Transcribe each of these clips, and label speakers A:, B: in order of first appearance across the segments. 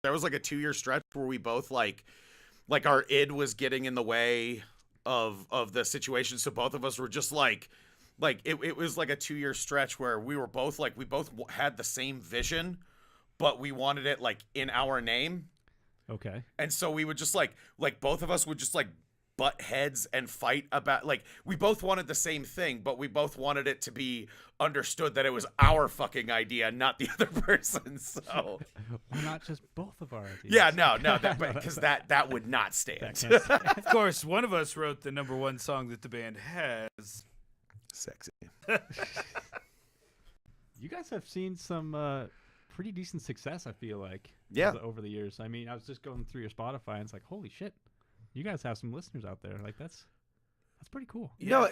A: there was like a 2-year stretch where we both like our id was getting in the way of the situation, so both of us were just like it was like a 2-year stretch where we were both like, we both had the same vision, but we wanted it like in our name.
B: Okay.
A: And so we would just like both of us would just like butt heads and fight about, like, we both wanted the same thing, but we both wanted it to be understood that it was our fucking idea, not the other person's. So
B: why not just both of our ideas?
A: yeah, no, because that would not stand.
C: Of course, one of us wrote the #1 song that the band has.
A: Sexy.
B: You guys have seen some pretty decent success, I feel like.
A: Yeah.
B: Over the years. I mean, I was just going through your Spotify and it's like, holy shit, you guys have some listeners out there. Like that's pretty cool.
A: Yeah.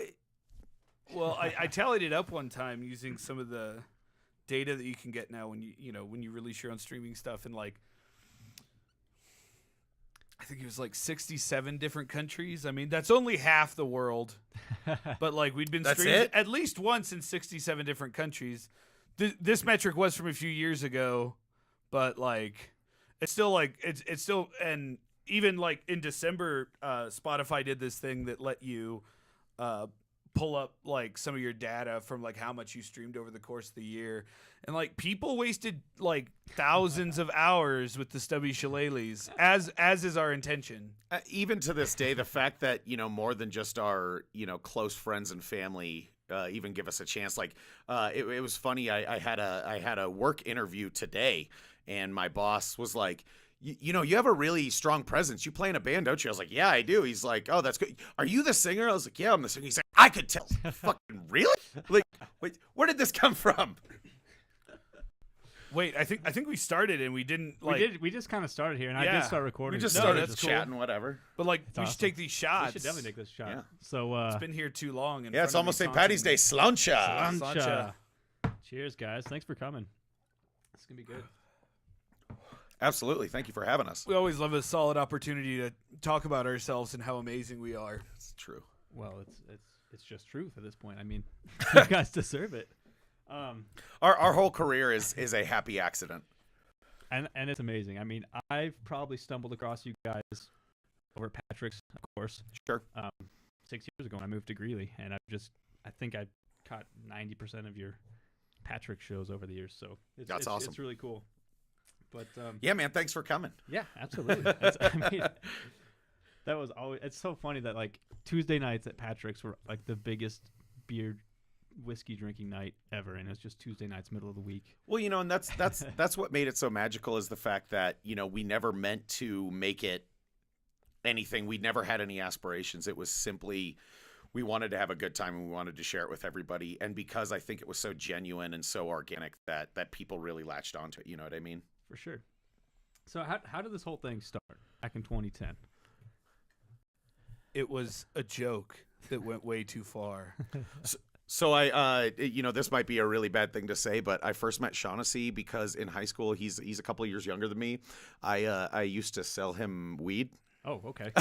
C: Well, I tallied it up one time using some of the data that you can get now when you release your own streaming stuff, and like I think it was like 67 different countries. I mean, that's only half the world. But like we'd been streamed at least once in 67 different countries. This metric was from a few years ago, but like it's still and even like in December, Spotify did this thing that let you pull up like some of your data from like how much you streamed over the course of the year, and like people wasted like thousands of hours with the Stubby Shillelaghs, as is our intention.
A: Even to this day, the fact that more than just our close friends and family even give us a chance, like it was funny. I had a work interview today, and my boss was like, you have a really strong presence. You play in a band, don't you? I was like, yeah, I do. He's like, oh, that's good. Are you the singer? I was like, yeah, I'm the singer. He's like, I could tell. Fucking really? Like, wait, where did this come from?
C: Wait, I think we started and we didn't like.
B: We just kind of started here, and I did start recording.
A: We just
C: No,
A: started
C: that's
A: chatting,
C: cool.
A: whatever.
C: But like,
B: It's
C: we
B: awesome.
C: should take these shots.
B: We should definitely take this shot.
A: Yeah.
B: So
C: It's been here too long.
A: Yeah, it's almost St. Patty's Day. Slancha.
B: Slancha. Cheers, guys. Thanks for coming. It's gonna be good.
A: Absolutely. Thank you for having us.
C: We always love a solid opportunity to talk about ourselves and how amazing we are.
A: It's true.
B: Well, it's just truth at this point. I mean, you guys deserve it.
A: Our whole career is a happy accident.
B: And it's amazing. I mean, I've probably stumbled across you guys over at Patrick's, of course.
A: Sure.
B: 6 years ago when I moved to Greeley, and I think I caught 90% of your Patrick shows over the years. So
A: That's awesome.
B: It's really cool. But
A: yeah, man, thanks for coming.
B: yeah, absolutely. I mean, that was always. It's so funny that like Tuesday nights at Patrick's were like the biggest beer whiskey drinking night ever, and it's just Tuesday nights, middle of the week.
A: Well, and that's what made it so magical, is the fact that we never meant to make it anything. We never had any aspirations. It was simply we wanted to have a good time and we wanted to share it with everybody. And because I think it was so genuine and so organic that people really latched onto it. You know what I mean?
B: For sure. So how did this whole thing start back in 2010?
C: It was a joke that went way too far.
A: So I, this might be a really bad thing to say, but I first met Shaughnessy because in high school, he's a couple of years younger than me. I used to sell him weed.
B: Oh, okay.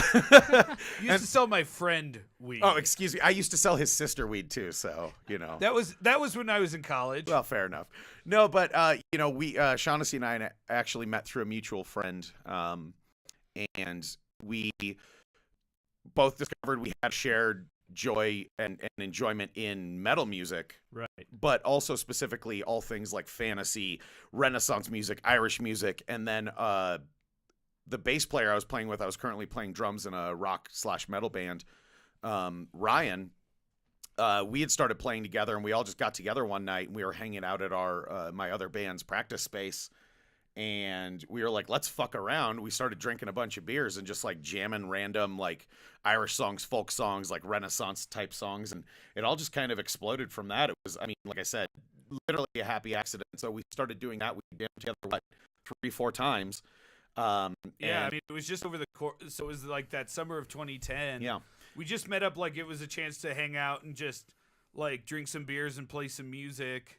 C: You used to sell my friend weed.
A: Oh, excuse me. I used to sell his sister weed too. So,
C: That was when I was in college.
A: Well, fair enough. No, but, we, Shaughnessy and I actually met through a mutual friend. And we both discovered we had shared joy and enjoyment in metal music.
B: Right.
A: But also specifically all things like fantasy, Renaissance music, Irish music. And then, the bass player I was playing with, I was currently playing drums in a rock/metal band, Ryan, we had started playing together, and we all just got together one night, and we were hanging out at our my other band's practice space, and we were like, let's fuck around. We started drinking a bunch of beers and just like jamming random like Irish songs, folk songs, like Renaissance type songs, and it all just kind of exploded from that. It was, I mean, like I said, literally a happy accident. So we started doing that. We jammed together 3-4 times.
C: I mean, it was just over the course. So it was like that summer of 2010.
A: Yeah.
C: We just met up like it was a chance to hang out and just like drink some beers and play some music.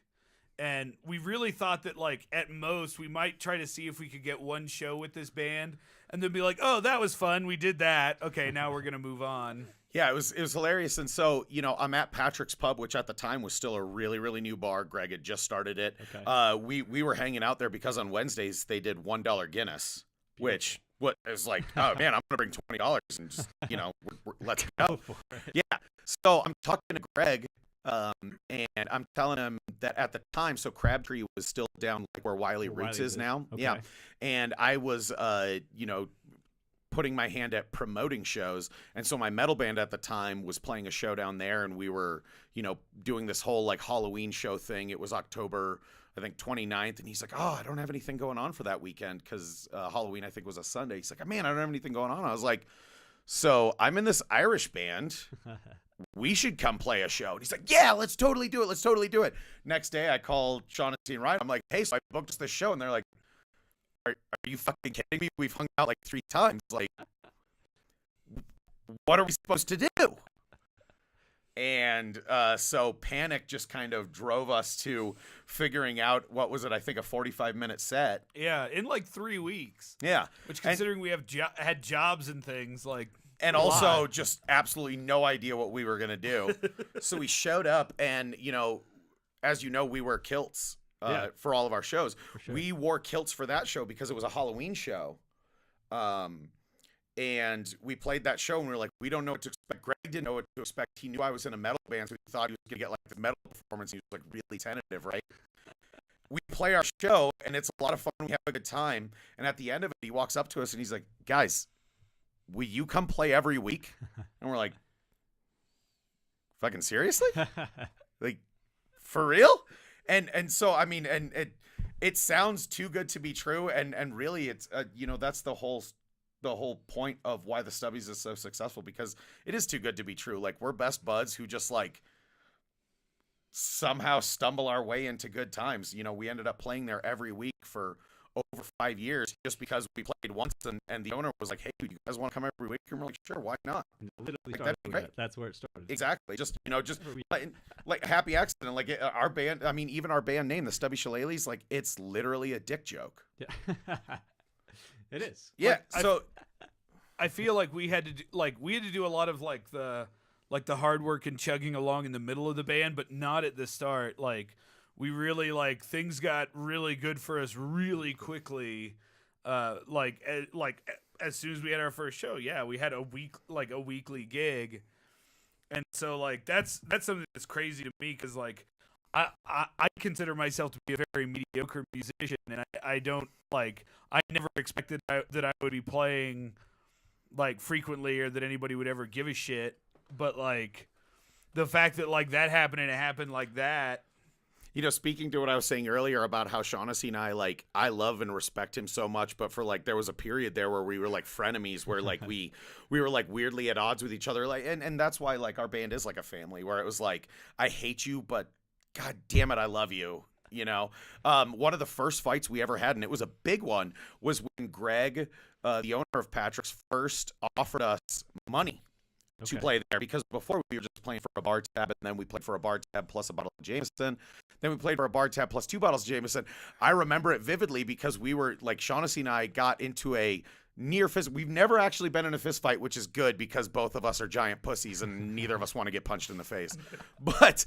C: And we really thought that like at most we might try to see if we could get one show with this band and then be like, oh, that was fun. We did that. Okay, now we're going to move on.
A: Yeah, it was hilarious. And so, I'm at Patrick's Pub, which at the time was still a really, really new bar. Greg had just started it.
B: Okay.
A: We were hanging out there because on Wednesdays they did $1 Guinness, which what is like, oh man, I'm gonna bring $20 and just, let's go.
B: Go for it.
A: Yeah. So I'm talking to Greg, and I'm telling him that at the time, so Crabtree was still down like where Wiley Roots is now.
B: Okay.
A: Yeah. And I was, putting my hand at promoting shows. And so my metal band at the time was playing a show down there, and we were, doing this whole like Halloween show thing. It was October, I think 29th. And he's like, oh, I don't have anything going on for that weekend because Halloween, I think, was a Sunday. He's like, man, I don't have anything going on. I was like, so I'm in this Irish band. We should come play a show. And he's like, yeah, let's totally do it. Let's totally do it. Next day, I call Shaughnessy and Ryan. I'm like, hey, so I booked us this show. And they're like, are you fucking kidding me? We've hung out like 3 times. Like, what are we supposed to do? And so panic just kind of drove us to figuring out, what was it? I think a 45-minute set.
C: Yeah, in like 3 weeks.
A: Yeah.
C: Which, considering we have had jobs and things, like,
A: and also just absolutely no idea what we were going to do. So we showed up and, as you know, we wear kilts for all of our shows.
B: Sure.
A: We wore kilts for that show because it was a Halloween show. And we played that show and we were like, we don't know what to expect. Greg didn't know what to expect. He knew I was in a metal band, so he thought he was going to get like the metal performance. He was like really tentative, right? We play our show and it's a lot of fun. We have a good time. And at the end of it, he walks up to us and he's like, guys, will you come play every week? And we're like, fucking seriously? Like, for real? And so, I mean, and it sounds too good to be true. And really it's, that's the whole point of why the Stubbies is so successful, because it is too good to be true. Like, we're best buds who just like somehow stumble our way into good times. We ended up playing there every week for over 5 years just because we played once and the owner was like, hey, you guys want to come every week? And we're like, sure, why not?
B: Literally
A: Like,
B: started
A: that'd be
B: with
A: great.
B: that. That's where it started.
A: Exactly. Just like happy accident. Like our band, I mean, even our band name, the Stubby Shillelaghs, like it's literally a dick joke.
B: Yeah. It is.
A: Yeah. So
C: I feel like we had to do a lot of like the hard work and chugging along in the middle of the band, but not at the start. Like, we really, like, things got really good for us really quickly. As soon as we had our first show, yeah, we had a weekly gig. And so, like, that's something that's crazy to me, because, like, I consider myself to be a very mediocre musician, and I don't, like, I never expected that I would be playing, like, frequently, or that anybody would ever give a shit. But, like, the fact that, like, that happened and it happened like that.
A: Speaking to what I was saying earlier about how Shaughnessy and I, like, I love and respect him so much, but for, like, there was a period there where we were, like, frenemies, where, like, we were, like, weirdly at odds with each other. Like, and that's why, like, our band is like a family, where it was like, I hate you, but God damn it, I love you. One of the first fights we ever had, and it was a big one, was when Greg, the owner of Patrick's, first offered us money to play there, because before we were just playing for a bar tab, and then we played for a bar tab plus a bottle of Jameson. Then we played for a bar tab plus 2 bottles of Jameson. I remember it vividly because we were, like, Shaughnessy and I got into a near fist. We've never actually been in a fist fight, which is good because both of us are giant pussies and neither of us want to get punched in the face. But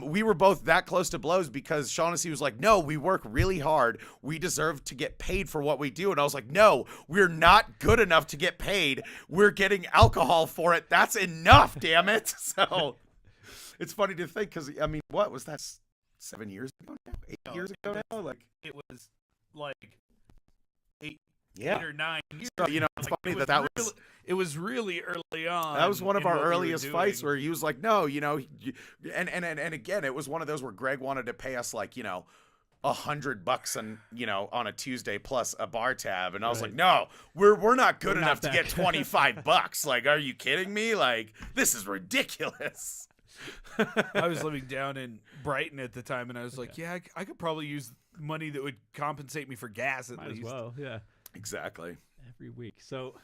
A: we were both that close to blows because Shaughnessy was like, no, we work really hard. We deserve to get paid for what we do. And I was like, no, we're not good enough to get paid. We're getting alcohol for it. That's enough, damn it. So it's funny to think, because, I mean, what was that, 7 years ago now? 8 years ago now? Like,
C: it was like 8
A: yeah.
C: or 9 years.
A: So, it's funny that was...
C: It was really early on.
A: That was one of our earliest fights where he was like, no, and again, it was one of those where Greg wanted to pay us, like, $100 on a Tuesday plus a bar tab. And I was like, no, we're not good enough to get $25. Like, are you kidding me? Like, this is ridiculous.
C: I was living down in Brighton at the time, and I was like, yeah, I could probably use money that would compensate me for gas at least.
B: As well, yeah.
A: Exactly.
B: Every week. So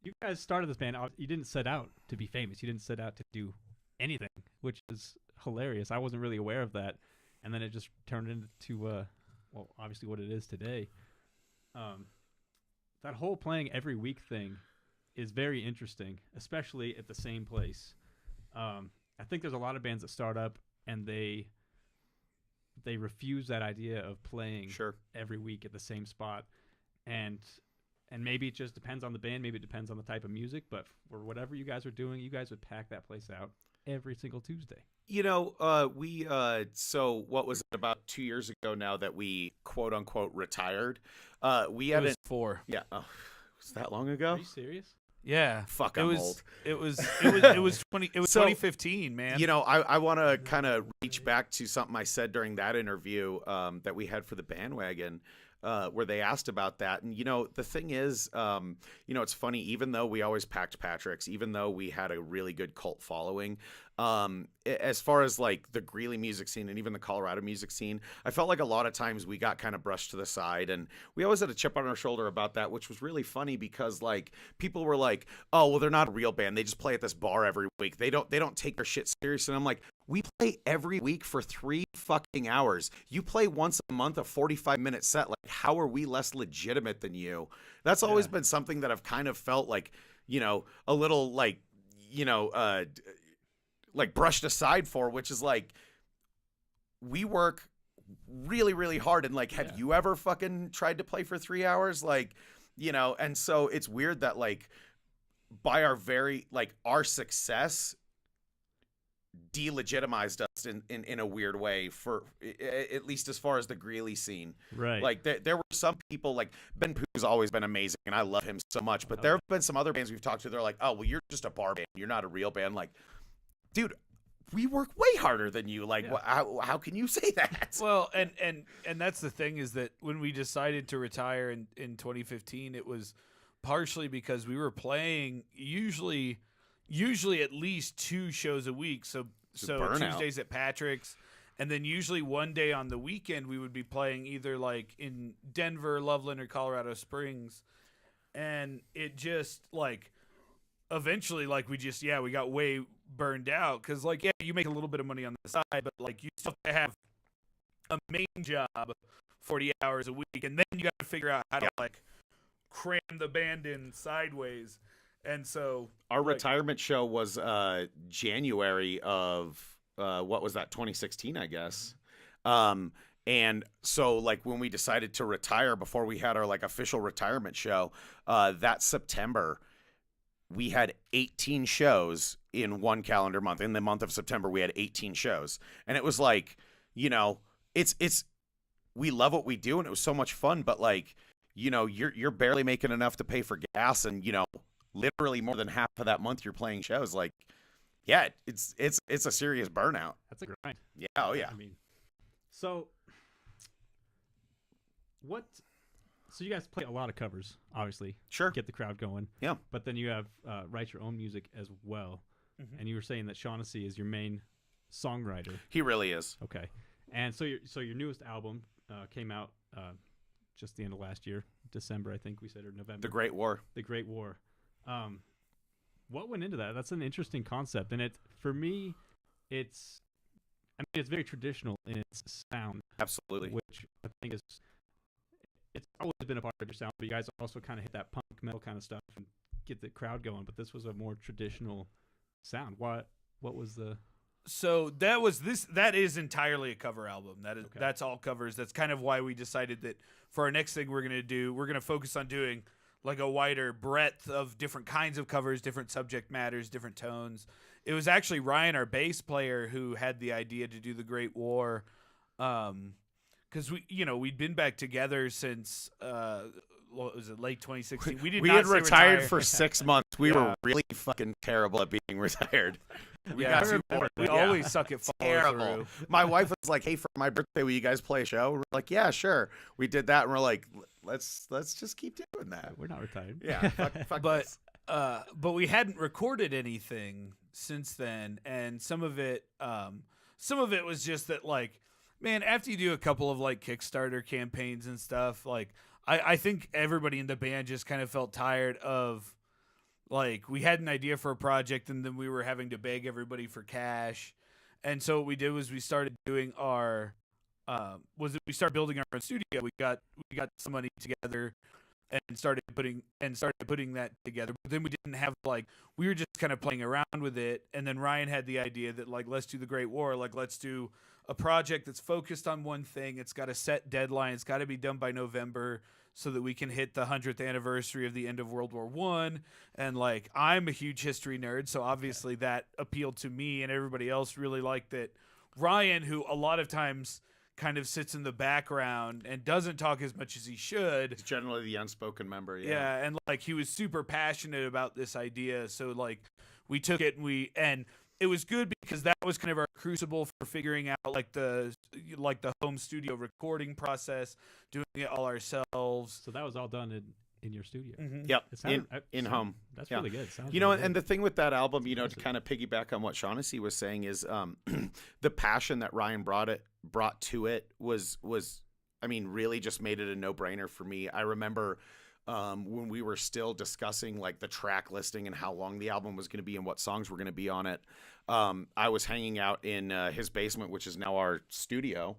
B: you guys started this band. You didn't set out to be famous. You didn't set out to do anything, which is hilarious. I wasn't really aware of that. And then it just turned into, obviously what it is today. That whole playing every week thing, is very interesting, especially at the same place. I think there's a lot of bands that start up and they refuse that idea of playing every week at the same spot, and maybe it just depends on the band, maybe it depends on the type of music, but for whatever you guys are doing, you guys would pack that place out every single Tuesday.
A: You know, so what was it, about 2 years ago now that we quote unquote retired? We had
C: 4.
A: Yeah. Oh, was that long ago?
B: Are you serious?
C: Yeah.
A: Fuck,
C: I'm
A: old.
C: It was 2015, man.
A: You know, I want to kind of reach back to something I said during that interview that we had for the Bandwagon, where they asked about that. And, you know, the thing is, you know, it's funny, even though we always packed Patrick's, even though we had a really good cult following, as far as like the Greeley music scene and even the Colorado music scene, I felt like a lot of times we got kind of brushed to the side, and we always had a chip on our shoulder about that, which was really funny because like people were like, oh, well, they're not a real band. They just play at this bar every week. They don't take their shit serious. And I'm like, we play every week for 3 fucking hours. You play once a month, a 45-minute set. Like, how are we less legitimate than you? That's always been something that I've kind of felt like, you know, a little like, you know, like brushed aside for, which is like, we work really, really hard. And like, have you ever fucking tried to play for 3 hours? Like, you know, and so it's weird that like by our success delegitimized us in a weird way, for at least as far as the Greeley scene.
B: Right.
A: Like there were some people, like Ben Pooh's always been amazing and I love him so much, but there have been some other bands we've talked to, they're like, oh, well, you're just a bar band, you're not a real band. Like, dude, we work way harder than you. Like, how can you say that?
C: Well, and that's the thing, is that when we decided to retire in 2015, it was partially because we were playing usually at least 2 shows a week. So Tuesdays at Patrick's, and then usually one day on the weekend we would be playing either like in Denver, Loveland, or Colorado Springs. And it just like eventually like we got way burned out, because like you make a little bit of money on the side, but like you still have to have a main job 40 hours a week, and then you got to figure out how to like cram the band in sideways. And so
A: our retirement show was January of what was that, 2016, I guess. And so like when we decided to retire, before we had our like official retirement show, that September, we had 18 shows in one calendar month. In the month of September, we had 18 shows. And it was like, you know, we love what we do and it was so much fun, but like, you know, you're barely making enough to pay for gas, and you know, literally more than half of that month you're playing shows. Like, yeah, it's a serious burnout.
B: That's a grind.
A: Yeah. Oh yeah.
B: I mean, so you guys play a lot of covers, obviously.
A: Sure.
B: Get the crowd going.
A: Yeah.
B: But then you have write your own music as well. Mm-hmm. And you were saying that Shaughnessy is your main songwriter.
A: He really is.
B: Okay. And so your newest album came out just the end of last year, December, I think we said, or November.
A: The Great War.
B: The Great War. What went into that? That's an interesting concept, and for me, it's very traditional in its sound.
A: Absolutely.
B: Which I think it's always been a part of your sound, but you guys also kind of hit that punk metal kind of stuff and get the crowd going. But this was a more traditional sound. What was the?
C: So that is entirely a cover album. That's all covers. That's kind of why we decided that for our next thing we're gonna focus on doing like a wider breadth of different kinds of covers, different subject matters, different tones. It was actually Ryan, our bass player, who had the idea to do the Great War, because we'd been back together since what was it, late 2016.
A: We had retired for 6 months. We were really fucking terrible at being retired.
C: We always suck at following through.
A: My wife was like, "Hey, for my birthday, will you guys play a show?" We're like, "Yeah, sure." We did that, and we're like, "Let's just keep doing that."
B: We're not retired.
A: Yeah, fuck this.
C: But we hadn't recorded anything since then, and some of it was just that, like, man, after you do a couple of like Kickstarter campaigns and stuff, like I think everybody in the band just kind of felt tired of, like, we had an idea for a project and then we were having to beg everybody for cash. And so what we did was we started doing we started building our own studio. We got some money together and started putting that together. But then we didn't have we were just kind of playing around with it, and then Ryan had the idea that let's do the Great War, let's do a project that's focused on one thing. It's got a set deadline. It's got to be done by November so that we can hit the 100th anniversary of the end of World War I. And I'm a huge history nerd, so obviously that appealed to me, and everybody else really liked that. Ryan, who a lot of times kind of sits in the background and doesn't talk as much as he should.
A: He's generally the unspoken member.
C: Yeah, and he was super passionate about this idea. So we took it and it was good because that was kind of our crucible for figuring out the home studio recording process, doing it all ourselves.
B: So that was all done in your studio.
C: Mm-hmm.
A: Yep, in home.
B: That's really good. Sounds
A: you know,
B: really
A: and
B: good.
A: the thing with that album, to kind of piggyback on what Shaughnessy was saying is the passion that Ryan brought to it was really just made it a no-brainer for me. I remember when we were still discussing the track listing and how long the album was going to be and what songs were going to be on it. I was hanging out in his basement, which is now our studio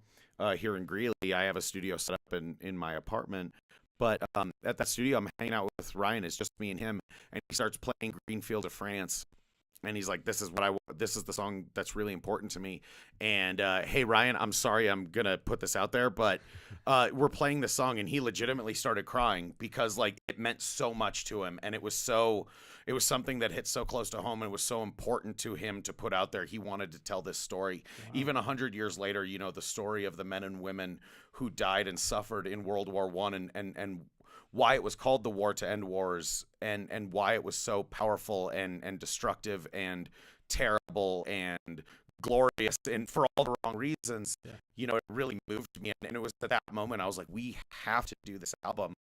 A: here in Greeley. I have a studio set up in my apartment. But at that studio, I'm hanging out with Ryan. It's just me and him. And he starts playing Green Fields of France. And he's like, this is what I want. This is the song that's really important to me. And, hey, Ryan, I'm sorry I'm going to put this out there, but we're playing this song. And he legitimately started crying because, it meant so much to him. And it was something that hit so close to home. And it was so important to him to put out there. He wanted to tell this story. Wow. Even 100 years later, the story of the men and women who died and suffered in World War I and why it was called the war to end wars and why it was so powerful and destructive and terrible and glorious and for all the wrong reasons. Yeah. It really moved me. And it was at that moment I was like, we have to do this album.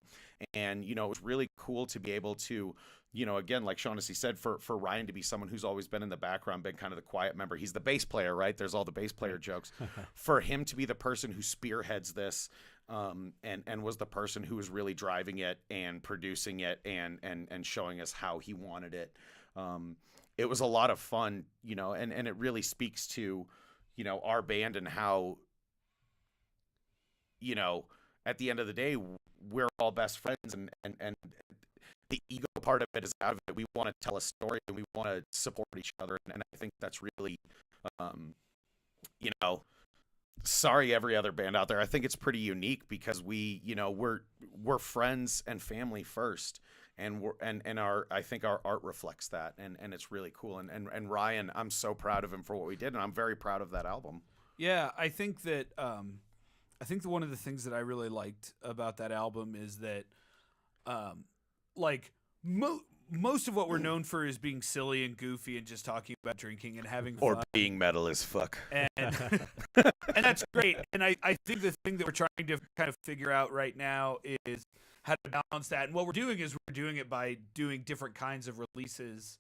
A: And, it was really cool to be able to, again, like Shaughnessy said, for Ryan to be someone who's always been in the background, been kind of the quiet member. He's the bass player, right? There's all the bass player jokes. For him to be the person who spearheads this, and was the person who was really driving it and producing it and showing us how he wanted it. It was a lot of fun, and it really speaks to, our band and how, at the end of the day, we're all best friends and the ego part of it is out of it. We want to tell a story and we want to support each other. And I think that's really, sorry, every other band out there. I think it's pretty unique because we're friends and family first. And I think our art reflects that. And it's really cool. And Ryan, I'm so proud of him for what we did. And I'm very proud of that album.
C: Yeah. I think that, one of the things that I really liked about that album is that, most of what we're known for is being silly and goofy and just talking about drinking and having fun.
A: Or being metal as fuck.
C: And that's great. And I think the thing that we're trying to kind of figure out right now is how to balance that. And what we're doing is we're doing it by doing different kinds of releases,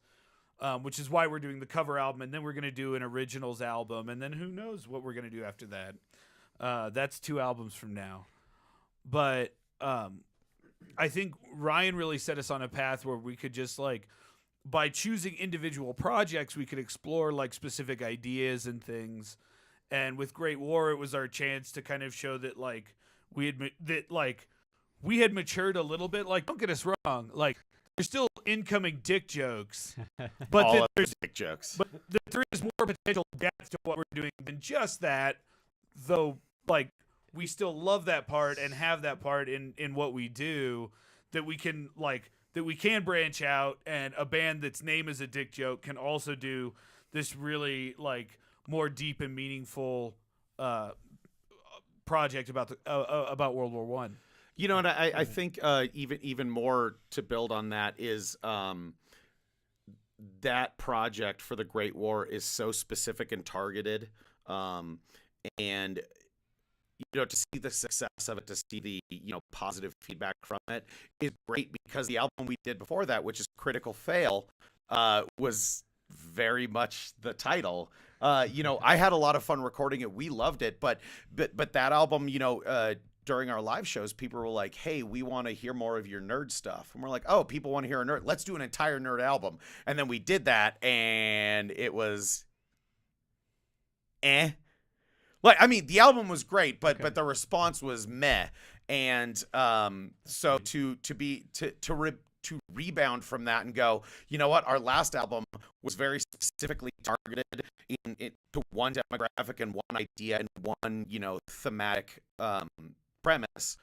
C: which is why we're doing the cover album. And then we're going to do an originals album. And then who knows what we're going to do after that. That's 2 albums from now. But I think Ryan really set us on a path where we could just by choosing individual projects, we could explore specific ideas and things. And with Great War, it was our chance to kind of show that we had matured a little bit. Don't get us wrong. There's still incoming dick jokes, but
A: all
C: there's
A: dick jokes.
C: But there is more potential depth to what we're doing than just that, though. We still love that part and have that part in what we do, that we can branch out, and a band that's name is a dick joke can also do this really more deep and meaningful project about World War I.
A: And I think even more to build on that is that project for the Great War is so specific and targeted, and to see the success of it, to see the positive feedback from it is great, because the album we did before that, which is Critical Fail, was very much the title. I had a lot of fun recording it. We loved it, but that album, during our live shows, people were like, hey, we want to hear more of your nerd stuff. And we're like, oh, people want to hear a nerd. Let's do an entire nerd album. And then we did that, and it was the album was great, but the response was meh. And so to rebound from that and go, you know what, our last album was very specifically targeted to one demographic and one idea and one, you know, thematic premise,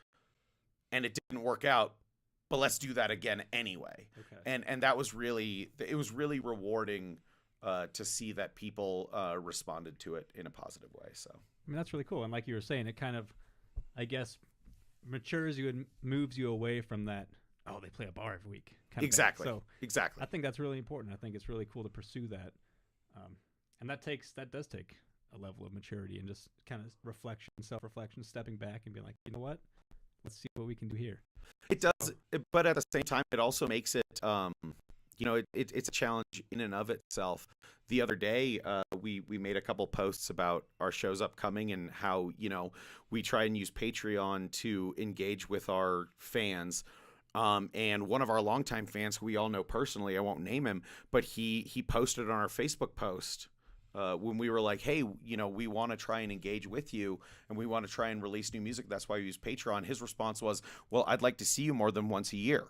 A: and it didn't work out, but let's do that again anyway.
B: Okay.
A: And that was really, it was really rewarding to see that people responded to it in a positive way. So
B: I mean, that's really cool. And like you were saying, it kind of, I guess, matures you and moves you away from that, oh, they play a bar every week kind of
A: exactly.
B: thing. So
A: exactly.
B: I think that's really important. I think it's really cool to pursue that. And that does take a level of maturity and just kind of reflection, self-reflection, stepping back and being like, you know what? Let's see what we can do here.
A: It does, but at the same time, it also makes it, you know, it's a challenge in and of itself. The other day, we made a couple posts about our shows upcoming and how, you know, we try and use Patreon to engage with our fans. And one of our longtime fans, who we all know personally, I won't name him, but he posted on our Facebook post when we were like, hey, you know, we want to try and engage with you and we want to try and release new music. That's why we use Patreon. His response was, well, I'd like to see you more than once a year.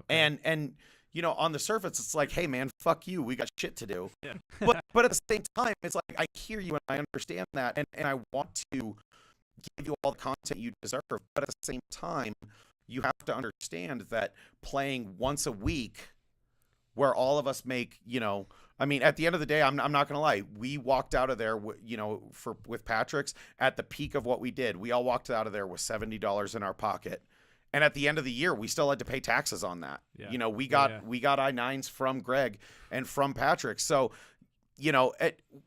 A: Okay. And you know, on the surface, it's like, hey, man, fuck you. We got shit to do. Yeah. but at the same time, it's like, I hear you and I understand that. And I want to give you all the content you deserve. But at the same time, you have to understand that playing once a week where all of us make, you know, I mean, at the end of the day, I'm not going to lie. We walked out of there, you know, with Patrick's at the peak of what we did. We all walked out of there with $70 in our pocket. And at the end of the year, we still had to pay taxes on that. Yeah. You know, we got I-9s from Greg and from Patrick. So, you know,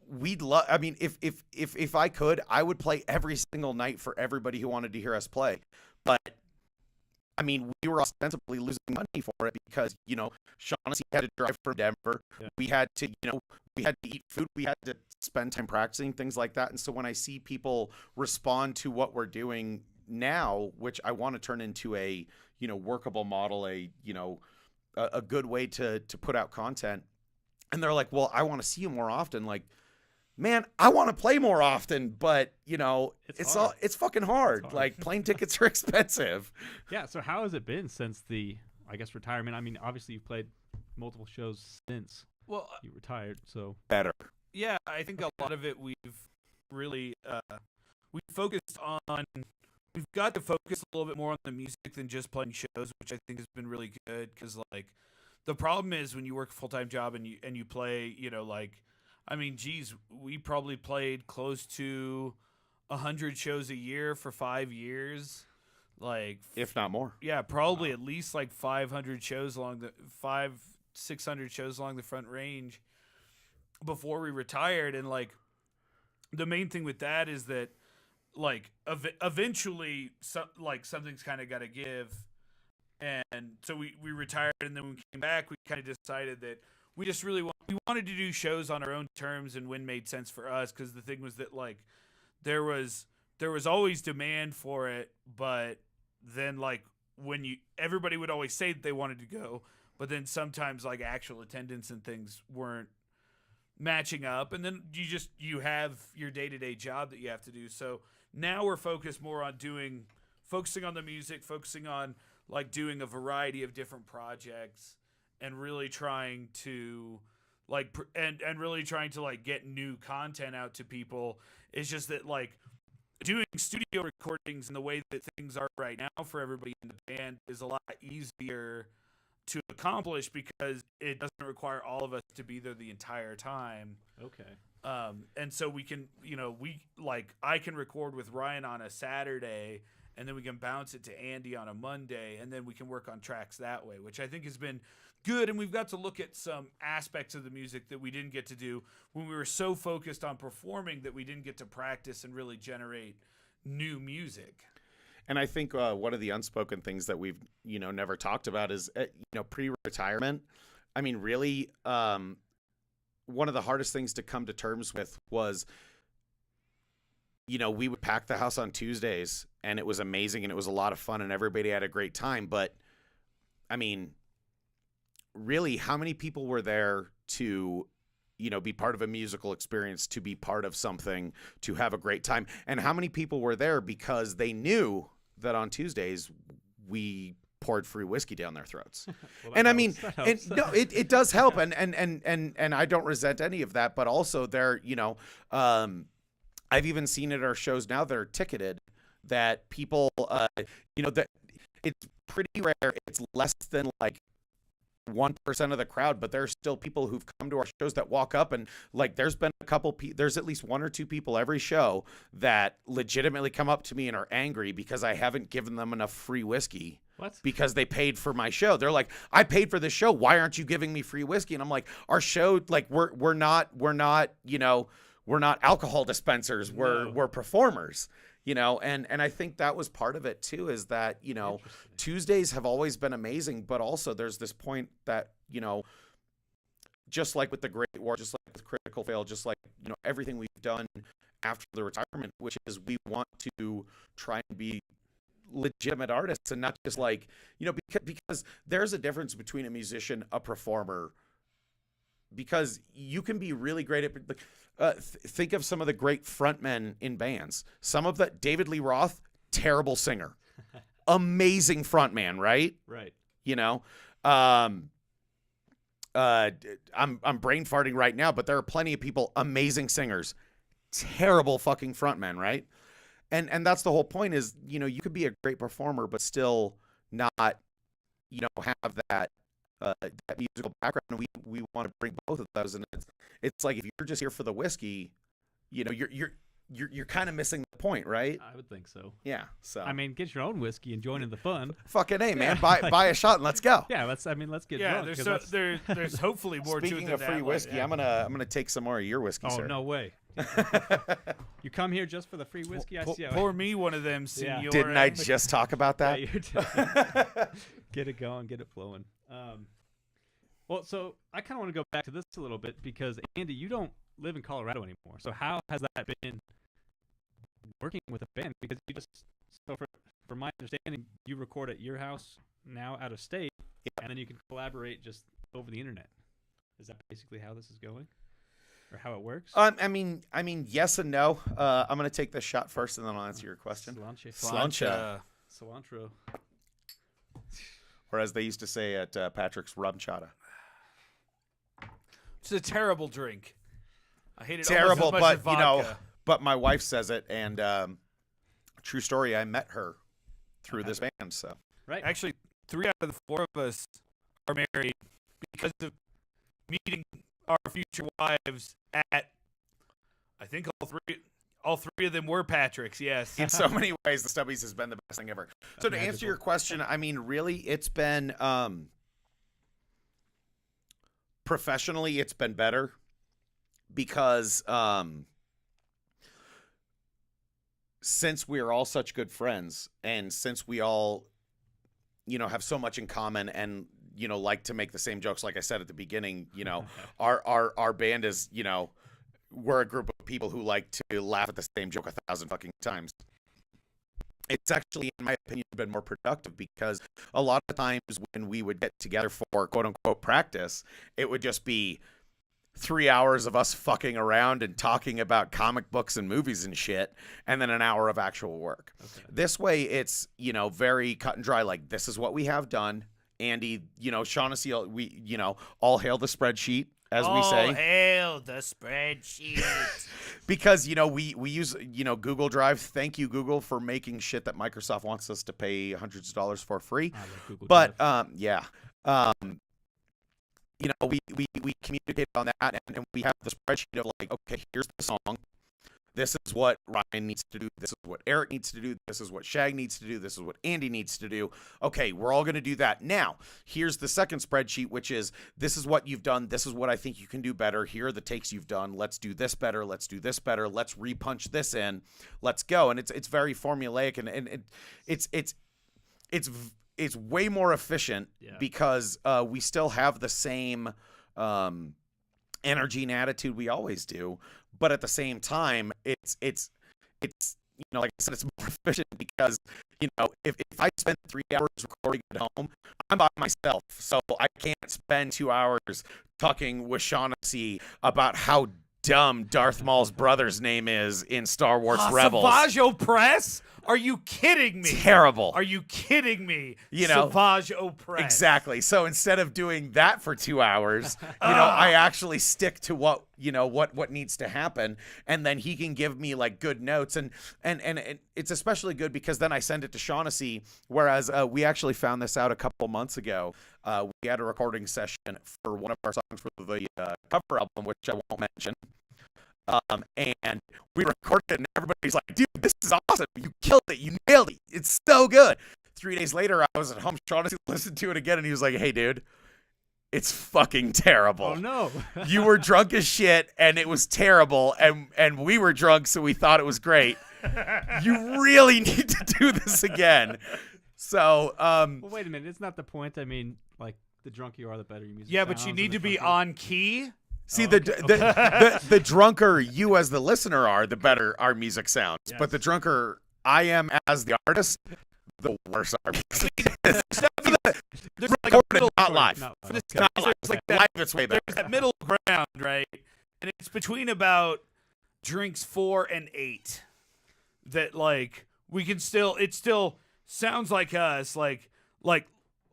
A: we'd love. I mean, if I could, I would play every single night for everybody who wanted to hear us play. But I mean, we were ostensibly losing money for it because, you know, Shaughnessy had to drive from Denver. Yeah. We had to, you know, we had to eat food. We had to spend time practicing, things like that. And so when I see people respond to what we're doing now, which I want to turn into a, you know, workable model, a, you know, a good way to put out content, and they're like, well, I want to see you more often. Like, man, I want to play more often, but you know, it's fucking hard. Like, plane tickets are expensive.
B: Yeah. So how has it been since the, I guess, retirement? I mean, obviously you've played multiple shows since you retired. So
A: better.
C: Yeah, I think a lot of it we've really we focused on. We've got to focus a little bit more on the music than just playing shows, which I think has been really good. Because like, the problem is when you work a full-time job and you play, you know, like, I mean, geez, we probably played close to 100 shows a year for 5 years, like,
A: if not more.
C: Yeah, probably at least like 500 shows along the 600 shows along the Front Range before we retired. And like, the main thing with that is that, like, eventually, something's kind of got to give, and so we retired, and then when we came back, we kind of decided that we just really wanted to do shows on our own terms and when made sense for us, because the thing was that, like, there was always demand for it, but then, like, when everybody would always say that they wanted to go, but then sometimes, like, actual attendance and things weren't matching up, and then you have your day-to-day job that you have to do. So now we're focused more on focusing on the music, focusing on, like, doing a variety of different projects, and really trying to, like, and really trying to, like, get new content out to people. It's just that, like, doing studio recordings in the way that things are right now for everybody in the band is a lot easier to accomplish because it doesn't require all of us to be there the entire time.
B: Okay.
C: And so we can, you know, I can record with Ryan on a Saturday, and then we can bounce it to Andy on a Monday, and then we can work on tracks that way, which I think has been good. And we've got to look at some aspects of the music that we didn't get to do when we were so focused on performing that we didn't get to practice and really generate new music.
A: And I think one of the unspoken things that we've, you know, never talked about is, you know, pre-retirement. I mean, really, one of the hardest things to come to terms with was, you know, we would pack the house on Tuesdays, and it was amazing, and it was a lot of fun, and everybody had a great time. But, I mean, really, how many people were there to, you know, be part of a musical experience, to be part of something, to have a great time? And how many people were there because they knew that on Tuesdays we poured free whiskey down their throats.
B: Well,
A: And
B: that
A: I mean,
B: helps. That
A: and
B: helps.
A: no, it does help, and I don't resent any of that. But also, there, I've even seen at our shows now that are ticketed that people, that it's pretty rare. It's less than like 1% of the crowd, but there's still people who've come to our shows that walk up and like there's been a couple there's at least 1 or 2 people every show that legitimately come up to me and are angry because I haven't given them enough free whiskey.
B: What?
A: Because they paid for my show. They're like, I paid for this show. Why aren't you giving me free whiskey? And I'm like, our show, like we're not alcohol dispensers. We're performers. And I think that was part of it too, is that, Tuesdays have always been amazing, but also there's this point that, just like with the Great War, just like with Critical Fail, just like, everything we've done after the retirement, which is we want to try and be legitimate artists and not just like, because there's a difference between a musician, a performer, because you can be really great at think of some of the great frontmen in bands. Some of the David Lee Roth, terrible singer, amazing frontman, right?
B: Right.
A: I'm brain farting right now, but there are plenty of people, amazing singers, terrible fucking frontmen, right? And that's the whole point is, you could be a great performer, but still not, have that musical background. We want to bring both of those, and it's like if you're just here for the whiskey, you're kind of missing the point, right?
B: I would think so.
A: Yeah. So
B: I mean, get your own whiskey and join in the fun.
A: Fucking A, man.
B: Yeah,
A: Buy a shot and let's go.
B: Yeah, let's get
C: Yeah,
B: drunk.
C: there's hopefully more to it
A: Speaking
C: than
A: of
C: that.
A: free
C: Like,
A: whiskey,
C: yeah.
A: I'm gonna take some more of your whiskey,
B: Oh
A: sir.
B: no way! You come here just for the free whiskey? I see.
C: Pour me one of them,
B: Yeah.
C: senor.
A: Didn't I just talk about
B: Yeah,
A: that?
B: you did. Get it going, get it flowing. Well, so I kind of want to go back to this a little bit because Andy, you don't live in Colorado anymore. So how has that been working with a band? Because you just, so from my understanding, you record at your house now out of state, and then you can collaborate just over the internet. Is that basically how this is going, or how it works?
A: I mean, yes and no. I'm gonna take this shot first, and then I'll answer your question.
B: Cilantro. Cilantro.
A: Or as they used to say at Patrick's, rum chata.
C: It's a terrible drink. I hate it.
A: Terrible,
C: almost as much
A: but
C: as vodka.
A: but my wife says it, and true story. I met her through this band, so
B: Right.
C: Actually, 3 out of the 4 of us are married because of meeting our future wives at. I think all three of them were Patrick's. Yes.
A: in so many ways, the Stubbies has been the best thing ever. So to answer
B: Magical.
A: your question, I mean, really, it's been professionally, it's been better because since we are all such good friends, and since we all, have so much in common, and like to make the same jokes, like I said at the beginning, our band is, we're a group of people who like to laugh at the same joke 1,000 fucking times. It's actually, in my opinion, been more productive because a lot of times when we would get together for quote unquote practice, it would just be 3 hours of us fucking around and talking about comic books and movies and shit, and then an hour of actual work.
B: Okay.
A: This way, it's, very cut and dry. Like, this is what we have done. Andy, Shaughnessy, we, all hail the spreadsheet, as we say.
C: All hail the spreadsheet.
A: Because, we use, Google Drive. Thank you, Google, for making shit that Microsoft wants us to pay hundreds of dollars for free.
B: I love Google
A: But,
B: Drive.
A: yeah. We communicate on that, and we have the spreadsheet of like, okay, here's the song. This is what Ryan needs to do. This is what Eric needs to do. This is what Shag needs to do. This is what Andy needs to do. Okay, we're all going to do that. Now, here's the second spreadsheet, which is this is what you've done. This is what I think you can do better. Here are the takes you've done. Let's do this better. Let's do this better. Let's repunch this in. Let's go. And it's very formulaic, and it's way more efficient because we still have the same energy and attitude we always do, but at the same time, it's like I said, it's more efficient because if I spend 3 hours recording at home, I'm by myself, so I can't spend 2 hours talking with Shaughnessy about how dumb Darth Maul's brother's name is in Star Wars Rebels.
C: Savage Opress? Are you kidding me?
A: Terrible.
C: Are you kidding me?
A: You know,
C: Savage Opress.
A: Exactly. So instead of doing that for 2 hours, I actually stick to what needs to happen, and then he can give me like good notes, and it's especially good because then I send it to Shaughnessy. Whereas we actually found this out a couple months ago. We had a recording session for one of our songs for the cover album, which I won't mention. And we recorded it, and everybody's like, dude, this is awesome. You killed it. You nailed it. It's so good. 3 days later, I was at home. Shaughnessy listened to it again, and he was like, hey, dude, it's fucking terrible.
B: Oh, no.
A: You were drunk as shit, and it was terrible, and we were drunk, so we thought it was great. You really need to do this again. So,
B: well, wait a minute. It's not the point. I mean, like, the drunker you are, the better your music
C: Yeah,
B: sounds,
C: but you need
B: and
C: to
B: the
C: be
B: drunker-
C: on key.
A: see,
B: okay.
A: the drunker you as the listener are, the better our music sounds.
B: Yes.
A: But the drunker I am as the artist, the worse our music is.
C: There's like a
A: Recorded,
C: middle,
A: not live.
B: Not
C: for
B: live.
C: this
A: Not
C: guy,
A: live.
C: there's like
A: Live,
C: that,
A: it's way better.
C: there's that middle ground, right? And it's between about drinks 4 and 8 that like we can still. It still sounds like us. Like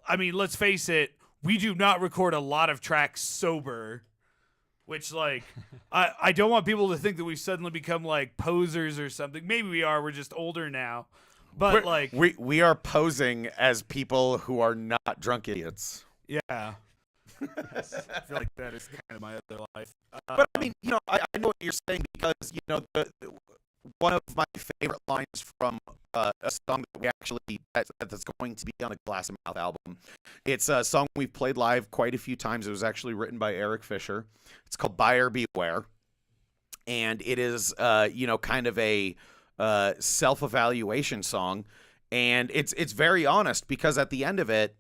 C: I mean, let's face it. We do not record a lot of tracks sober. Which, like, I don't want people to think that we've suddenly become, like, posers or something. Maybe we are. We're just older now. But, like...
A: We are posing as people who are not drunk idiots.
C: Yeah. I feel like that is kind of my other life.
A: But, I mean, I know what you're saying because, one of my favorite lines from a song that we actually that's going to be on the Glass of Mouth album. It's a song we've played live quite a few times. It was actually written by Eric Fisher. It's called Buyer Beware, and it is kind of a self-evaluation song, and it's very honest because at the end of it,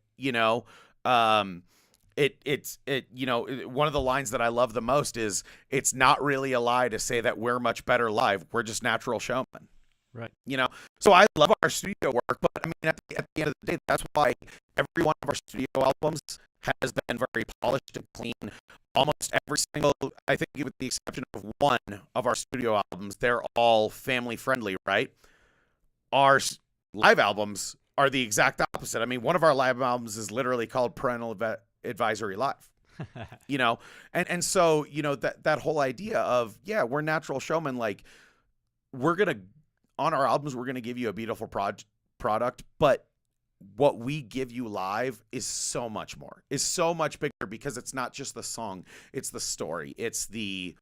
A: it's one of the lines that I love the most is it's not really a lie to say that we're much better live. We're just natural showmen.
B: Right.
A: So I love our studio work, but I mean, at the end of the day, that's why every one of our studio albums has been very polished and clean. Almost every single, I think with the exception of one of our studio albums, they're all family friendly, right? Our live albums are the exact opposite. I mean, one of our live albums is literally called Parental Advisory Live. And so that whole idea of we're natural showmen, like on our albums we're gonna give you a beautiful product, but what we give you live is so much more, is so much bigger because it's not just the song, it's the story, it's the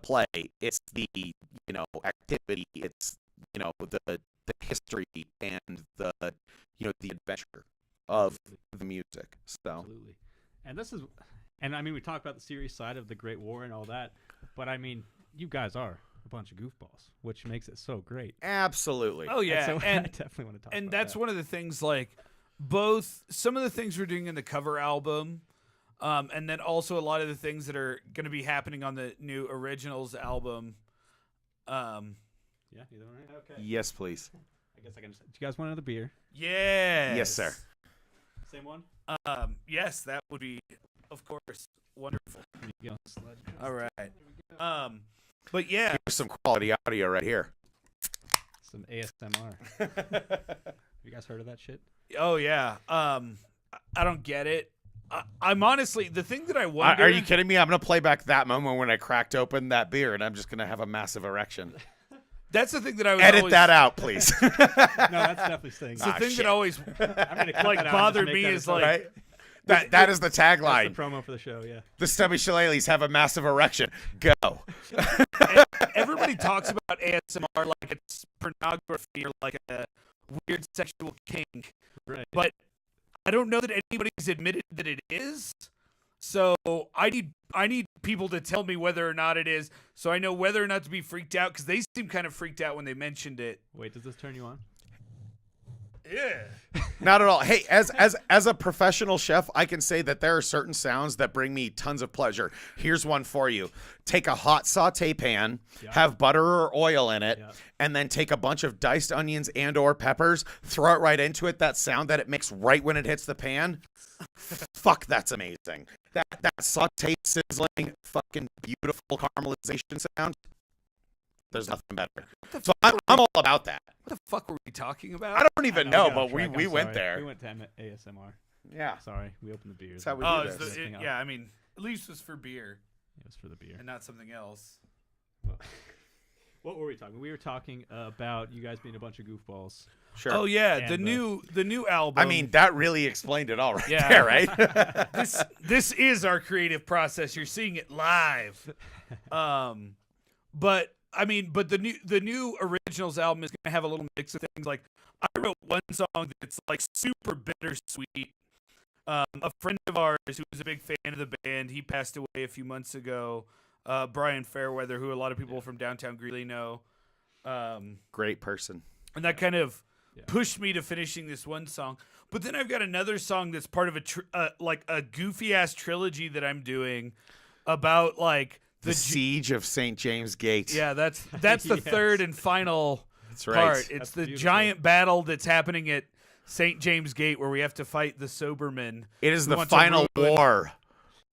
A: play, it's the activity, it's the history and the adventure of the music. So
B: Absolutely. And I mean, we talked about the serious side of the Great War and all that, but I mean, you guys are a bunch of goofballs, which makes it so great.
A: absolutely.
C: Oh, yeah.
B: And so
C: And
B: I definitely want to talk
C: and
B: about
C: that's
B: that.
C: one of the things, like, both some of the things we're doing in the cover album, and then also a lot of the things that are going to be happening on the new Originals album.
B: Yeah, either one. Okay.
A: Yes, please.
B: I guess I can just. Do you guys want another beer?
C: Yes,
A: sir.
B: Same one?
C: Yes, that would be, of course, wonderful.
B: You go, sludge.
C: All right. But yeah,
A: Here's some quality audio right here.
B: Some ASMR. You guys heard of that shit?
C: oh yeah. I don't get it. I'm honestly the thing that I wonder.
A: Are you kidding me? I'm going to play back that moment when I cracked open that beer, and I'm just going to have a massive erection.
C: That's the thing that I was
A: Edit
C: always,
A: that out, please.
B: No, that's definitely staying.
C: It's the thing
A: shit.
C: that always
B: I'm gonna cut
C: like
B: that out and just
C: bothered
B: make
C: me
B: that
C: is
B: a-
C: like
A: Right? That is the
B: That's
A: tagline.
B: the promo for the show. Yeah.
A: The Stubby Shillelaghs have a massive erection. Go.
C: everybody talks about ASMR like it's pornography or like a weird sexual kink,
B: Right.
C: but I don't know that anybody's admitted that it is. So I need people to tell me whether or not it is, so I know whether or not to be freaked out because they seem kind of freaked out when they mentioned it.
B: Wait, does this turn you on?
C: Yeah.
A: Not at all. Hey, as a professional chef, I can say that there are certain sounds that bring me tons of pleasure. Here's one for you. Take a hot saute pan, have butter or oil in it, and then take a bunch of diced onions and or peppers, throw it right into it. That sound that it makes right when it hits the pan, Fuck, that's amazing. That saute, sizzling, fucking beautiful caramelization sound. There's nothing better. So I'm all about that.
C: What the fuck were we talking about?
A: I don't even know, but
B: track.
A: we
B: I'm
A: went
B: sorry.
A: there.
B: We went to ASMR.
A: Yeah.
B: Sorry, we opened the beers.
A: That's how we
C: Oh,
A: do
C: it's
A: this.
C: yeah. I mean, at least it was for beer
B: It was for the beer.
C: and not something else.
B: Well, what were we talking? We were talking about you guys being a bunch of goofballs.
A: Sure.
C: Oh yeah,
B: And
C: the new album.
A: I mean, that really explained it all right
C: Yeah.
A: there, right?
C: this is our creative process. You're seeing it live. But I mean, but the new originals album is going to have a little mix of things. Like I wrote one song that's like super bittersweet. A friend of ours who was a big fan of the band, he passed away a few months ago. Brian Fairweather, who a lot of people from downtown Greeley know.
A: Great person.
C: And that kind of pushed me to finishing this one song. But then I've got another song that's part of a goofy ass trilogy that I'm doing about like
A: the Siege of St. James Gate.
C: Yeah, that's the third and final
A: That's right.
C: part. It's
B: That's
C: the
B: beautiful.
C: giant battle that's happening at St. James Gate where we have to fight the Sobermen.
A: It is
C: who
A: the
C: want to
A: final
C: ruin-
A: war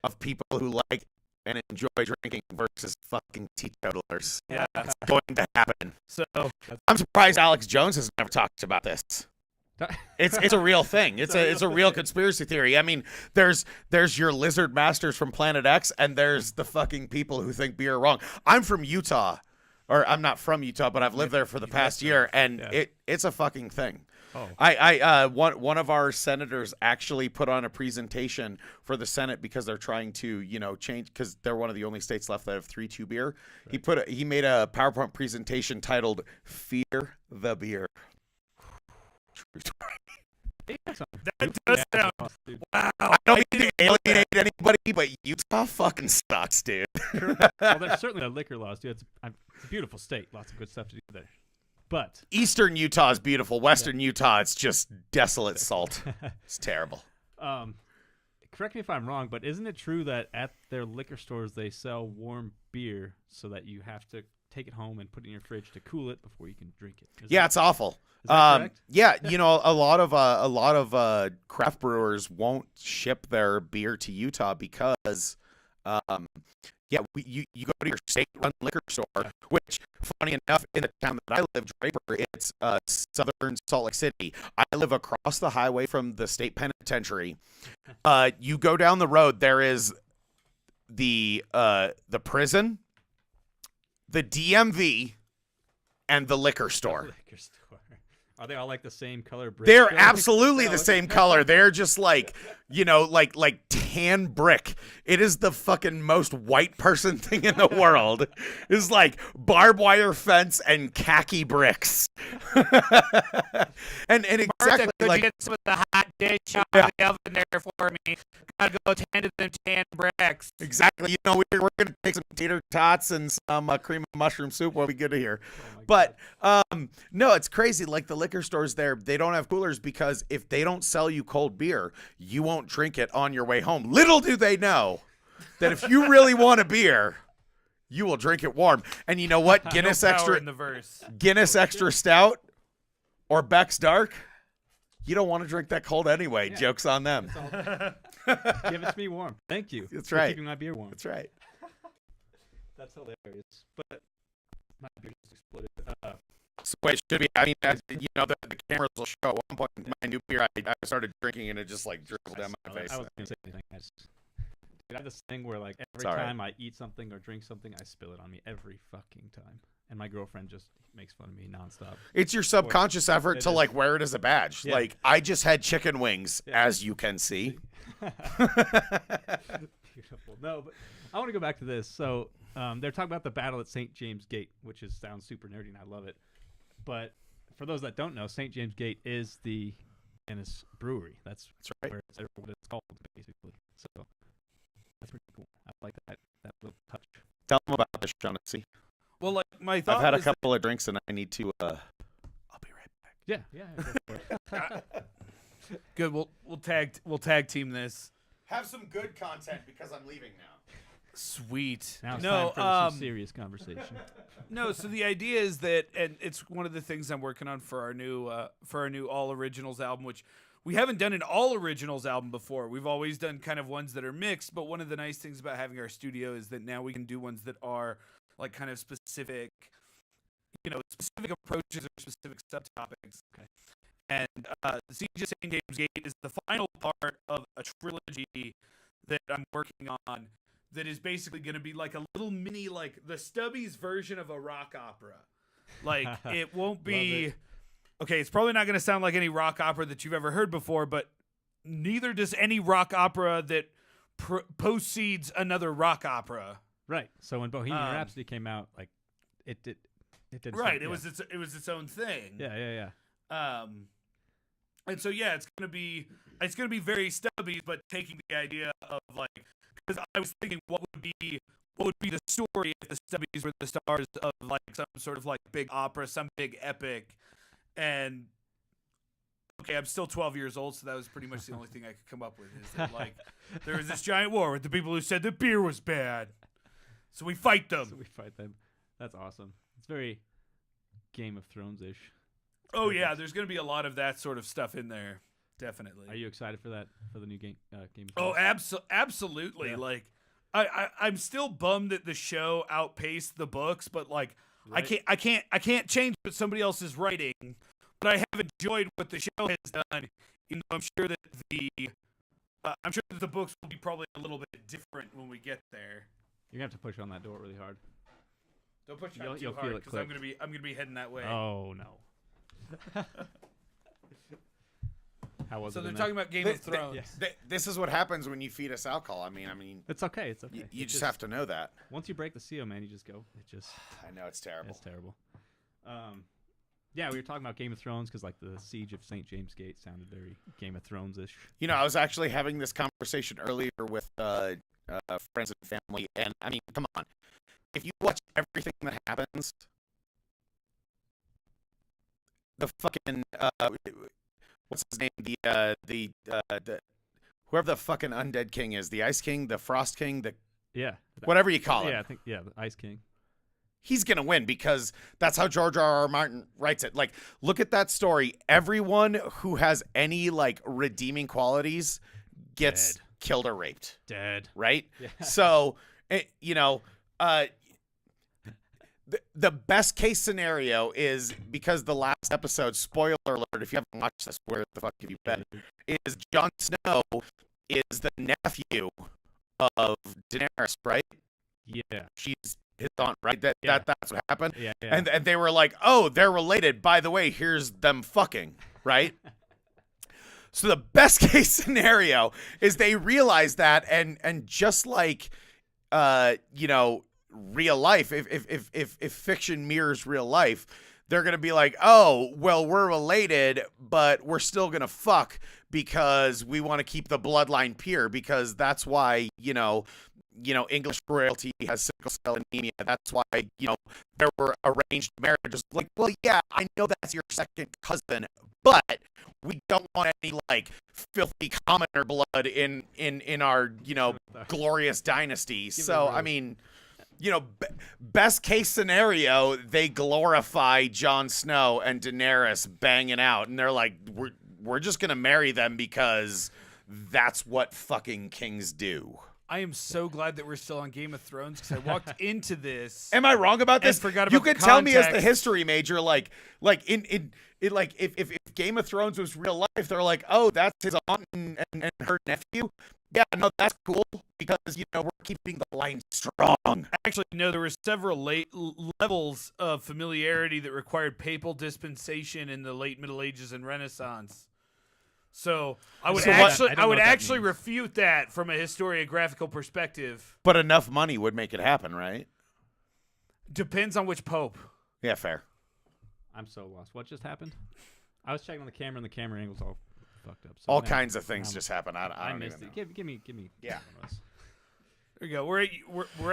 A: of people who like and enjoy drinking versus fucking teetotalers.
C: Yeah.
A: It's going to happen.
C: So
A: I'm surprised Alex Jones has never talked about this. It's a real thing. It's a real conspiracy theory. I mean, there's your lizard masters from Planet X, and there's the fucking people who think beer wrong. I'm from Utah, or I'm not from Utah, but I've lived there for the past year, and it's a fucking thing.
B: Oh.
A: One of our senators actually put on a presentation for the Senate because they're trying to, change, because they're one of the only states left that have 3-2 beer. Right. He made a PowerPoint presentation titled "Fear the Beer."
C: that does sound wow.
A: I don't mean to alienate anybody, but Utah fucking sucks, dude.
B: Well, there's certainly liquor laws, dude. It's a beautiful state. Lots of good stuff to do there. But
A: Eastern Utah is beautiful. Western Utah, it's just desolate salt. It's terrible.
B: Correct me if I'm wrong, but isn't it true that at their liquor stores they sell warm beer so that you have to take it home and put it in your fridge to cool it before you can drink it?
A: It's awful.
B: Is that correct?
A: Yeah, a lot of craft brewers won't ship their beer to Utah because you go to your state-run liquor store, which, funny enough, in the town that I live, Draper, it's southern Salt Lake City. I live across the highway from the state penitentiary. You go down the road, there is the prison, the DMV, and the liquor store.
B: Liquor store. Are they all like the same color brick?
A: They're absolutely the same color. They're just like, like tan brick. It is the fucking most white person thing in the world. It's like barbed wire fence and khaki bricks. and exactly
C: Martha, could
A: like
C: you get some of the hot dish out of the oven there for me? Gotta go tend to them tan bricks.
A: exactly. We're gonna take some tater tots and some cream of mushroom soup. We'll be good to hear.
B: Oh
A: But no, it's crazy. Like the liquor stores there, they don't have coolers because if they don't sell you cold beer, you won't drink it on your way home. Little do they know that if you really want a beer, you will drink it warm. And you know what? Guinness
C: No power
A: Extra
C: in the verse.
A: Guinness Extra Stout or Beck's Dark, you don't want to drink that cold anyway.
B: Yeah.
A: Joke's on them.
B: Give it to me warm. Thank you.
A: That's
B: for
A: right.
B: keeping my beer warm.
A: That's right.
B: That's hilarious. But my beer just exploded.
A: So it should be. I mean, the cameras will show at one point my new beer. I started drinking and it just like dribbled down my face.
B: I wasn't gonna say anything. I have this thing where like every
A: all right.
B: time I eat something or drink something, I spill it on me every fucking time, and my girlfriend just makes fun of me nonstop.
A: It's your subconscious effort
B: It
A: to
B: is.
A: like wear it as a badge.
B: Yeah.
A: Like I just had chicken wings,
B: Yeah.
A: as you can see.
B: Beautiful. No, but I want to go back to this. So they're talking about the battle at St. James Gate, which sounds super nerdy, and I love it. But for those that don't know, St. James Gate is the Guinness brewery. That's
A: right.
B: where what it's called, basically. So that's pretty cool. I like that little touch.
A: Tell them about this, Shaughnessy.
C: Well, like my thought
A: I've had a
C: was
A: couple of drinks and I need to. I'll be right back.
B: Yeah. Go for it.
C: good. We'll tag team this.
A: Have some good content because I'm leaving now.
C: Sweet.
B: Now it's
C: No,
B: time for some serious conversation.
C: No, so the idea is that, and it's one of the things I'm working on for our new All Originals album, which we haven't done an all originals album before. We've always done kind of ones that are mixed, but one of the nice things about having our studio is that now we can do ones that are like kind of specific, specific approaches or specific subtopics.
B: Okay.
C: And the Siege of St. James Gate is the final part of a trilogy that I'm working on that is basically going to be like a little mini, like the Stubby's version of a rock opera. Like, it won't be... Okay, it's probably not going to sound like any rock opera that you've ever heard before, but neither does any rock opera that proceeds another rock opera.
B: Right. So when Bohemian Rhapsody came out, like it did.
C: Right. It was its own thing.
B: Yeah.
C: And so it's gonna be very Stubbies, but taking the idea of like, because I was thinking what would be the story if the Stubbies were the stars of like some sort of like big opera, some big epic. And okay, I'm still 12 years old, so that was pretty much the only thing I could come up with. Is that like there was this giant war with the people who said the beer was bad, so we fight them.
B: That's awesome. It's very Game of Thrones-ish.
C: Oh yeah, there's gonna be a lot of that sort of stuff in there, definitely.
B: Are you excited for that for the new Game of Thrones?
C: Oh, absolutely. Yeah. Like, I'm still bummed that the show outpaced the books, but like. Right. I can't change what somebody else is writing, but I have enjoyed what the show has done. I'm sure that the books will be probably a little bit different when we get there.
B: You're gonna have to push on that door really hard.
C: Don't push on too hard because I'm gonna be heading that way.
B: Oh no. How was it?
C: So they're talking about Game of Thrones.
A: This is what happens when you feed us alcohol. I mean,
B: it's okay. It's okay.
A: You just have to know that.
B: Once you break the seal, man, you just go.
A: I know it's terrible.
B: It's terrible. Yeah, we were talking about Game of Thrones because like the Siege of St. James Gate sounded very Game of Thrones-ish.
A: I was actually having this conversation earlier with friends and family, and I mean, come on, if you watch everything that happens, the fucking what's his name? The whoever the fucking undead king is, the Ice King, the Frost King, whatever you call it.
B: Yeah, I think the Ice King.
A: He's gonna win because that's how George R.R. Martin writes it. Like, look at that story. Everyone who has any like redeeming qualities gets killed or raped.
B: Dead.
A: Right? Yeah. So, the best case scenario is, because the last episode, spoiler alert, if you haven't watched this, where the fuck have you been, is Jon Snow is the nephew of Daenerys, right?
B: Yeah.
A: She's his aunt, right? That's what happened.
B: Yeah.
A: And they were like, oh, they're related. By the way, here's them fucking, right? So the best case scenario is they realize that, and just like, real life, if fiction mirrors real life, they're gonna be like, oh, well, we're related, but we're still gonna fuck because we want to keep the bloodline pure, because that's why English royalty has sickle cell anemia. That's why there were arranged marriages. Like, well, yeah, I know that's your second cousin, but we don't want any like filthy commoner blood in our glorious dynasty. So I mean, best case scenario, they glorify Jon Snow and Daenerys banging out, and they're like, we're just gonna marry them because that's what fucking kings do.
C: I am so glad that we're still on Game of Thrones, because I walked into this.
A: Am I wrong about this?
C: Forgot about
A: you could tell me as the history major, if Game of Thrones was real life, they're like, oh, that's his aunt and her nephew. Yeah, no, that's cool, because we're keeping the line strong.
C: Actually, no, there were several levels of familiarity that required papal dispensation in the late Middle Ages and Renaissance. So I would actually refute that from a historiographical perspective.
A: But enough money would make it happen, right?
C: Depends on which pope.
A: Yeah, fair.
B: I'm so lost. What just happened? I was checking on the camera, and the camera angle's all fucked up. So
A: all kinds of things just happen. I
B: missed it. Give me.
A: Yeah.
C: There you go. We're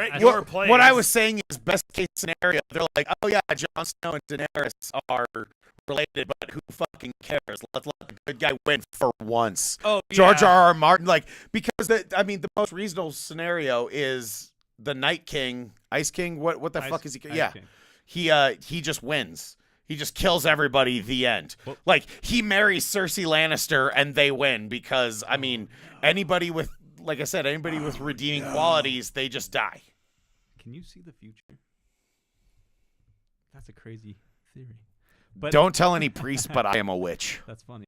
C: at your place.
A: What I was saying is, best case scenario, they're like, oh yeah, Jon Snow and Daenerys are related, but who fucking cares? Let's let the good guy win for once.
C: Oh, yeah.
A: George R.R. Martin, because the most reasonable scenario is the Night King, Ice King. What the fuck is he? Yeah, King. He just wins. He just kills everybody. The end.
B: Well-
A: Like he marries Cersei Lannister and they win because I mean anybody with, like I said, anybody with redeeming qualities, they just die.
B: Can you see the future? That's a crazy theory. But
A: Don't tell any priest, but I am a witch.
B: that's funny.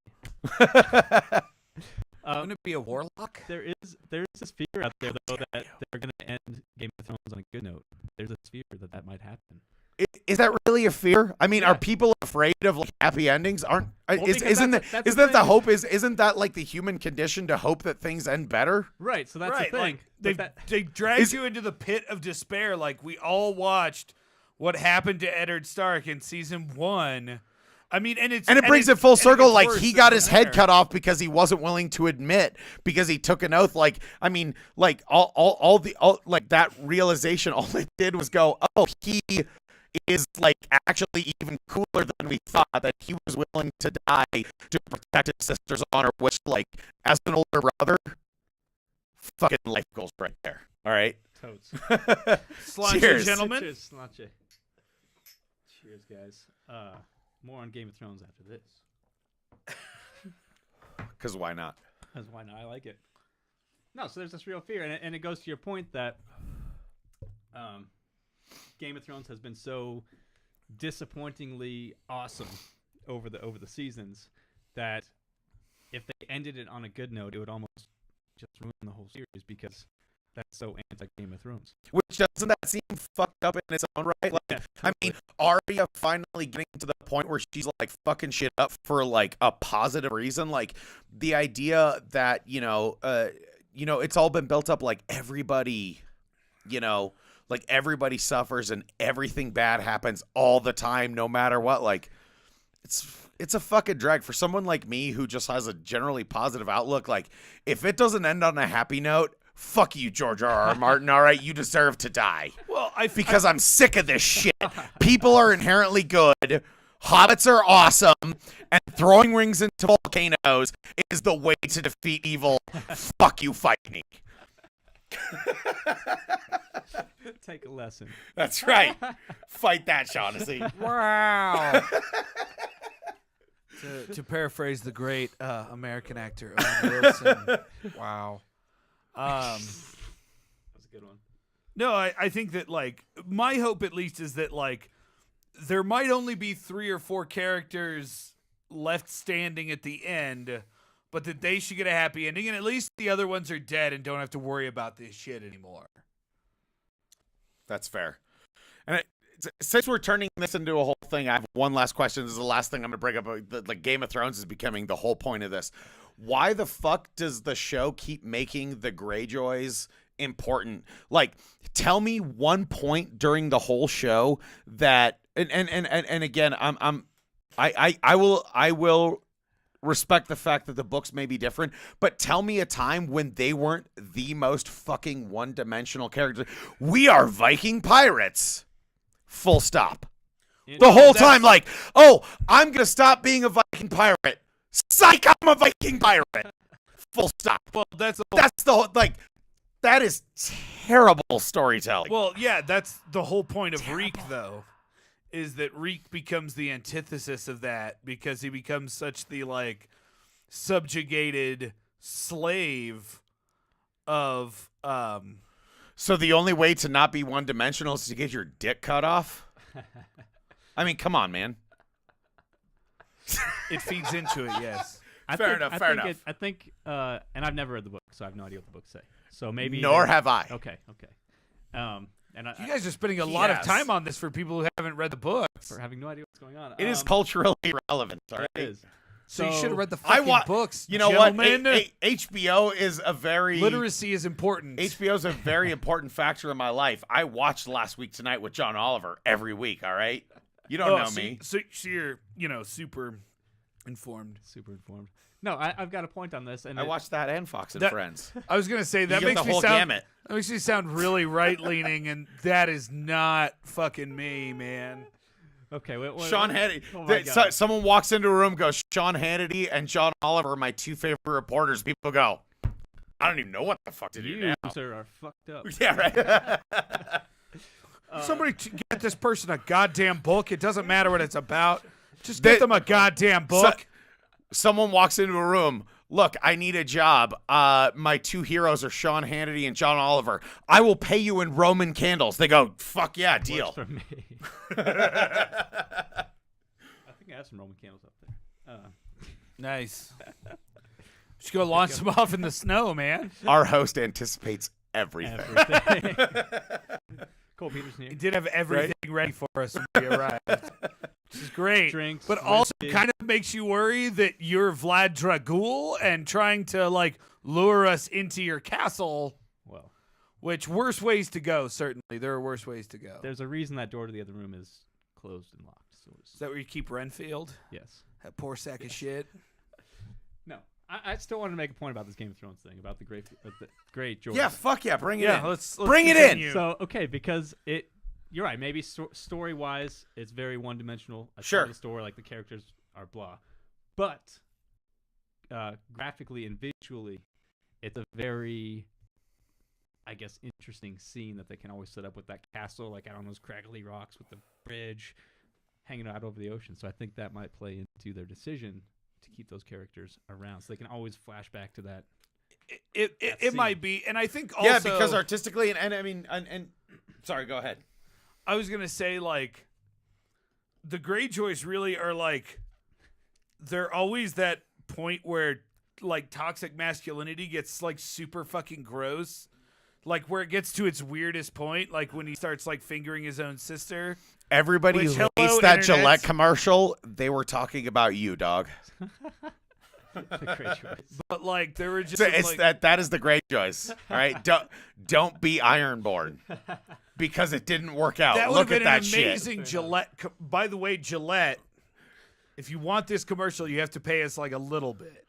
C: Wouldn't it be a warlock?
B: There is this fear out there though that they're going to end Game of Thrones on a good note. There's this fear that might happen.
A: Is that really a fear? I mean,
B: Yeah.
A: are people afraid of like happy endings?
B: because
A: Isn't
B: that's the
A: that the
B: thing.
A: hope? Isn't that like the human condition to hope that things end better?
B: Right. So that's
C: right,
B: the thing.
C: like
B: But
C: they dragged you into the pit of despair. Like we all watched what happened to Eddard Stark in season 1. I mean, and it
A: brings it full circle.
C: gets
A: Like
C: worse
A: he got
C: from
A: his head
C: there.
A: cut off because he wasn't willing to admit because he took an oath. Like I mean, like all like that realization. All it did was go, oh, he is like actually even cooler than we thought. That he was willing to die to protect his sister's honor. Which, like, as an older brother, fucking life goals right there. All right.
B: Totes.
C: Sláinte,
A: Cheers.
C: gentlemen.
B: Cheers, Sláinte. Cheers, guys. More on Game of Thrones after this.
A: Because why not?
B: That's why not. I like it. No, so there's this real fear, and it goes to your point that Game of Thrones has been so disappointingly awesome over the seasons that if they ended it on a good note, it would almost just ruin the whole series because that's so anti-Game of Thrones.
A: Which doesn't that seem fucked up in its own right? Like,
B: Yeah,
A: I mean, Arya finally getting to the point where she's like fucking shit up for like a positive reason. Like the idea that it's all been built up. Like everybody, like everybody suffers and everything bad happens all the time, no matter what. Like it's a fucking drag for someone like me who just has a generally positive outlook. Like if it doesn't end on a happy note, fuck you, George R.R. Martin. All right, you deserve to die.
C: Well,
A: Because I'm sick of this shit. People are inherently good. Hobbits are awesome. And throwing rings into volcanoes is the way to defeat evil. Fuck you, fight me.
B: Take a lesson.
A: That's right. Fight that, Shaughnessy.
C: wow. to paraphrase the great American actor Owen Wilson. Wow.
B: That was a good one.
C: No, I think that, like, my hope at least is that, like, there might only be 3 or 4 characters left standing at the end, but that they should get a happy ending, and at least the other ones are dead and don't have to worry about this shit anymore.
A: That's fair. And since we're turning this into a whole thing, I have one last question. This is the last thing I'm going to bring up. The Game of Thrones is becoming the whole point of this. Why the fuck does the show keep making the Greyjoys important? Like, tell me one point during the whole show that, and again, I will respect the fact that the books may be different, but tell me a time when they weren't the most fucking one-dimensional characters. We are Viking pirates. Full stop. The whole time, like, oh, I'm going to stop being a Viking pirate. Psych, I'm a Viking pirate. Full stop.
C: Well, that's
A: the whole, like, that is terrible storytelling.
C: well, yeah, that's the whole point of Reek, though, is that Reek becomes the antithesis of that because he becomes such the, like, subjugated slave of
A: So the only way to not be one-dimensional is to get your dick cut off? I mean, come on, man.
C: it feeds into it, yes.
A: Fair enough.
B: I think, and I've never read the book, so I have no idea what the books say. So maybe.
A: Nor have I.
B: Okay. And
C: You guys are spending a lot of time on this for people who haven't read the books.
B: for having no idea what's going on.
A: It is culturally relevant. All right?
B: It is.
C: So you should have read the
A: I
C: fucking books.
A: You know
C: gentlemen.
A: what? HBO is a very
C: Literacy is important.
A: HBO is a very important factor in my life. I watched Last Week Tonight with John Oliver every week. All right, you don't know me.
C: So you're, super informed.
B: Super informed. No, I've got a point on this, and
A: I watched that and Fox and
C: That-
A: Friends.
C: I was gonna say that
A: You get
C: makes
A: the
C: me
A: whole
C: sound
A: gamut.
C: that makes me sound really right leaning, and that is not fucking me, man.
B: Okay, wait,
A: Sean Hannity.
B: Oh my God.
A: Someone walks into a room, goes, Sean Hannity and John Oliver are my two favorite reporters. People go, I don't even know what the fuck to do
B: You,
A: now.
B: sir, are fucked up.
A: Yeah, right.
C: Somebody get this person a goddamn book. It doesn't matter what it's about. Just get them a goddamn book.
A: Someone walks into a room. Look, I need a job. My two heroes are Sean Hannity and John Oliver. I will pay you in Roman candles. They go, fuck yeah, deal.
B: Works for me. I think I have some Roman candles up there.
C: Nice. Just go launch them off in the snow, man.
A: Our host anticipates everything.
B: Cole Peterson here.
C: He did have everything ready for us when we arrived. Which is great.
B: Drinks,
C: but also
B: whiskey.
C: kind of makes you worry that you're Vlad Dragul and trying to, like, lure us into your castle.
B: Well,
C: which worse ways to go, certainly. There are worse ways to go.
B: there's a reason that door to the other room is closed and locked. So
C: Is that where you keep Renfield?
B: yes.
C: That poor sack of shit.
B: No. I still want to make a point about this Game of Thrones thing, about the great George.
A: Yeah, fuck yeah, bring it in.
C: Let's
A: bring it
C: continue.
A: in.
B: So, okay, because you're right. Maybe story-wise, it's very one-dimensional. I
A: Sure.
B: tell the story, like the characters are blah. But graphically and visually, it's a very, I guess, interesting scene that they can always set up with that castle, like out on those craggly rocks with the bridge hanging out over the ocean. So I think that might play into their decision to keep those characters around, so they can always flash back to that.
C: It might be, and I think also
A: because artistically and I mean and sorry, go ahead.
C: I was gonna say, like, the Greyjoys really are like, they're always that point where, like, toxic masculinity gets, like, super fucking gross, like where it gets to its weirdest point, like when he starts, like, fingering his own sister.
A: Everybody
C: Which,
A: who
C: hello,
A: hates that
C: internet.
A: Gillette commercial, they were talking about you, dog.
B: The great choice.
C: But, like, there were just
A: So it's
C: like,
A: that is the Greyjoys. All right, don't be Ironborn because it didn't work out.
C: that would
A: Look
C: have
A: at
C: been an
A: that shit.
C: amazing Gillette. By the way, Gillette, if you want this commercial, you have to pay us, like, a little bit.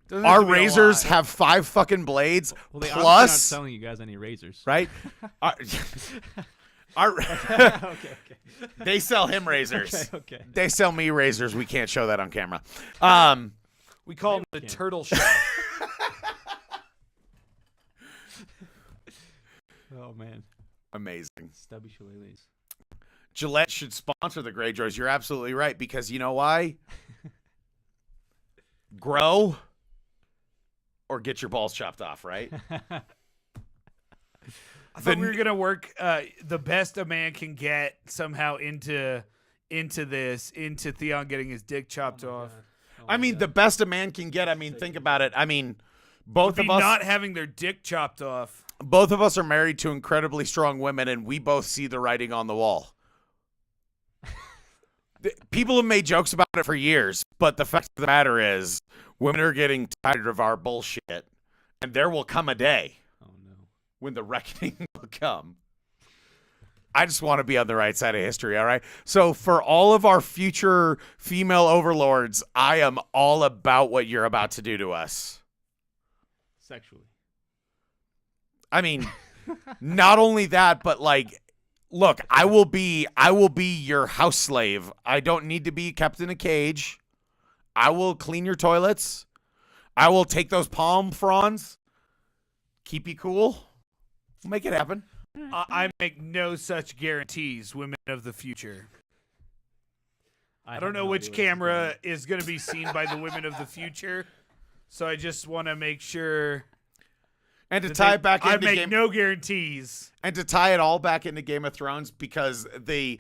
C: Doesn't have
A: Our
C: to be a
A: razors
C: lot.
A: have 5 fucking blades
B: Well, they obviously aren't
A: plus,
B: selling you guys any razors.
A: right?
B: Okay.
A: They sell him razors.
B: Okay.
A: They sell me razors. We can't show that on camera.
C: We call him the
B: Can't.
C: Turtle Show.
B: Oh man,
A: Amazing.
B: Stubby Shillelaghs.
A: Gillette should sponsor the Greyjoys. You're absolutely right, because you know why? Grow or get your balls chopped off, right?
C: I thought we were gonna work the best a man can get somehow into Theon getting his dick chopped off.
A: I mean, the best a man can get. I mean, think about it. I mean, both
C: Be
A: of us
C: not having their dick chopped off.
A: both of us are married to incredibly strong women, and we both see the writing on the wall. People have made jokes about it for years, but the fact of the matter is, women are getting tired of our bullshit, and there will come a day
B: Oh no.
A: when the reckoning will come. I just want to be on the right side of history, all right? So for all of our future female overlords, I am all about what you're about to do to us.
B: Sexually.
A: I mean, not only that, but like, look, I will be your house slave. I don't need to be kept in a cage. I will clean your toilets. I will take those palm fronds. Keep you cool. We'll make it happen.
C: I make no such guarantees, women of the future. I don't know which camera is going to be seen by the women of the future, so I just want to make sure.
A: And to tie it back
C: I
A: into
C: make
A: Game,
C: no guarantees.
A: and to tie it all back into Game of Thrones, because the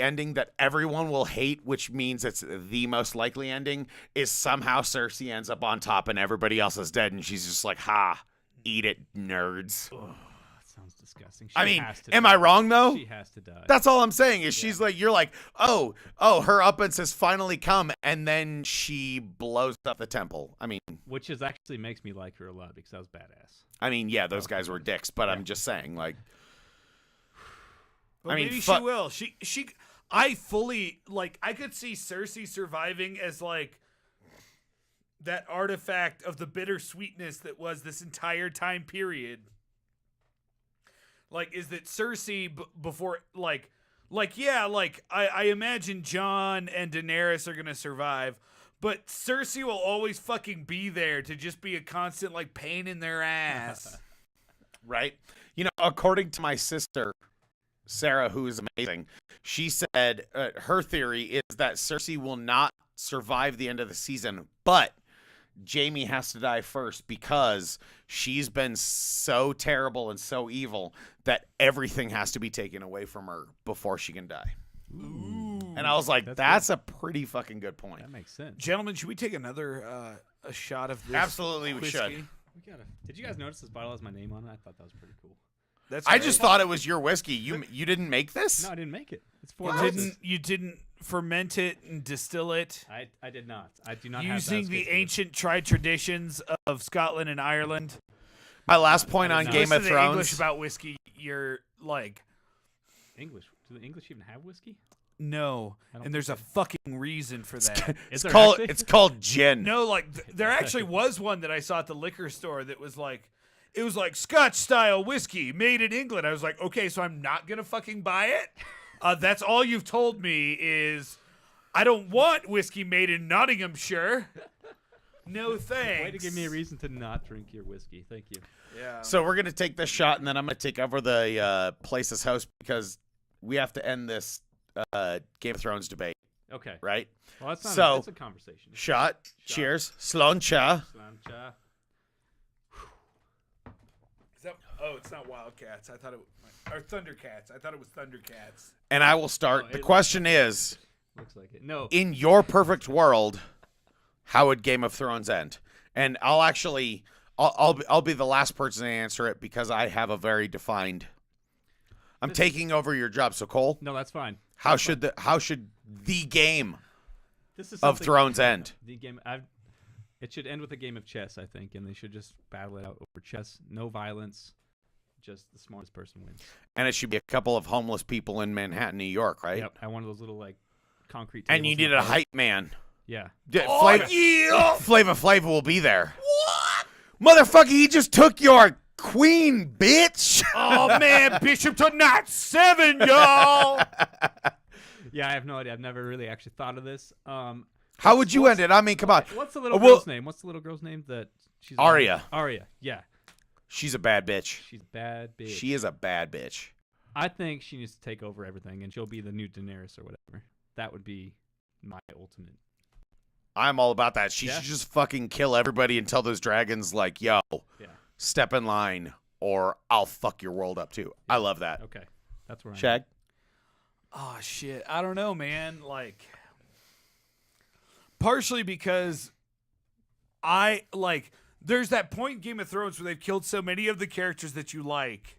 A: ending that everyone will hate, which means it's the most likely ending, is somehow Cersei ends up on top and everybody else is dead, and she's just like, "Ha, eat it, nerds."
B: Oh, that sounds disgusting. She
A: I mean,
B: has to
A: am
B: die.
A: I wrong though?
B: She has to die.
A: That's all I'm saying is she's like, you're like, oh, her uppance has finally come, and then she blows up the temple. I mean,
B: Which is actually makes me like her a lot because that was badass.
A: yeah, those guys were dicks, but I'm just saying, like,
C: But
A: I mean,
C: maybe she will. She. I fully like. I could see Cersei surviving as like that artifact of the bittersweetness that was this entire time period. Like, is that Cersei before like yeah, like I imagine Jon and Daenerys are gonna survive, but Cersei will always fucking be there to just be a constant like pain in their ass.
A: right? You know, according to my sister, Sarah, who is amazing, she said her theory is that Cersei will not survive the end of the season, but Jaime has to die first because she's been so terrible and so evil that everything has to be taken away from her before she can die.
B: Ooh.
A: And I was like, that's a pretty fucking good point.
B: That makes sense.
C: Gentlemen, should we take another a shot of this?
A: Absolutely, we
C: whiskey?
A: should.
B: Did you guys notice this bottle has my name on it? I thought that was pretty cool.
A: I just thought it was your whiskey. You didn't make this?
B: No, I didn't make it. It's 4
C: You
B: ounces.
C: didn't ferment it and distill it
B: I did not. I do not
C: using
B: have
C: the ancient tried traditions of Scotland and Ireland.
A: My last point on
B: not.
A: Game of
C: Listen to English
A: Thrones.
C: about whiskey. You're like,
B: English. Do the English even have whiskey?
C: no, and there's a fucking reason for that.
B: Is
A: It's
B: there
A: called
B: actually?
A: it's called gin.
C: No, like there actually was one that I saw at the liquor store that was like, it was like Scotch style whiskey made in England. I was like, okay, so I'm not gonna fucking buy it. That's all you've told me is I don't want whiskey made in Nottinghamshire. No thanks.
B: Way to give me a reason to not drink your whiskey. Thank you.
C: Yeah.
A: So we're gonna take this shot, and then I'm gonna take over the place's host because we have to end this Game of Thrones debate,
B: Okay.
A: right?
B: Well, that's not
A: So-
B: it's a conversation.
A: Shot. Cheers. Sloncha.
B: Slancha.
C: Is that, oh, it's not Wildcats. I thought it was, or Thundercats. I thought it was Thundercats.
A: And I will start.
B: Oh,
A: The
B: it-
A: question is,
B: Looks like it. No.
A: in your perfect world, how would Game of Thrones end? And I'll be the last person to answer it because I have a very defined. I'm taking over your job. So Cole,
B: No, that's fine.
A: how should the Game
B: This is
A: of
B: something-
A: Thrones end?
B: The game. It should end with a game of chess, I think, and they should just battle it out over chess. No violence. Just the smartest person wins.
A: And it should be a couple of homeless people in Manhattan, New York, right?
B: Yep. I one of those little like concrete.
A: And you
B: tables in
A: need
B: the
A: a
B: park.
A: hype man.
B: Yeah.
A: Flava Flava will be there. What? Motherfucker, he just took your queen, bitch.
C: Oh man, Bishop to Knight 7, y'all.
B: Yeah, I have no idea. I've never really actually thought of this.
A: How would you end it? I mean, come on.
B: What's the little
A: well-
B: girl's name? What's the little girl's name that she's
A: Arya.
B: Arya. Yeah.
A: She's a bad bitch.
B: She's bad bitch.
A: She is a bad bitch.
B: I think she needs to take over everything, and she'll be the new Daenerys or whatever. That would be my ultimate.
A: I'm all about that. She
B: Yeah.
A: should just fucking kill everybody and tell those dragons, like, yo,
B: Yeah.
A: step in line or I'll fuck your world up too. I love that.
B: Okay. That's where I'm
A: Shag?
C: Oh shit, I don't know, man. Like, partially because I like. There's that point in Game of Thrones where they've killed so many of the characters that you like.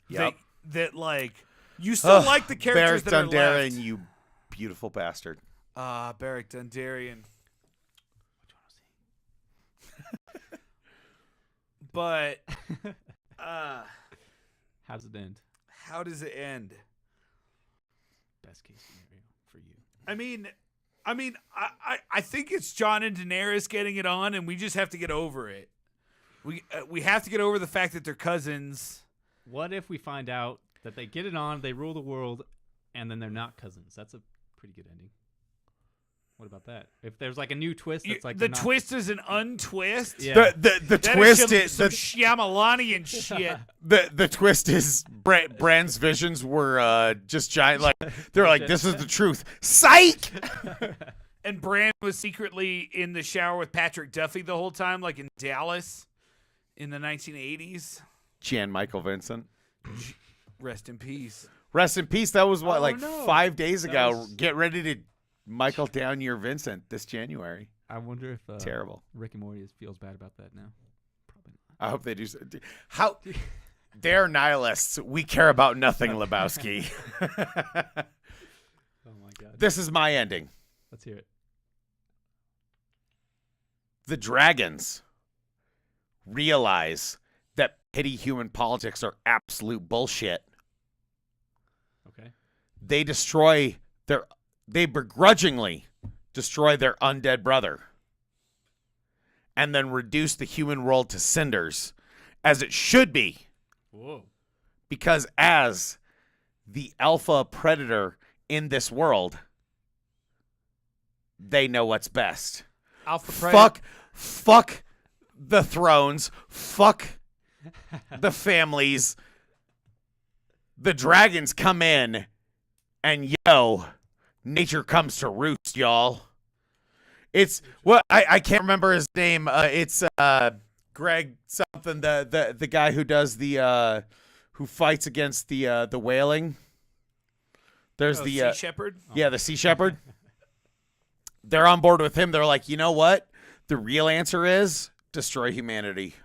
A: Yep.
C: That like you still like the characters
A: Beric
C: that are
A: Dondarrion,
C: left.
A: you beautiful bastard.
C: Beric Dondarrion. But
B: How does it end?
C: how does it end?
B: Best case scenario for you.
C: I think it's Jon and Daenerys getting it on, and we just have to get over it. We have to get over the fact that they're cousins.
B: What if we find out that they get it on, they rule the world, and then they're not cousins? That's a pretty good ending. What about that? If there's like a new twist that's like
C: The
B: they're not-
C: twist is an untwist.
B: Yeah.
A: The
C: That
A: twist
C: some,
A: is
C: some Shyamalani shit.
A: the twist is Bran's visions were just giant. Like they're like, this is the truth. Psych.
C: And Bran was secretly in the shower with Patrick Duffy the whole time, like in Dallas in the 1980s.
A: Jan Michael Vincent.
C: Rest in peace.
A: Rest in peace. That was what,
B: Oh,
A: like
B: no.
A: 5 days
B: That
A: ago.
B: was-
A: Get ready to Michael down your Vincent this January.
B: I wonder if
A: Terrible.
B: Rick and Morty feels bad about that now. Probably not.
A: I hope they do. How? They're nihilists. We care about nothing, Lebowski.
B: Oh my god.
A: This is my ending.
B: Let's hear it.
A: The dragons realize that petty human politics are absolute bullshit.
B: Okay.
A: They begrudgingly destroy their undead brother and then reduce the human world to cinders, as it should be,
B: Whoa.
A: because as the alpha predator in this world, they know what's best.
C: Alpha Predator.
A: Fuck the thrones. Fuck the families. the dragons come in, and yo, nature comes to roost, y'all. It's I can't remember his name. It's Greg something, the guy who does the who fights against the whaling. There's the
C: Sea Shepherd.
A: Yeah, the Sea Shepherd. They're on board with him. They're like, you know what? The real answer is destroy humanity.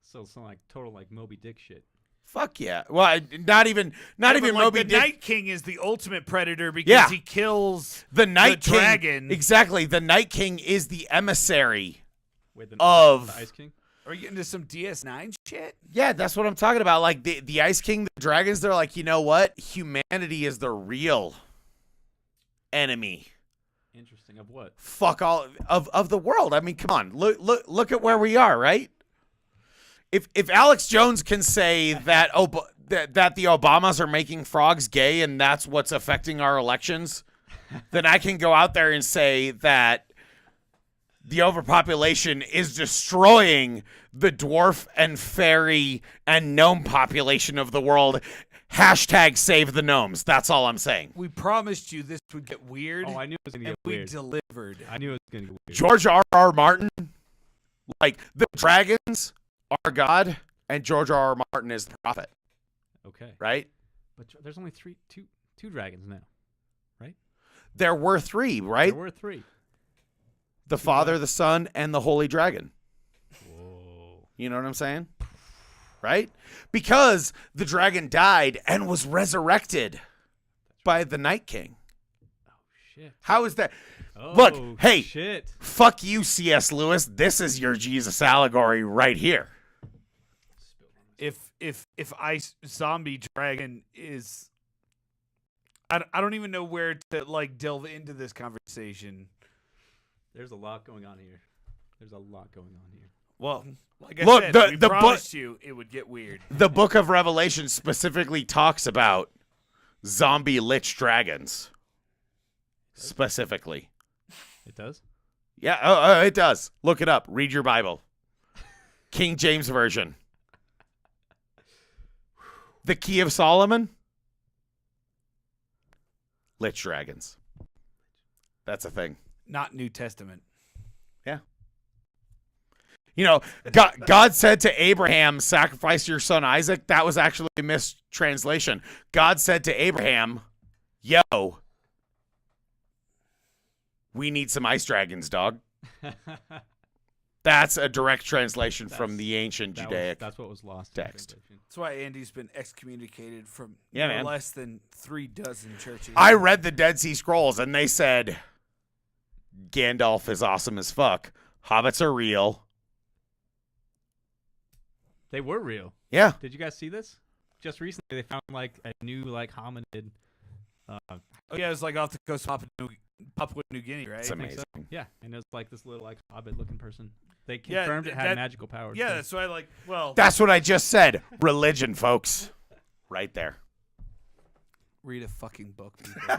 B: So it's like total like Moby Dick shit.
A: Fuck yeah. Well, not even Moby
C: the
A: Dick.
C: Night King is the ultimate predator because he kills
A: the Night King.
C: Dragon.
A: Exactly. The Night King is the emissary
B: Wait, the Ice King?
C: Are you into some DS9 shit?
A: Yeah, that's what I'm talking about. Like the Ice King, the dragons, they're like, you know what? Humanity is the real enemy.
B: Interesting. Of what?
A: Fuck all of the world. I mean, come on. Look at where we are, right? If Alex Jones can say that that the Obamas are making frogs gay and that's what's affecting our elections, then I can go out there and say that the overpopulation is destroying the dwarf and fairy and gnome population of the world. Hashtag save the gnomes. That's all I'm saying.
C: We promised you this would get weird.
B: Oh, I knew it was going to
C: and
B: get weird.
C: we delivered.
B: I knew it was going to get weird.
A: George R.R. Martin, like the dragons are God and George R.R. Martin is the prophet.
B: Okay.
A: Right?
B: But there's only two dragons now, right?
A: There were three, right?
B: There were three.
A: The Father, the Son, and the Holy Dragon.
B: Whoa.
A: You know what I'm saying? Right? Because the dragon died and was resurrected by the Night King.
B: Oh, shit.
A: How is that?
B: Oh,
A: Look, hey,
B: shit.
A: Fuck you, C.S. Lewis. This is your Jesus allegory right here.
C: If Ice Zombie Dragon is, I don't even know where to like delve into this conversation.
B: There's a lot going on here.
C: Well, like I
A: Look,
C: said, we
A: the
C: promised you it would get weird.
A: The book of Revelation specifically talks about zombie lich dragons. Specifically.
B: It does?
A: Yeah, it does. Look it up. Read your Bible. King James Version. The Key of Solomon. Lich dragons. That's a thing.
C: Not New Testament.
A: Yeah. You know, God said to Abraham, sacrifice your son Isaac. That was actually a mistranslation. God said to Abraham, yo, we need some ice dragons, dog. That's a direct translation from the ancient Judaic.
B: That's what was lost
A: text.
C: That's why Andy's been excommunicated from
A: man.
C: less than 36 churches.
A: I read the Dead Sea Scrolls, and they said Gandalf is awesome as fuck. Hobbits are real.
B: They were real.
A: Yeah.
B: Did you guys see this? Just recently, they found like a new like hominid.
C: Oh yeah, it was like off the coast of Papua New Guinea, right?
A: It's amazing.
B: So. Yeah, and it was like this little like hobbit-looking person. They confirmed it had magical powers.
C: Yeah,
B: too.
C: that's why. Like, well,
A: That's what I just said. Religion, folks. Right there.
C: read a fucking book, people.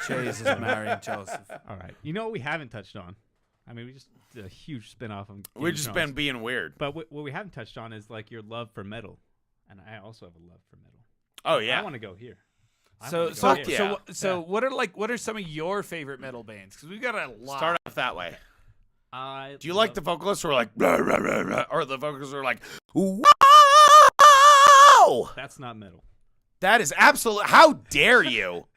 C: Jesus, Mary, and Joseph.
B: All right. You know what we haven't touched on? I mean, we just did a huge spin-off of Game
A: We've
B: of
A: just
B: Thrones.
A: been being weird.
B: But what we haven't touched on is like your love for metal, and I also have a love for metal.
A: Oh,
B: I
A: yeah.
B: want to go here.
C: So what are some of your favorite metal bands? Because we've got a lot.
A: Start off that way.
B: Do
A: Do you like the vocalists who are like, rah, rah, rah, rah, or the vocalists who are like, wow?
B: That's not metal.
A: That is absolute. How dare you?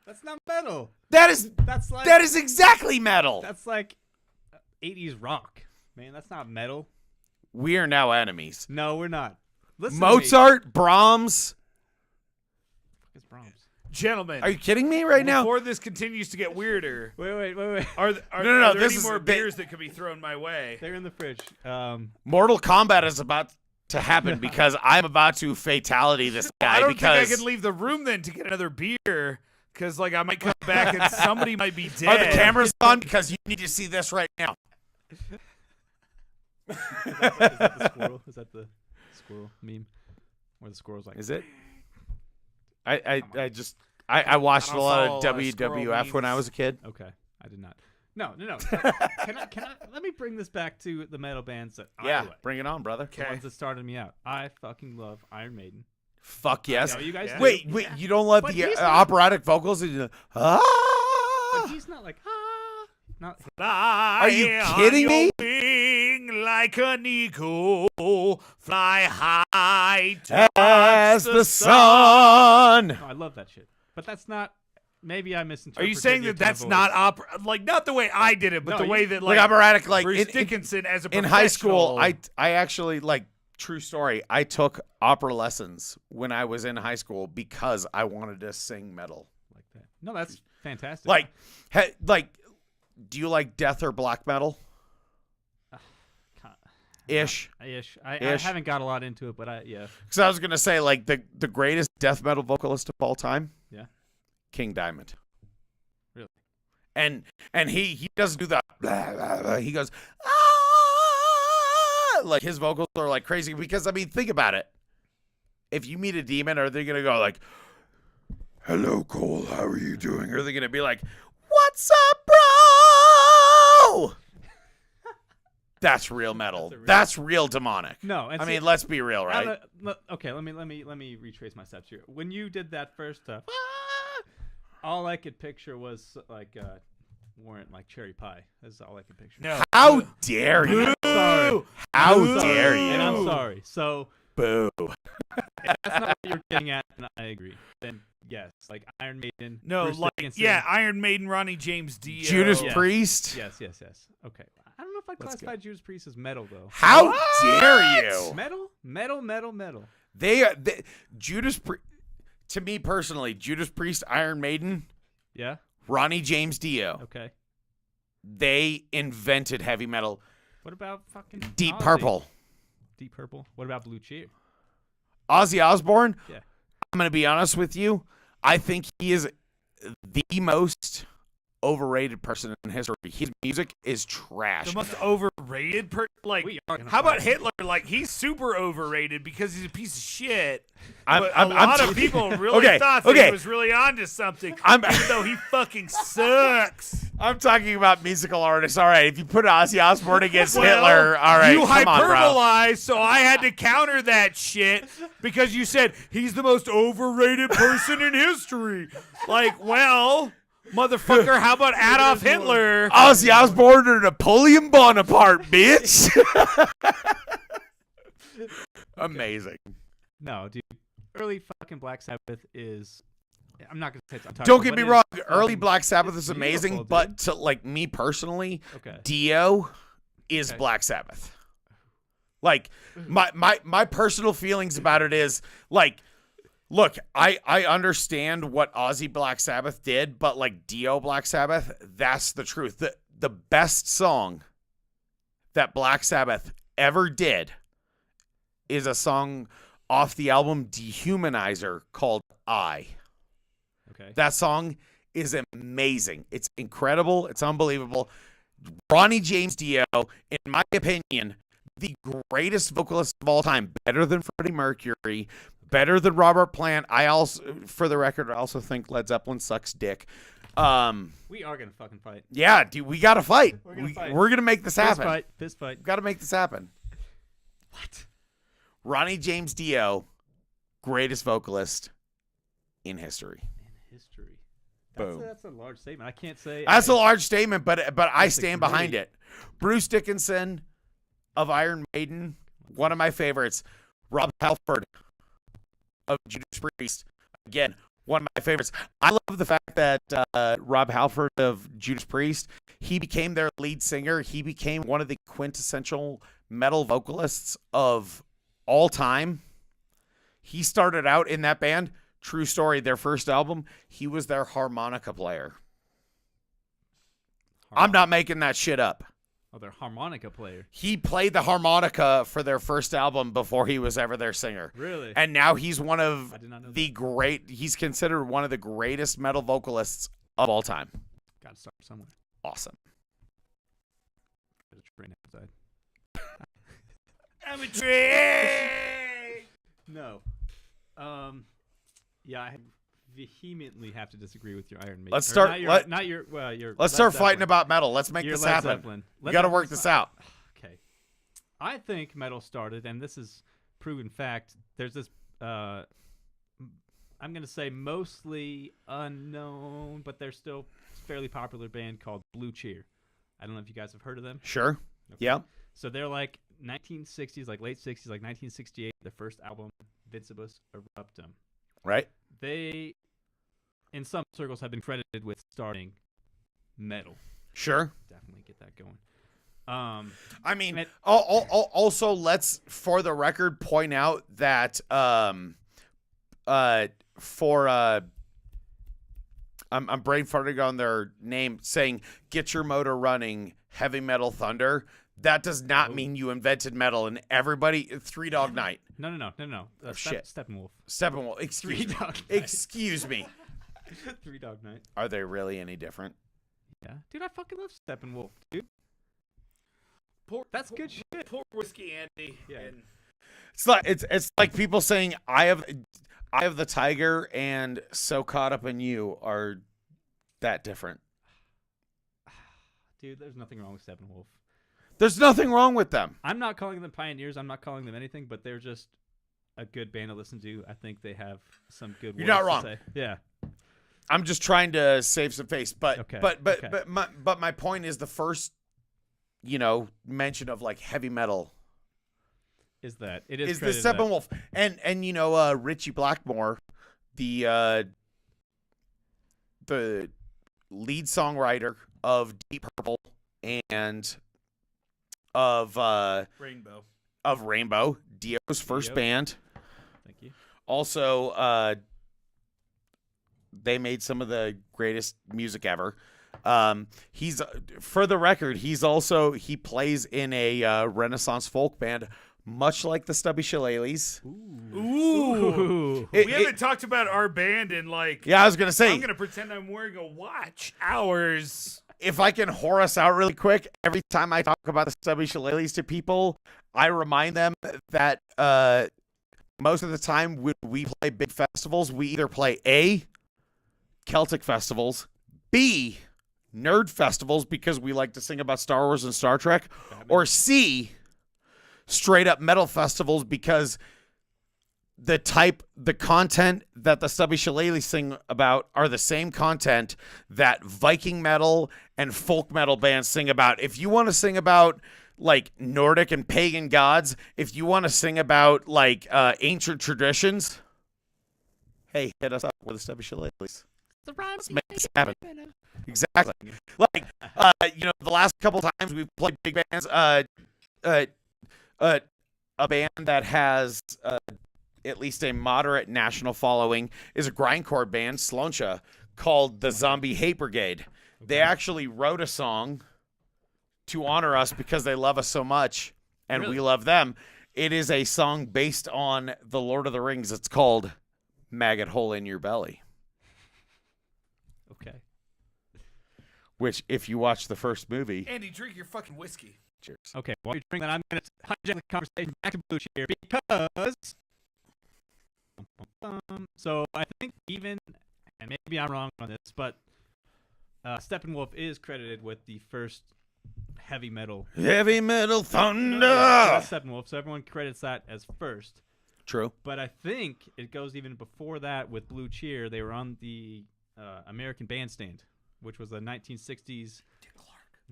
B: That's not metal.
A: That's
B: like
A: that is exactly metal.
B: That's like 80s rock, man. That's not metal.
A: We are now enemies.
B: No, we're not. Listen
A: Mozart, Brahms.
B: It's Brahms.
C: Gentlemen,
A: Are you kidding me right now?
C: before this continues to get weirder,
B: Wait.
C: are
A: No,
C: there
A: this
C: any
A: is-
C: more
A: they-
C: beers that could be thrown my way?
B: They're in the fridge.
A: Mortal Kombat is about to happen because I'm about to fatality this guy
C: I don't
A: because
C: think I can leave the room then to get another beer because like I might come back and somebody might be dead.
A: are the cameras on? Because you need to see this right now.
B: Is that the squirrel? Is that the squirrel meme? Where the squirrel's like,
A: Is it? I watched a lot of
C: follow, squirrel
A: WWF when I
C: memes.
A: was a kid.
B: okay, I did not. No. Can I? Let me bring this back to the metal bands that I
A: Yeah,
B: like.
A: bring it on, brother.
B: The ones that started me out. I fucking love Iron Maiden.
A: Fuck yes.
B: know you guys do.
A: Wait,
B: Yeah.
A: you don't love
B: But
A: the
B: he's not-
A: operatic vocals?
B: But he's not like not.
A: Are you kidding me?
C: Wing like an eagle, fly high
A: As the sun.
B: No, I love that shit. But that's not. Maybe I
C: Are
B: misinterpreted.
C: you saying
B: your
C: that
B: tone of
C: that's
B: voice.
C: not opera? Like not the way I did it, but
B: No,
C: the
B: you-
C: way that
A: Like operatic, like
C: Bruce
A: in
C: Dickinson as a
A: high school,
C: professional-
A: I actually like true story. I took opera lessons when I was in high school because I wanted to sing metal.
B: like that. No, that's fantastic.
A: Like, do you like death or black metal? Ish.
B: Ish. I
A: Ish.
B: haven't got a lot into it, but yeah.
A: Because I was gonna say like the greatest death metal vocalist of all time.
B: Yeah.
A: King Diamond.
B: Really?
A: And he doesn't do that. Blah, blah, blah. He goes ah! Like his vocals are like crazy because I mean think about it. If you meet a demon, are they gonna go like, "Hello, Cole, how are you doing?" Or are they gonna be like, "What's up, bro?" That's real metal. That's real demonic.
B: No, and
A: I
B: see,
A: mean, let's be real, right?
B: Okay, let me retrace my steps here. When you did that first stuff, all I could picture was like Warrant, like cherry pie. That's all I could picture.
C: No.
A: How dare you?
B: Sorry.
A: How
B: I'm sorry,
A: dare you?
B: And I'm sorry. So
A: Boo.
B: if that's not what you're getting at, and I agree. Then yes, like Iron Maiden.
C: No,
B: Bruce
C: like
B: Dickinson.
C: Iron Maiden, Ronnie James Dio,
A: Judas
B: Yeah.
A: Priest.
B: Yes. Okay. I don't know if I'd
A: Let's
B: classify Judas Priest as metal though.
A: How dare you?
B: Metal.
A: They Judas Priest. To me personally, Judas Priest, Iron Maiden,
B: Yeah.
A: Ronnie James Dio.
B: Okay.
A: They invented heavy metal.
B: What about fucking
A: Deep
B: Ozzy?
A: Purple.
B: Deep Purple. What about Blue Cheer?
A: Ozzy Osbourne.
B: Yeah.
A: I'm gonna be honest with you. I think he is the most overrated person in history. His music is trash.
C: the most overrated like.
B: We are gonna
C: How about
B: fight.
C: Hitler? Like he's super overrated because he's a piece of shit.
A: I'm-
C: But
A: I'm-
C: a
A: I'm
C: lot
A: t-
C: of people really
A: Okay,
C: thought that
A: okay.
C: he was really onto something,
A: I'm-
C: even though he fucking sucks.
A: I'm talking about musical artists. All right, if you put Ozzy Osbourne against
C: Well,
A: Hitler, all right,
C: you
A: come on, bro.
C: hyperbolized, so I had to counter that shit because you said he's the most overrated person in history. Like, well, motherfucker, how about Adolf Hitler?
A: Ozzy Osbourne or Napoleon Bonaparte, bitch. Amazing.
B: No, dude. Early fucking Black Sabbath is. I'm not gonna say it's untouchable.
A: Don't get
B: but
A: me
B: it
A: wrong.
B: is
A: Early
B: fucking-
A: Black Sabbath
B: it's
A: is amazing,
B: beautiful,
A: but
B: dude.
A: to like me personally,
B: Okay.
A: Dio is
B: Okay.
A: Black Sabbath. Like my personal feelings about it is like, look, I understand what Ozzy Black Sabbath did, but like Dio Black Sabbath, that's the truth. The best song that Black Sabbath ever did is a song off the album Dehumanizer called I.
B: Okay.
A: That song is amazing. It's incredible. It's unbelievable. Ronnie James Dio, in my opinion, the greatest vocalist of all time. Better than Freddie Mercury. Better than Robert Plant. I also, for the record, I also think Led Zeppelin sucks dick.
B: We are gonna fucking fight.
A: Yeah, dude, we gotta fight.
B: We're gonna fight.
A: We're gonna make this happen.
B: Fist fight.
A: We gotta make this happen.
B: What?
A: Ronnie James Dio, greatest vocalist in history.
B: In history.
A: Boom.
B: That's a large statement. I can't say.
A: That's a large statement, but I
B: That's
A: stand
B: agree.
A: behind it. Bruce Dickinson of Iron Maiden, one of my favorites. Rob Halford of Judas Priest, again, one of my favorites. I love the fact that Rob Halford of Judas Priest, he became their lead singer. He became one of the quintessential metal vocalists of all time. He started out in that band. True story, their first album, he was their harmonica player. I'm not making that shit up.
B: Oh, their harmonica player.
A: He played the harmonica for their first album before he was ever their singer.
B: Really?
A: And now he's one of
B: I did not know
A: the he's considered one of the greatest metal vocalists of all time.
B: Got to start somewhere.
A: Awesome.
B: There's a train outside.
C: I'm a train.
B: No. Yeah, I vehemently have to disagree with your Iron Maiden.
A: Let's
B: Or
A: start-
B: Not your,
A: let-
B: not your. Well, your.
A: Let's
B: Led
A: start fighting
B: Zeppelin.
A: about metal. Let's make
B: Your
A: this
B: Led
A: happen.
B: Zeppelin.
A: We
B: Led
A: got to work
B: Zeppelin's
A: this out.
B: Okay. I think metal started, and this is proven fact. There's this I'm going to say mostly unknown, but they're still a fairly popular band called Blue Cheer. I don't know if you guys have heard of them.
A: Sure.
B: Okay.
A: Yeah.
B: So they're like 1960s, like late 60s, like 1968, their first album, Vincibus Eruptum.
A: Right.
B: They, in some circles, have been credited with starting metal.
A: Sure.
B: Definitely get that going.
A: I mean, also let's, for the record, point out that I'm brain farting on their name saying "Get your motor running, Heavy Metal Thunder." That does not mean you invented metal. And everybody, Three Dog Night.
B: No.
A: Shit.
B: Steppenwolf.
A: Steppenwolf. Excuse me.
B: Three Dog Night.
A: Are they really any different?
B: Yeah, dude, I fucking love Steppenwolf, dude. That's good shit.
C: Poor Whiskey Andy.
B: Yeah.
C: And
A: It's like people saying I have the tiger and So Caught Up in You are that different.
B: Dude, there's nothing wrong with Steppenwolf.
A: There's nothing wrong with them.
B: I'm not calling them pioneers. I'm not calling them anything, but they're just a good band to listen to. I think they have some good
A: You're
B: words
A: not wrong.
B: to say. Yeah.
A: I'm just trying to save some face, but
B: Okay,
A: but my point is the first, mention of like heavy metal
B: Is that it is
A: the Steppenwolf, and Richie Blackmore, the lead songwriter of Deep Purple and of Rainbow, Dio's first band.
B: Thank you.
A: Also, they made some of the greatest music ever. He's, for the record, he plays in a Renaissance folk band, much like the Stubby Shillelaghs.
C: Ooh. We haven't talked about our band in
A: Yeah, I was gonna say.
C: I'm gonna pretend I'm wearing a watch. Hours.
A: If I can whore us out really quick, every time I talk about the Stubby Shillelaghs to people, I remind them that most of the time when we play big festivals, we either play A, Celtic festivals, B, nerd festivals because we like to sing about Star Wars and Star Trek, or C, straight up metal festivals because the content that the Stubby Shillelaghs sing about are the same content that Viking metal and folk metal bands sing about. If you want to sing about like Nordic and pagan gods, if you want to sing about like ancient traditions, hey, hit us up with the Stubby Shillelaghs. Let's make this happen. Exactly. Like, the last couple times we've played big bands, a band that has at least a moderate national following is a grindcore band, Sloancha, called the Zombie Hate Brigade. Okay. They actually wrote a song to honor us because they love us so much, and we love them. It is a song based on The Lord of the Rings. It's called Maggot Hole in Your Belly.
B: Okay.
A: Which, if you watch the first movie...
C: Andy, drink your fucking whiskey.
A: Cheers.
B: Okay, while you're drinking that, I'm going to hijack the conversation back to Blue Cheer because... So I think even, and maybe I'm wrong on this, but Steppenwolf is credited with the first heavy metal.
A: Heavy Metal Thunder!
B: Steppenwolf, so everyone credits that as first.
A: True.
B: But I think it goes even before that with Blue Cheer. They were on the American Bandstand, which was a 1960s.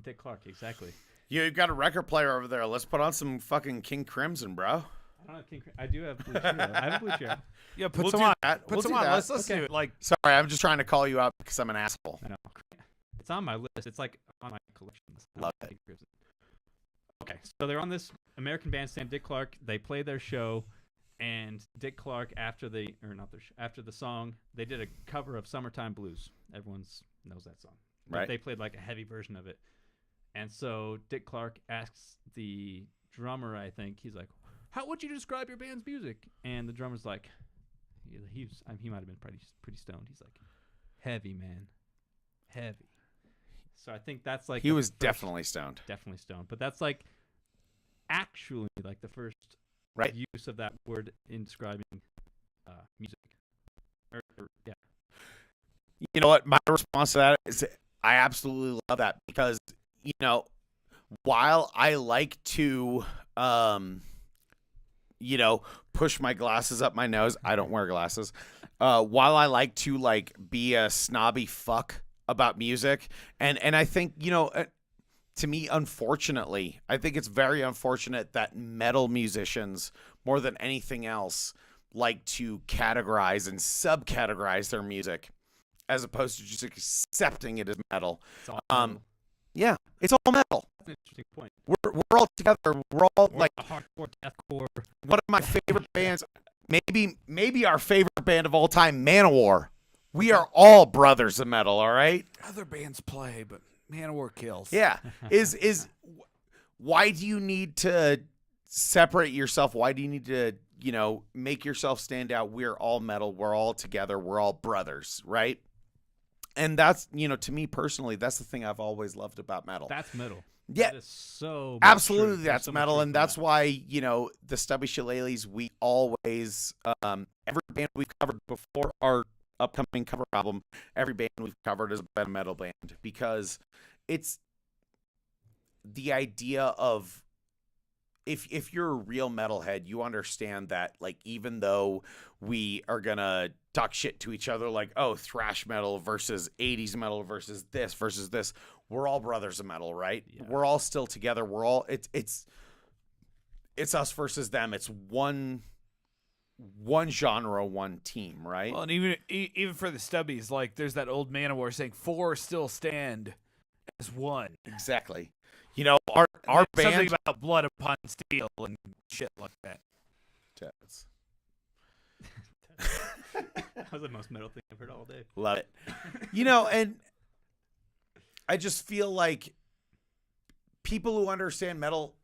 B: Dick Clark, exactly.
A: You've got a record player over there. Let's put on some fucking King Crimson, bro.
B: I do have Blue Cheer. I have Blue Cheer.
C: Yeah, put some on. Put some on. Let's
A: listen
C: to it.
A: Sorry, I'm just trying to call you out because I'm an asshole.
B: I know. It's on my list. It's like on my collection.
A: Love it.
B: Okay, so they're on this American Bandstand. Dick Clark. They played their show, and Dick Clark after the song, they did a cover of "Summertime Blues." Everyone knows that song, but
A: right?
B: They played like a heavy version of it, and so Dick Clark asks the drummer, I think he's like, "How would you describe your band's music?" And the drummer's like, he might have been pretty stoned. He's like, "Heavy, man, heavy." So I think that's like
A: he was definitely stoned.
B: Definitely stoned, but that's like actually like the first use of that word in describing music. Yeah.
A: You know what? My response to that is I absolutely love that because while I like to push my glasses up my nose. I don't wear glasses. while I like to like be a snobby fuck about music, and I think, to me, unfortunately, I think it's very unfortunate that metal musicians, more than anything else, like to categorize and subcategorize their music as opposed to just accepting it as metal.
B: It's all metal.
A: Yeah, it's all metal.
B: That's an interesting point.
A: We're all together. We're all
B: Or
A: like
B: hardcore, deathcore.
A: one of my favorite bands, maybe our favorite band of all time, Manowar. We are all brothers of metal, all right?
C: Other bands play, but Manowar kills.
A: Yeah. Is why do you need to separate yourself? Why do you need to, make yourself stand out? We're all metal. We're all together. We're all brothers, right? And that's, to me personally, that's the thing I've always loved about metal.
B: That's metal.
A: Yeah.
B: That is so
A: Absolutely,
B: true.
A: that's
B: so
A: metal, and that's
B: that.
A: why, the Stubby Shillelaghs, we always, every band we've covered before our upcoming cover album, every band we've covered is a metal band, because it's the idea of, if you're a real metalhead, you understand that, like, even though we are gonna talk shit to each other, like, oh, thrash metal versus 80s metal versus this, we're all brothers of metal, right?
B: Yeah.
A: We're all still together. We're all it's us versus them. It's one genre, one team, right?
C: Well, and even for the Stubbies, like there's that old Manowar saying 4 still stand as one.
A: Exactly. Our band,
C: Something about blood upon steel and shit like that.
B: That was the most metal thing I've heard all day.
A: Love it. And I just feel like people who understand metal,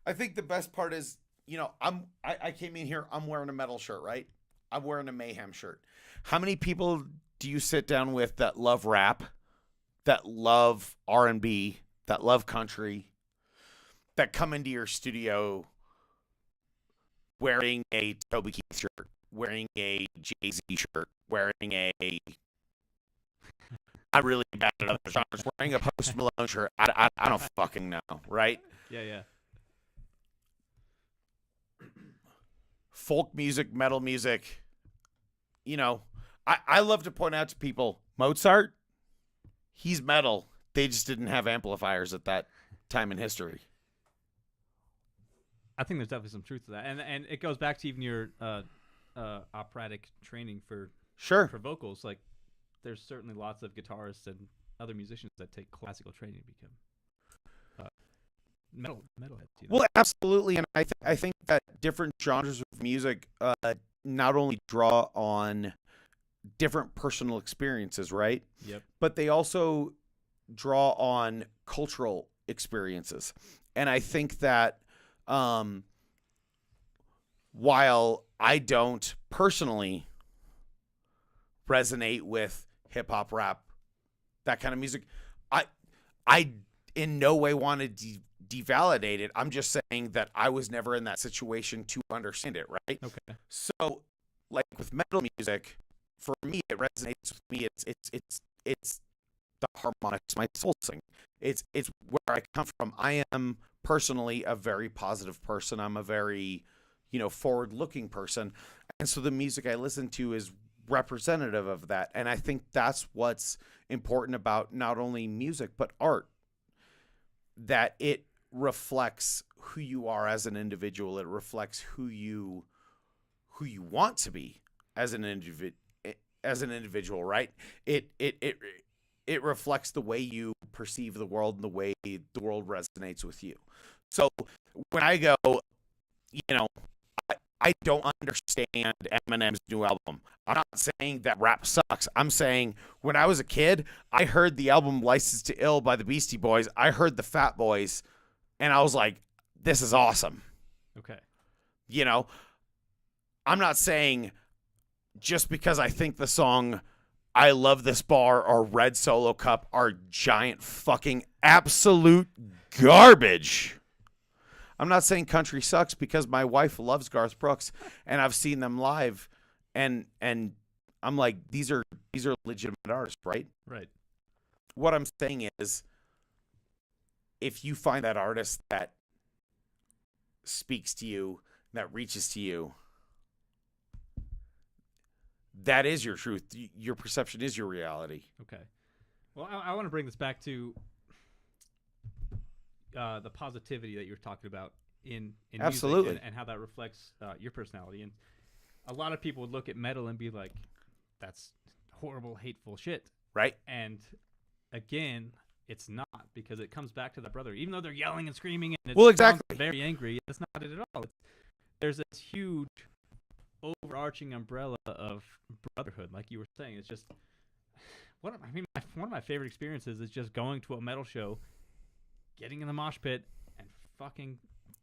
A: I think the best part is, I came in here, I'm wearing a metal shirt, right? I'm wearing a Mayhem shirt. How many people do you sit down with that love rap, that love R&B, that love country, that come into your studio wearing a Toby Keith shirt, wearing a Jay-Z shirt, wearing a I'm really bad at other genres, wearing a Post Malone shirt? I don't fucking know, right?
B: Yeah.
A: Folk music, metal music. I love to point out to people, Mozart, he's metal. They just didn't have amplifiers at that time in history.
B: I think there's definitely some truth to that, and it goes back to even your operatic training for vocals. Like, there's certainly lots of guitarists and other musicians that take classical training to become metalheads.
A: Well, absolutely, and I think that different genres of music not only draw on different personal experiences, right?
B: Yep.
A: But they also draw on cultural experiences, and I think that while I don't personally resonate with hip hop, rap, that kind of music, I in no way want to devalidate it. I'm just saying that I was never in that situation to understand it, right?
B: Okay.
A: So, like with metal music, for me, it resonates with me. It's the harmonics my soul sing. It's where I come from. I am personally a very positive person. I'm a very, forward-looking person. And so the music I listen to is representative of that. And I think that's what's important about not only music, but art, that it reflects who you are as an individual. It reflects who you want to be as an individual, right? It reflects the way you perceive the world and the way the world resonates with you. So when I go, I don't understand Eminem's new album. I'm not saying that rap sucks. I'm saying when I was a kid, I heard the album Licensed to Ill by the Beastie Boys. I heard the Fat Boys, and I was like, this is awesome.
B: Okay.
A: I'm not saying just because I think the song I Love This Bar or Red Solo Cup are giant fucking absolute garbage. I'm not saying country sucks, because my wife loves Garth Brooks and I've seen them live, and I'm like, these are legitimate artists, right?
B: Right.
A: What I'm saying is, if you find that artist that speaks to you, that reaches to you, that is your truth. Your perception is your reality.
B: Okay. Well, I want to bring this back to the positivity that you were talking about in
A: Absolutely.
B: music and how that reflects your personality. And a lot of people would look at metal and be like, that's horrible, hateful shit.
A: Right.
B: And again, it's not, because it comes back to that brother. Even though they're yelling and screaming and
A: Well,
B: it sounds
A: exactly.
B: very angry, that's not it at all. There's this huge overarching umbrella of brotherhood, like you were saying. It's just one of my favorite experiences is just going to a metal show, getting in the mosh pit, and fucking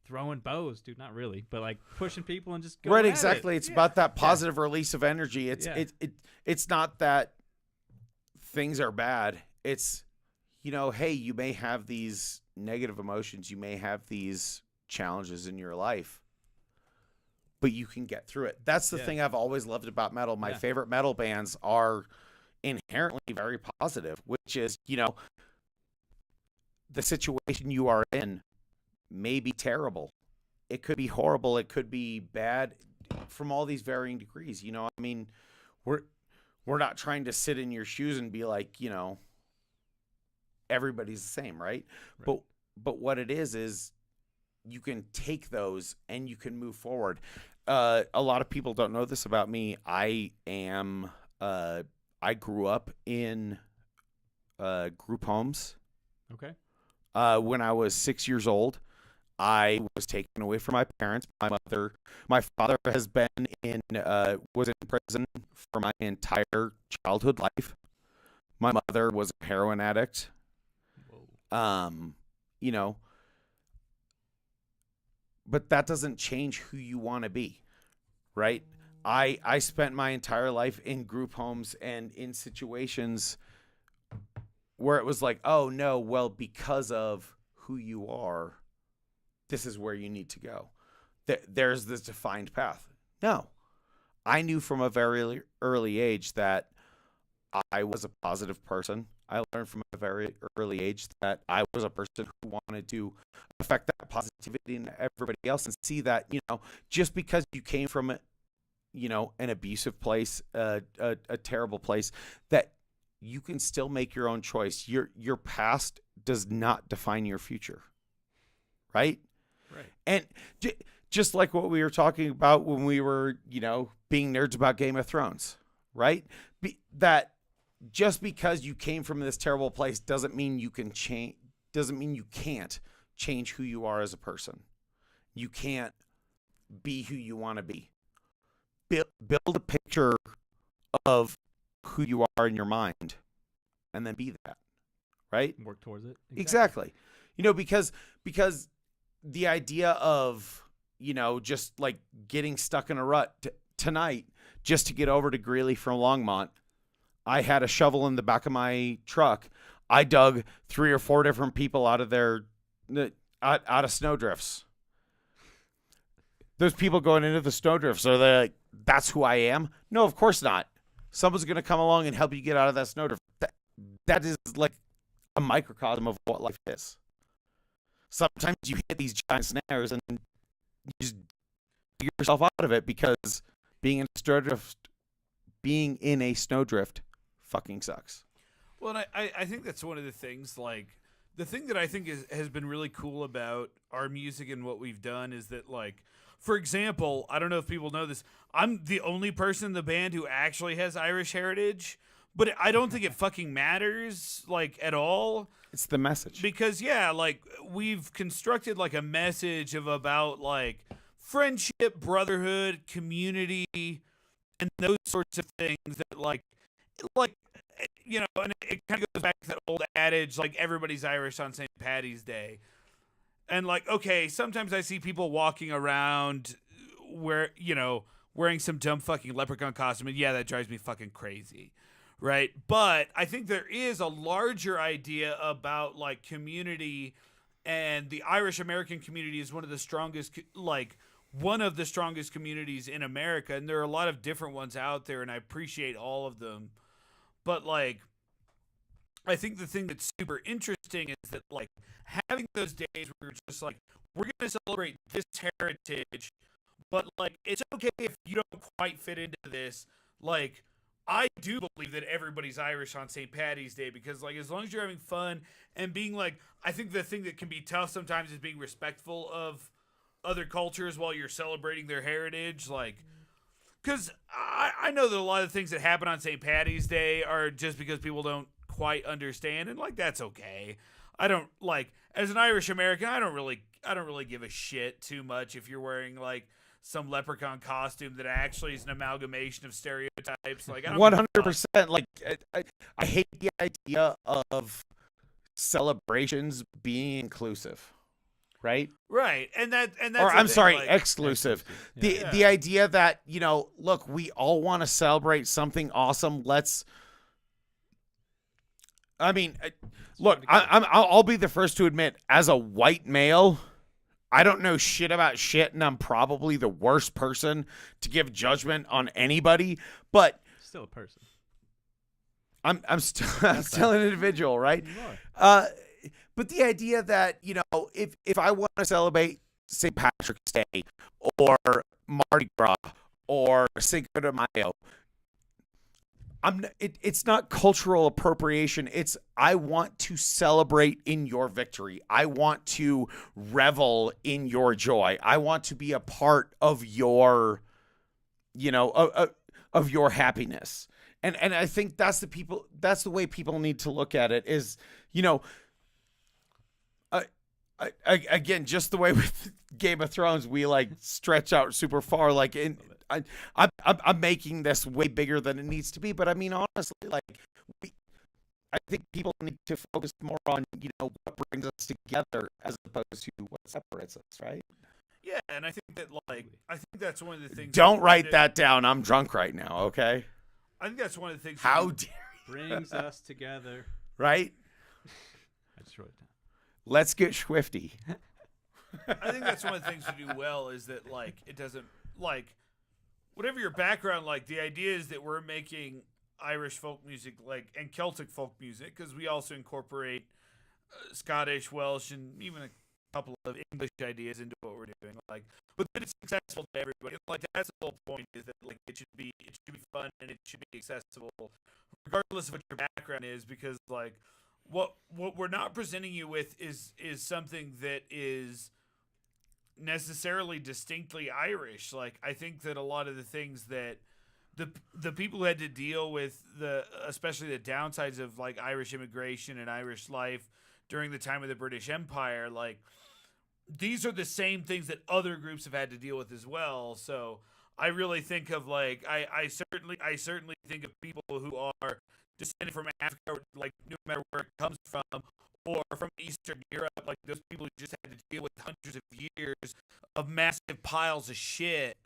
B: throwing bows, dude. Not really, but like pushing people and just going
A: Right,
B: at
A: exactly.
B: it.
A: It's about that positive release of energy.
B: Yeah.
A: It's not that things are bad. It's, hey, you may have these negative emotions, you may have these challenges in your life, but you can get through it. That's the thing I've always loved about metal. My favorite metal bands are inherently very positive, which is, the situation you are in may be terrible. It could be horrible. It could be bad from all these varying degrees. We're not trying to sit in your shoes and be like, everybody's the same, right? But what it is you can take those and you can move forward. A lot of people don't know this about me. I grew up in group homes.
B: Okay.
A: When I was 6 years old, I was taken away from my parents. My father was in prison for my entire childhood life. My mother was a heroin addict. Whoa. But that doesn't change who you want to be, right? I spent my entire life in group homes and in situations where it was like, oh no, well, because of who you are, this is where you need to go. There's this defined path. No, I knew from a very early age that I was a positive person. I learned from a very early age that I was a person who wanted to affect that positivity in everybody else, and see that, just because you came from an abusive place, a terrible place, that you can still make your own choice. Your past does not define your future, right?
B: Right.
A: And just like what we were talking about when we were, being nerds about Game of Thrones, right? That just because you came from this terrible place doesn't mean you can change. Doesn't mean you can't change who you are as a person. You can't be who you want to be. Build a picture of who you are in your mind, and then be that, right?
B: Work towards it.
A: Exactly. Because the idea of, just like getting stuck in a rut tonight just to get over to Greeley from Longmont, I had a shovel in the back of my truck. I dug 3 or 4 different people out of out of snowdrifts. Those people going into the snowdrifts, are they like, that's who I am? No, of course not. Someone's going to come along and help you get out of that snowdrift. That is like a microcosm of what life is. Sometimes you hit these giant snares and you just dig yourself out of it, because being in a snowdrift fucking sucks.
C: Well, and I think that's one of the things, like, the thing that I think has been really cool about our music and what we've done is that, like, for example, I don't know if people know this, I'm the only person in the band who actually has Irish heritage, but I don't think it fucking matters, like, at all.
A: It's the message.
C: Because, like, we've constructed, like, a message about, like, friendship, brotherhood, community, and those sorts of things that, like, and it kind of goes back to that old adage, like, everybody's Irish on St. Paddy's Day. And, like, okay, sometimes I see people walking around wearing some dumb fucking leprechaun costume, and that drives me fucking crazy, right? But I think there is a larger idea about, like, community, and the Irish American community is one of the strongest communities in America, and there are a lot of different ones out there, and I appreciate all of them. But, like, I think the thing that's super interesting is that, like, having those days where we're just like, we're going to celebrate this heritage, but, like, it's okay if you don't quite fit into this. like, I do believe that everybody's Irish on St. Paddy's Day because, like, as long as you're having fun and being, like, I think the thing that can be tough sometimes is being respectful of other cultures while you're celebrating their heritage. Like, because I know that a lot of things that happen on St. Paddy's Day are just because people don't quite understand, and, like, that's okay. I don't, like, as an Irish American, I don't really give a shit too much if you're wearing, like, some leprechaun costume that actually is an amalgamation of stereotypes. Like, I don't
A: 100%. Like, I hate the idea of celebrations being inclusive, right?
C: Right, and that's
A: or I'm sorry,
C: like,
A: exclusive.
B: Yeah.
A: The idea that, you know, look, we all want to celebrate something awesome. Look, I'll be the first to admit, as a white male, I don't know shit about shit, and I'm probably the worst person to give judgment on anybody. But
B: Still a person.
A: I'm still an individual, right?
B: You are.
A: But the idea that, you know, if I want to celebrate St. Patrick's Day or Mardi Gras or Cinco de Mayo, it's not cultural appropriation. It's, I want to celebrate in your victory. I want to revel in your joy. I want to be a part of your, you know, of your happiness. And I think that's the way people need to look at it is, you know, again, just the way with Game of Thrones, we like stretch out super far, like I'm making this way bigger than it needs to be, but I mean, honestly, like, I think people need to focus more on, you know, what brings us together as opposed to what separates us, right?
C: Yeah, and I think that, like, that's one of the things.
A: Don't write that down. I'm drunk right now, okay?
C: I think that's one of the things.
A: How dare you?
B: Brings us together.
A: Right?
B: I just wrote it down.
A: Let's get swifty.
C: I think that's one of the things to do well is that, like, it doesn't, like, whatever your background, like, the idea is that we're making Irish folk music, like, and Celtic folk music, because we also incorporate Scottish, Welsh, and even a couple of English ideas into what we're doing. Like, but that it's accessible to everybody. Like, that's the whole point, is that, like, it should be fun and it should be accessible, regardless of what your background is, because, like, what we're not presenting you with is something that is necessarily distinctly Irish. Like, I think that a lot of the things that the people who had to deal with especially the downsides of, like, Irish immigration and Irish life during the time of the British Empire, like, these are the same things that other groups have had to deal with as well. So I really think of, like, I certainly think of people who are descended from Africa, like, no matter where it comes from, or from Eastern Europe, like, those people who just had to deal with hundreds of years of massive piles of shit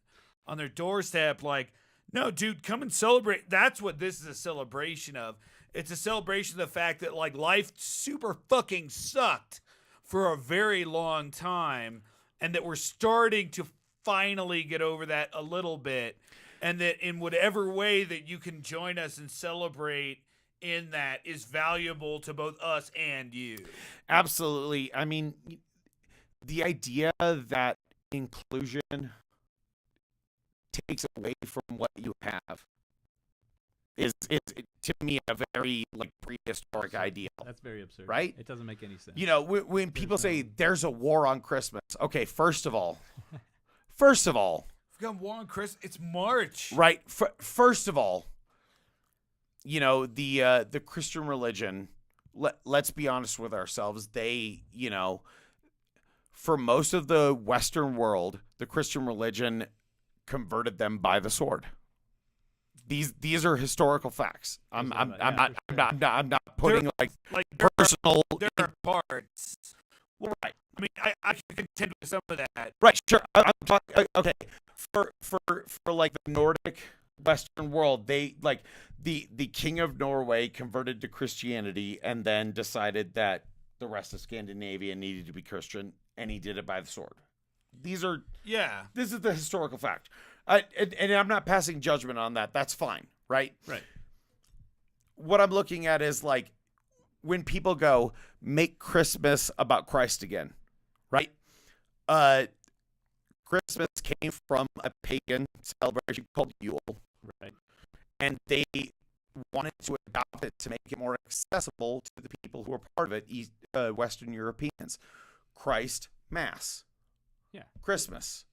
C: on their doorstep. Like, no, dude, come and celebrate. That's what this is a celebration of. It's a celebration of the fact that, like, life super fucking sucked for a very long time, and that we're starting to finally get over that a little bit, and that in whatever way that you can join us and celebrate in that is valuable to both us and you.
A: Absolutely. I mean, the idea that inclusion takes away from what you have is to me a very, like, prehistoric idea.
B: That's very absurd.
A: Right?
B: It doesn't make any sense.
A: You know, when people say there's a war on Christmas, okay, first of all,
C: We've got war on Christmas. It's March.
A: right? First of all, you know, the Christian religion, let's be honest with ourselves, they, you know, for most of the Western world, the Christian religion converted them by the sword. These are historical facts. I'm not putting like personal.
C: There are parts.
A: Well, right.
C: I mean, I can contend with some of that.
A: Right, sure. I'm talking. Okay, for like the Nordic Western world, they, like, the king of Norway converted to Christianity and then decided that the rest of Scandinavia needed to be Christian, and he did it by the sword. This is the historical fact. And I'm not passing judgment on that. That's fine, right?
B: Right.
A: What I'm looking at is, like, when people go, make Christmas about Christ again, right? Christmas came from a pagan celebration called Yule.
B: Right.
A: and they wanted to adopt it to make it more accessible to the people who are part of it, Western Europeans. Christ, Mass, Christmas,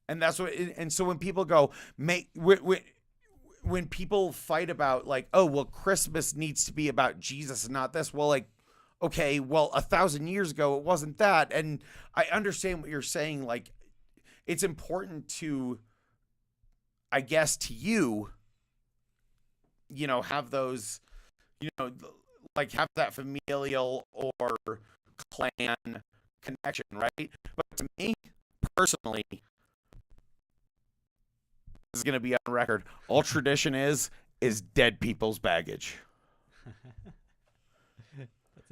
A: and that's what. And so when people go, when people fight about like, oh well, Christmas needs to be about Jesus and not this. Well, like, okay, well, 1,000 years ago it wasn't that, and I understand what you're saying. Like, it's important to, I guess, to you, have those, like have that familial or clan connection, right? But to me personally, this is going to be on record. All tradition is dead people's baggage.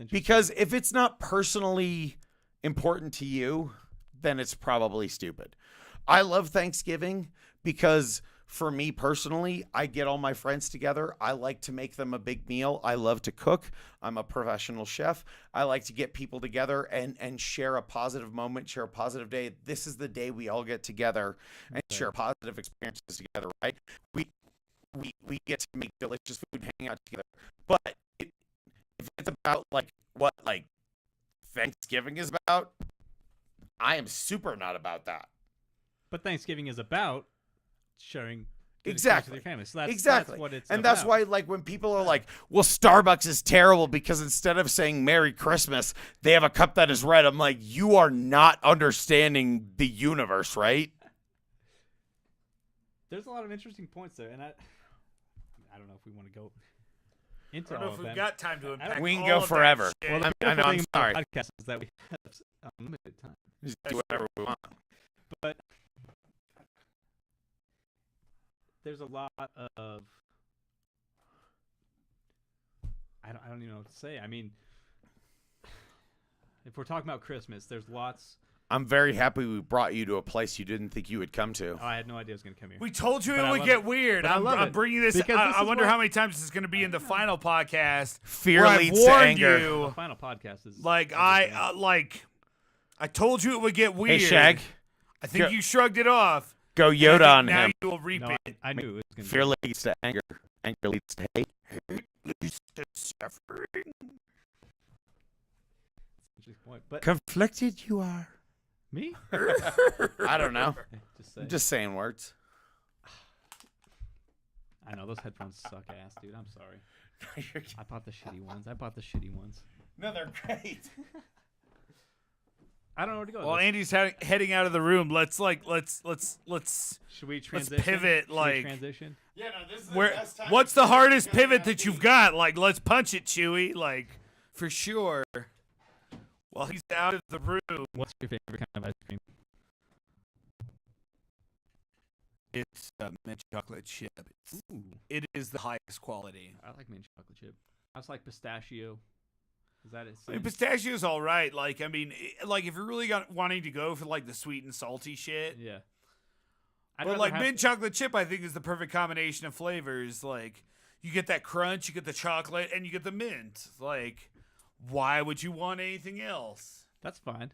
A: Because if it's not personally important to you, then it's probably stupid. I love Thanksgiving because for me personally, I get all my friends together. I like to make them a big meal. I love to cook. I'm a professional chef. I like to get people together and share a positive moment, share a positive day. This is the day we all get together and share positive experiences together, right? We get to make delicious food, hang out together. But if it's about what Thanksgiving is about, I am super not about that.
B: But Thanksgiving is about sharing
A: exactly
B: with your family. So that's what it's
A: and
B: about.
A: That's why, like, when people are like, well, Starbucks is terrible because instead of saying Merry Christmas, they have a cup that is red. I'm like, you are not understanding the universe, right?
B: There's a lot of interesting points there, and I don't know if we want to go into
C: I don't know
B: all
C: if
B: of
C: we've
B: them.
C: got time to unpack.
A: We can
C: all
A: go
C: of that
A: forever.
C: shit.
B: Well,
A: I know, I'm sorry.
B: Podcast is that we have unlimited time.
A: Just do whatever we want.
B: But there's a lot of I don't even know what to say. I mean, if we're talking about Christmas, there's lots.
A: I'm very happy we brought you to a place you didn't think you would come to.
B: Oh, I had no idea I was going to come here.
C: We told you
B: But
C: it
B: I
C: would
B: love
C: get
B: it.
C: weird.
B: But I love
C: I'm
B: it.
C: bringing this.
B: Because this
C: I
B: is
C: wonder
B: what-
C: how many times this is going to be in the final podcast.
A: Fear
C: where I've
A: leads to
C: warned
A: anger.
C: you.
B: The final podcast is
C: Like I told you it would get weird.
A: Hey, Shag,
C: I think
A: Go-
C: you shrugged it off.
A: go
C: and I
A: Yoda
C: think
A: on
C: now
A: him.
C: you will reap
B: No,
C: it.
B: I knew it was going to
A: Fear leads to anger. Anger leads to hate.
C: Hate leads to suffering.
B: point. But
A: Conflicted you are.
B: me?
A: I don't know.
B: Just say.
A: I'm just saying words.
B: I know those headphones suck ass, dude. I'm sorry. I bought the shitty ones.
A: No, they're great.
B: I don't know where to go.
C: While
B: Let's-
C: Andy's heading out of the room, let's
B: Should we transition?
C: pivot,
B: Should we
C: like-
B: transition.
A: Yeah, no, this is
C: what's the hardest pivot that you've got? Like, let's punch it, Chewy. Like, for sure. While he's out of the room,
B: What's your favorite kind of ice cream?
C: it's mint chocolate chip.
B: Ooh,
C: It is the highest quality.
B: I like mint chocolate chip. I also like pistachio. Is that it?
C: I mean, pistachio's all right. Like, I mean, like if you're really wanting to go for like the sweet and salty shit,
B: Yeah.
C: but like mint chocolate chip, I think is the perfect combination of flavors. Like, you get that crunch, you get the chocolate, and you get the mint. Like, why would you want anything else?
B: That's fine.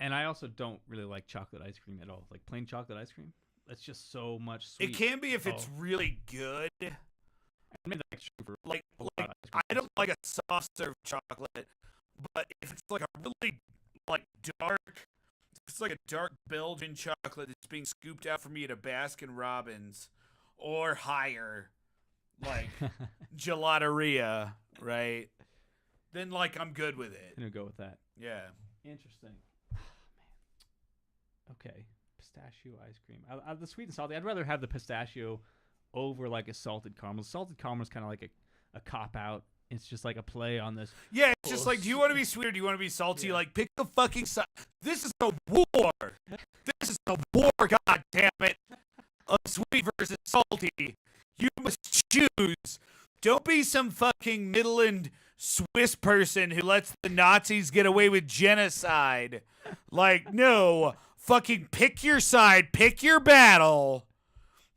B: And I also don't really like chocolate ice cream at all. Like plain chocolate ice cream. That's just so much sweet.
C: It can be if it's really good.
B: I mean, that's true for
C: Like
B: a lot of ice cream.
C: I don't like a soft serve chocolate, but if it's like a really like dark, if it's like a dark Belgian chocolate that's being scooped out for me at a Baskin Robbins or higher, like gelateria, right? Then like I'm good with it.
B: I'm gonna go with that.
C: Yeah.
B: Interesting. Oh, man. Okay, pistachio ice cream. The sweet and salty. I'd rather have the pistachio over like a salted caramel. Salted caramel is kind of like a cop out. It's just like a play on this.
C: Yeah, it's just like, do you want to be sweet or do you want to be salty? Yeah. Like, pick the fucking side. This is a war. This is a war, God damn it. Of sweet versus salty. You must choose. Don't be some fucking Midland Swiss person who lets the Nazis get away with genocide. Like, no. Fucking pick your side. Pick your battle.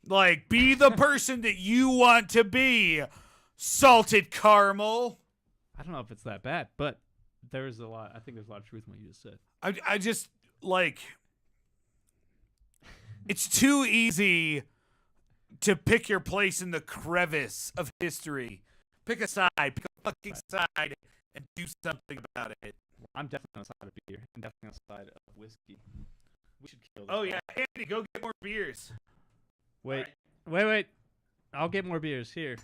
C: Like, be the person that you want to be. Salted caramel.
B: I don't know if it's that bad, but there's a lot. I think there's a lot of truth in what you just said.
C: I just, like, it's too easy to pick your place in the crevice of history. Pick a side. Pick a fucking side and do something about it.
B: I'm definitely on the side of beer. I'm definitely on the side of whiskey. We should kill this.
C: Oh, yeah. Andy, go get more beers.
B: Wait. Wait. I'll get more beers. Here.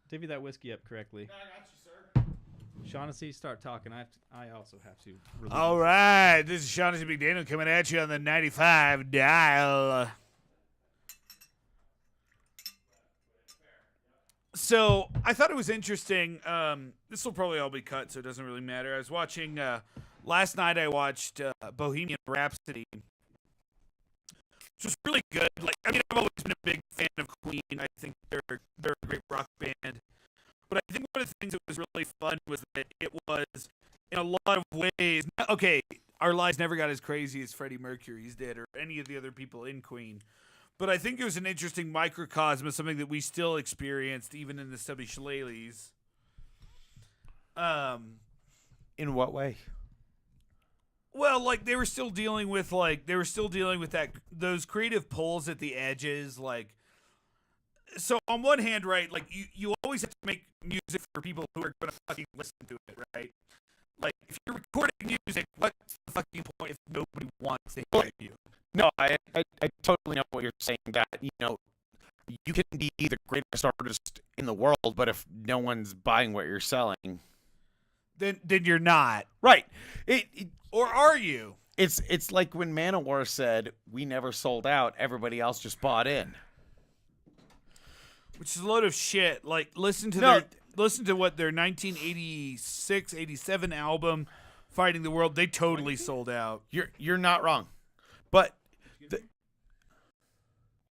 B: Divvy that whiskey up correctly.
A: I got you, sir.
B: Shaughnessy, start talking. I also have to.
C: All right. This is Shaughnessy McDaniel coming at you on the 95 dial. So I thought it was interesting. This will probably all be cut, so it doesn't really matter. I was watching last night. I watched Bohemian Rhapsody, which was really good. Like, I mean, I've always been a big fan of Queen. I think they're a great rock band. But I think one of the things that was really fun was that it was, in a lot of ways, okay, our lives never got as crazy as Freddie Mercury's did or any of the other people in Queen. But I think it was an interesting microcosm of something that we still experienced even in the Stubby Shillelaghs.
A: In what way?
C: Well, like they were still dealing with that those creative pulls at the edges, like. So on one hand, right, like you always have to make music for people who are going to fucking listen to it, right? Like if you're recording music, what's the fucking point if nobody wants to hear you?
A: No, I totally know what you're saying. That you can be the greatest artist in the world, but if no one's buying what you're selling,
C: then you're not
A: right.
C: Or are you?
A: It's like when Manowar said, "We never sold out. Everybody else just bought in."
C: Which is a load of shit. Like listen to what their 1986, 87 album, Fighting the World. They totally sold out.
A: You're not wrong, but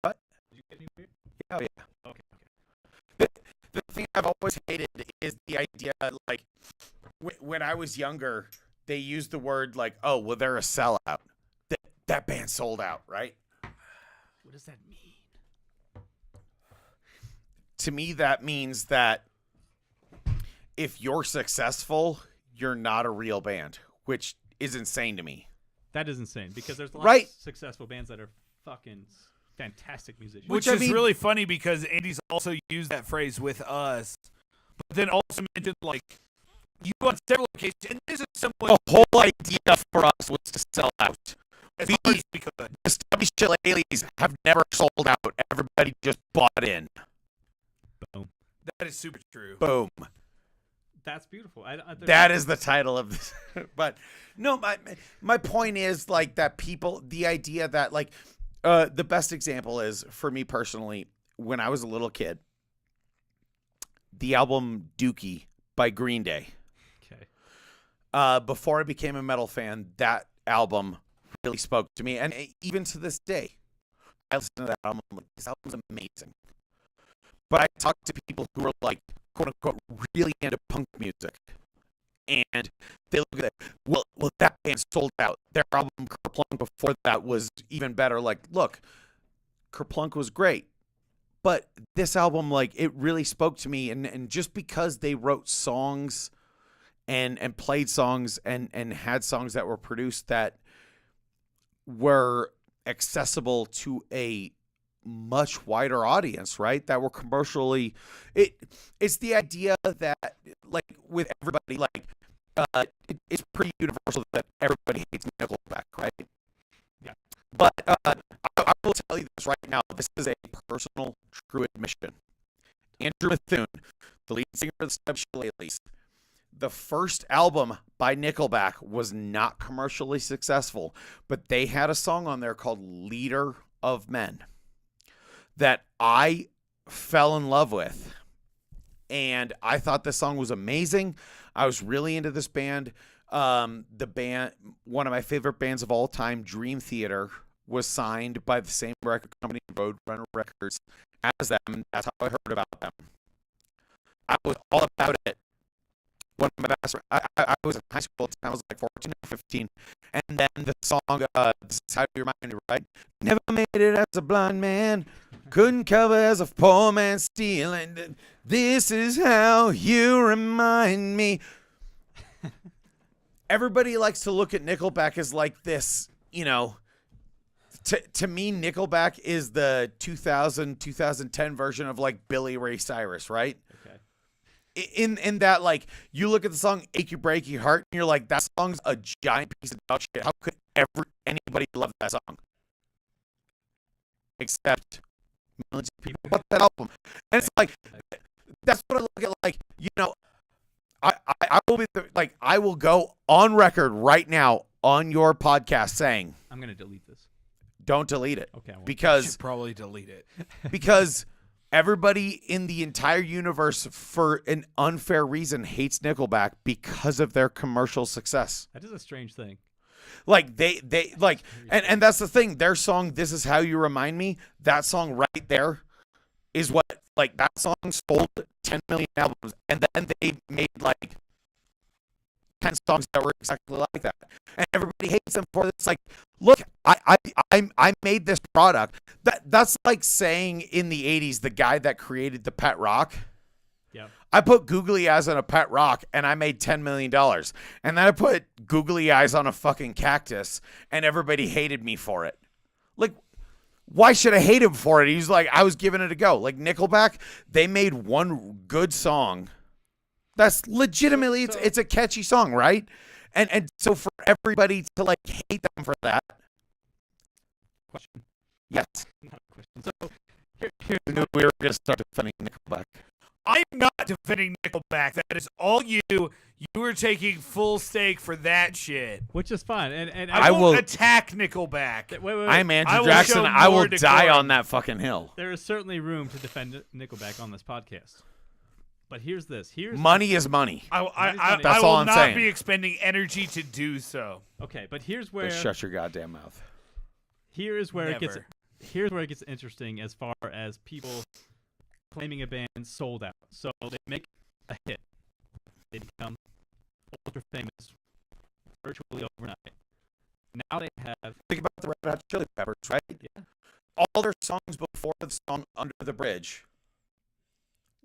A: what?
B: Did you get me beer?
A: Yeah.
B: Okay.
A: The thing I've always hated is the idea, like, when I was younger, they used the word, like, oh, well, they're a sellout. That band sold out, right?
B: What does that mean?
A: To me, that means that if you're successful, you're not a real band, which is insane to me.
B: That is insane because there's a lot
A: Right.
B: of successful bands that are fucking fantastic musicians.
C: Which is really funny because Andy's also used that phrase with us, but then also mentioned like you on several occasions, and this is somewhat
A: The whole idea for us was to sell out.
C: as hard as we could.
A: The Stubby Shillelaghs have never sold out. Everybody just bought in.
B: Boom.
C: That is super true.
A: Boom.
B: That's beautiful.
A: That is the title of this. But no, my point is like that people, the idea that like the best example is for me personally, when I was a little kid, the album Dookie by Green Day.
B: Okay.
A: Before I became a metal fan, that album really spoke to me. And even to this day, I listen to that album, I'm like, this album's amazing. But I talk to people who are like, quote unquote, really into punk music. And they look at it, well, that band sold out. Their album Kerplunk before that was even better. Like, look, Kerplunk was great. But this album, like, it really spoke to me. And just because they wrote songs and played songs and had songs that were produced that were accessible to a much wider audience, right? That were commercially, it's the idea that like with everybody, like it's pretty universal that everybody hates Nickelback, right?
B: Yeah.
A: But I will tell you this right now. This is a personal, true admission. Andrew Bethune, the lead singer of the Stubby Shillelaghs, the first album by Nickelback was not commercially successful, but they had a song on there called "Leader of Men" that I fell in love with. And I thought this song was amazing. I was really into this band. The band, one of my favorite bands of all time, Dream Theater, was signed by the same record company, Roadrunner Records, as them. That's how I heard about them. I was all about it. One of my best, I was in high school at the time. I was like 14 or 15. And then the song, "This Is How You Remind Me," right? Never made it as a blind man. Couldn't cover as a poor man stealing. This is how you remind me. Everybody likes to look at Nickelback as like this, to me, Nickelback is the 2010 version of like Billy Ray Cyrus, right?
B: Okay.
A: In that, like, you look at the song "Ache You Break Your Heart" and you're like, that song's a giant piece of dog shit. How could anybody love that song? Except millions of people bought that album. And it's like, that's what I look at. Like, you know, I will be like, I will go on record right now on your podcast saying,
B: I'm gonna delete this.
A: don't delete it.
B: Okay. I won't.
A: Because
C: Should probably delete it.
A: because everybody in the entire universe, for an unfair reason, hates Nickelback because of their commercial success.
B: That is a strange thing.
A: Like they like, and that's the thing. Their song "This Is How You Remind Me," that song right there is what, like, that song sold 10 million albums, and then they made like 10 songs that were exactly like that, and everybody hates them for this. Like, look, I made this product. That's like saying in the 80s, the guy that created the pet rock.
B: Yeah.
A: I put googly eyes on a pet rock and I made $10 million. And then I put googly eyes on a fucking cactus and everybody hated me for it. Like, why should I hate him for it? He's like, I was giving it a go. Like, Nickelback, they made one good song. That's legitimately, it's a catchy song, right? And so for everybody to like hate them for that.
B: Question.
A: Yes.
B: Not a question. So here's
A: We knew we were going to start defending Nickelback.
C: I'm not defending Nickelback. That is all you. You were taking full stake for that shit.
B: which is fine. And
C: I
A: will-
C: won't attack Nickelback.
B: wait.
A: I'm
C: I
A: Andrew
C: will
A: Jackson.
C: show
A: I will
C: more
A: die
C: decorum.
A: on that fucking hill.
B: There is certainly room to defend Nickelback on this podcast. But here's this.
A: Money is money.
C: I
A: That's
C: will
A: all I'm
C: not
A: saying.
C: be expending energy to do so.
B: Okay, but here's where
A: Just shut your goddamn mouth.
B: here's where it gets
C: Never.
B: here's where it gets interesting as far as people claiming a band sold out. So they make a hit. They become ultra famous virtually overnight. Now they have
A: Think about the Red Hot Chili Peppers, right?
B: Yeah.
A: All their songs before the song "Under the Bridge"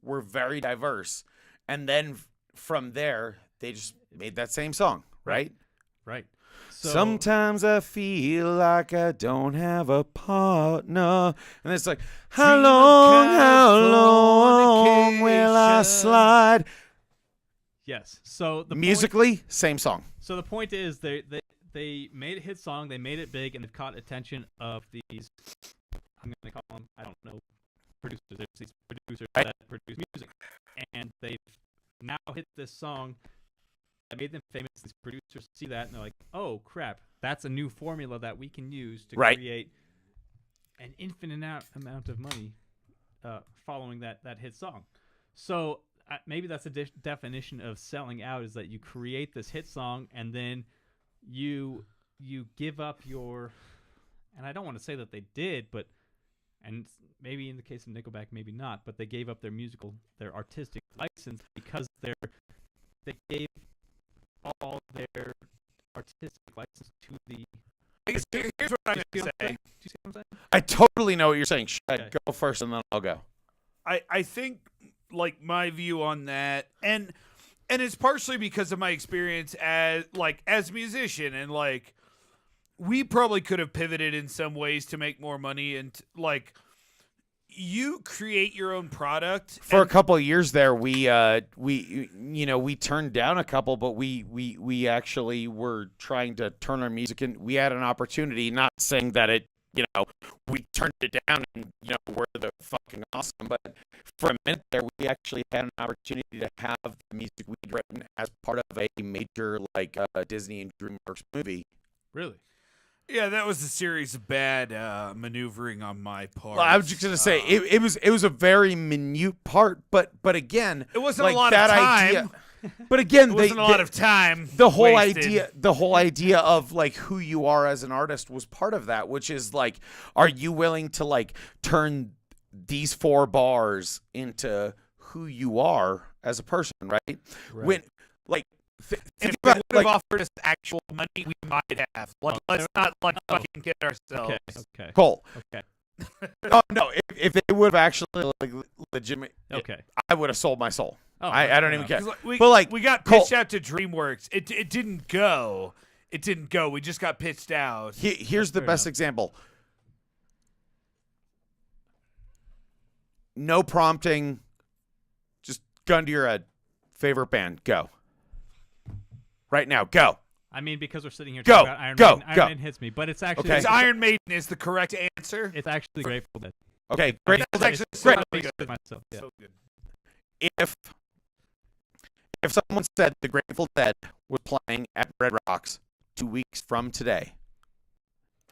A: were very diverse, and then from there they just made that same song, right?
B: right. So
A: Sometimes I feel like I don't have a partner, and it's like, how long will I slide?
B: yes. So the
A: Musically, same song.
B: So the point is, they made a hit song, they made it big, and they've caught attention of these. I'm gonna call them, I don't know, producers. There's these producers that produce music, and they've now hit this song that made them famous. These producers see that and they're like, "Oh crap, that's a new formula that we can use to
A: Right.
B: create an infinite amount of money following that hit song." So maybe that's a definition of selling out, is that you create this hit song and then you give up your, and I don't want to say that they did, but, and maybe in the case of Nickelback, maybe not, but they gave up their artistic license because they gave all their artistic license to the.
C: Here's what I'm
B: Do you
C: going to
B: see
C: say.
B: what I'm saying?
A: I totally know what you're saying. Should I
B: Okay.
A: go first and then I'll go?
C: I think, like, my view on that, and it's partially because of my experience as a musician, and like, we probably could have pivoted in some ways to make more money, and like, you create your own product.
A: For a couple of years there, we turned down a couple, but we actually were trying to turn our music in. We had an opportunity, not saying that we turned it down and we're the fucking awesome, but for a minute there, we actually had an opportunity to have the music we'd written as part of a major Disney and DreamWorks movie.
B: Really?
C: Yeah, that was a series of bad maneuvering on my part.
A: Well, I was just gonna say it was a very minute part, but again,
C: It wasn't
A: like
C: a lot
A: that
C: of time.
A: idea. But again,
C: It wasn't a lot of time.
A: The whole
C: wasted.
A: idea of like who you are as an artist was part of that, which is like, are you willing to like turn these 4 bars into who you are as a person, right? When like.
C: If
A: about,
C: they would have offered us actual money, we might have. Let's not fucking kid ourselves.
B: Okay.
A: Cole.
B: Okay.
A: Oh no! If they would have actually legitimate,
B: Okay.
A: I would have sold my soul.
B: Oh,
A: I don't even care.
C: 'Cause, we,
A: But like,
C: we got
A: Cole,
C: pitched out to DreamWorks. It didn't go. It didn't go. We just got pitched out.
A: here's the
B: Fair
A: best
B: enough.
A: example. no prompting. Just gun to your head. Favorite band, go. Right now, go.
B: I mean, because we're sitting here
A: Go,
B: talking about Iron
A: go,
B: Maiden,
A: go.
B: Iron Maiden hits me, but it's actually
A: Okay.
C: Because Iron Maiden is the correct answer.
B: it's actually Grateful Dead.
A: Okay, great.
C: That's actually
B: It's
C: so
B: probably
C: good.
B: good myself, yeah.
C: So good.
A: If someone said the Grateful Dead was playing at Red Rocks 2 weeks from today,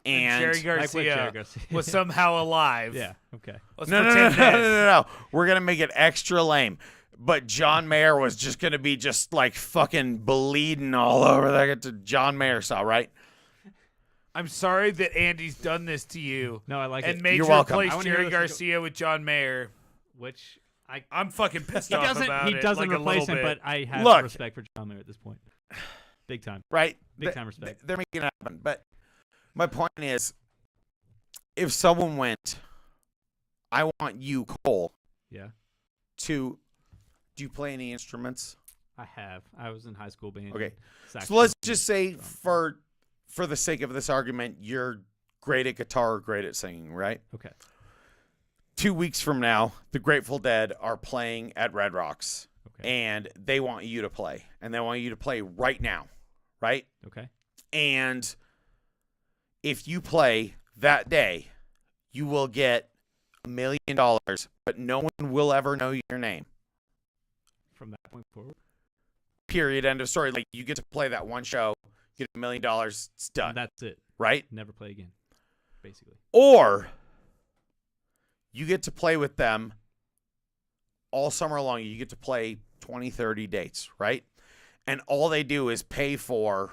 A: and
C: Jerry
B: Like with
C: Garcia
B: Jerry Garcia.
C: was somehow alive.
B: Yeah. Okay.
C: Let's
A: no,
C: pretend that.
A: no, we're gonna make it extra lame. But John Mayer was just gonna be just like fucking bleeding all over there to John Mayer style, right?
C: I'm sorry that Andy's done this to you
B: No, I like
C: and
B: it.
C: made
A: You're
C: you
A: welcome.
C: replace
B: I wanna hear
C: Jerry
B: this-
C: Garcia with John Mayer.
B: Which
C: I'm fucking pissed
B: he
C: off
B: doesn't.
C: about
B: He
C: it.
B: doesn't
C: like a
B: replace
C: little
B: him,
C: bit.
B: but I have
A: Look.
B: respect for John Mayer at this point. Big time.
A: Right?
B: Big time respect.
A: They're making it happen. But my point is, if someone went, I want you, Cole,
B: Yeah.
A: to do you play any instruments?
B: I have. I was in high school band.
A: Okay. So
B: Saxophone,
A: let's just say
B: drum.
A: for the sake of this argument, you're great at guitar or great at singing, right?
B: Okay.
A: 2 weeks from now, the Grateful Dead are playing at Red Rocks,
B: Okay.
A: and they want you to play, and they want you to play right now, right?
B: Okay.
A: And if you play that day, you will get $1 million, but no one will ever know your name.
B: From that point forward.
A: Period. End of story. Like, you get to play that one show, get $1 million, it's done,
B: And that's it.
A: right?
B: Never play again. Basically.
A: Or you get to play with them all summer long. You get to play 20, 30 dates, right? And all they do is pay for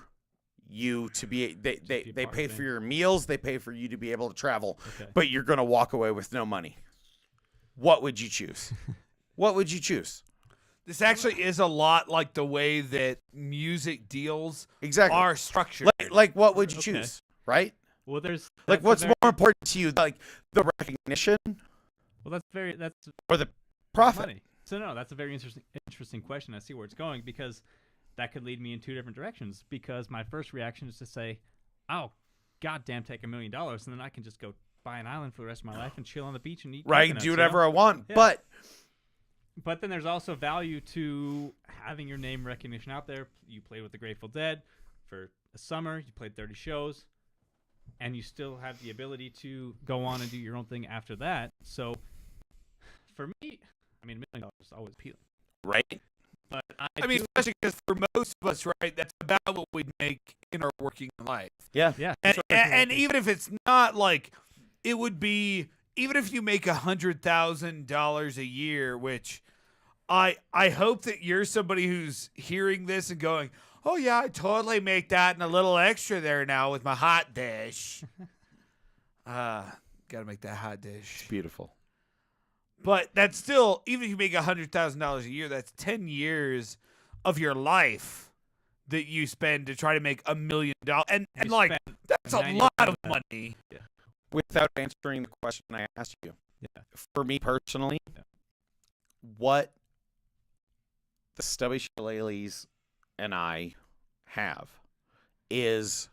A: you to be they
B: be a part
A: pay
B: of it.
A: for your meals, they pay for you to be able to travel,
B: Okay.
A: but you're going to walk away with no money. What would you choose? What would you choose?
C: This actually is a lot like the way that music deals
A: Exactly.
C: are structured.
A: Like what would you
B: Okay.
A: choose, right?
B: Well, there's
A: Like
B: that's a
A: what's
B: very-
A: more important to you, like the recognition
B: Well, that's
A: or the profit?
B: money. So no, that's a very interesting question. I see where it's going because that could lead me in two different directions. Because my first reaction is to say, "Oh, goddamn, take $1 million, and then I can just go buy an island for the rest of my life and chill on the beach and eat
A: Right,
B: coconuts,"
A: do
B: you know?
A: whatever I want.
B: Yeah. But then there's also value to having your name recognition out there. You played with the Grateful Dead for a summer. You played 30 shows, and you still have the ability to go on and do your own thing after that. So, for me, I mean, $1 million is always appealing.
A: Right?
C: I mean, especially because for most of us, right, that's about what we make in our working life.
A: Yeah.
B: Yeah.
C: And even if it's not like, it would be, even if you make $100,000 a year, which I hope that you're somebody who's hearing this and going, oh yeah, I totally make that and a little extra there now with my hot dish. Gotta make that hot dish.
A: Beautiful.
C: But that's still, even if you make $100,000 a year, that's 10 years of your life that you spend to try to make $1 million. And
B: You
C: like,
B: spend
C: that's a
B: 90%
C: lot of
B: of that.
C: money.
A: Without answering the question I asked you,
B: Yeah.
A: for me personally,
B: Yeah.
A: what the Stubby Shillelaghs and I have is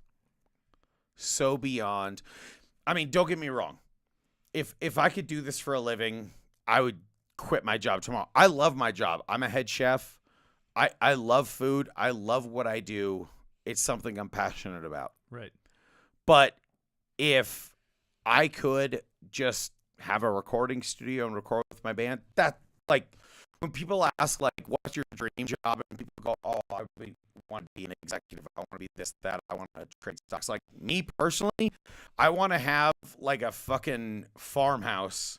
A: so beyond. I mean, don't get me wrong. If I could do this for a living, I would quit my job tomorrow. I love my job. I'm a head chef. I love food. I love what I do. It's something I'm passionate about.
B: Right.
A: But if I could just have a recording studio and record with my band, that, like, when people ask, like, what's your dream job? And people go, oh, I want to be an executive. I want to be this, that. I want to trade stocks. Like, me personally, I want to have, like, a fucking farmhouse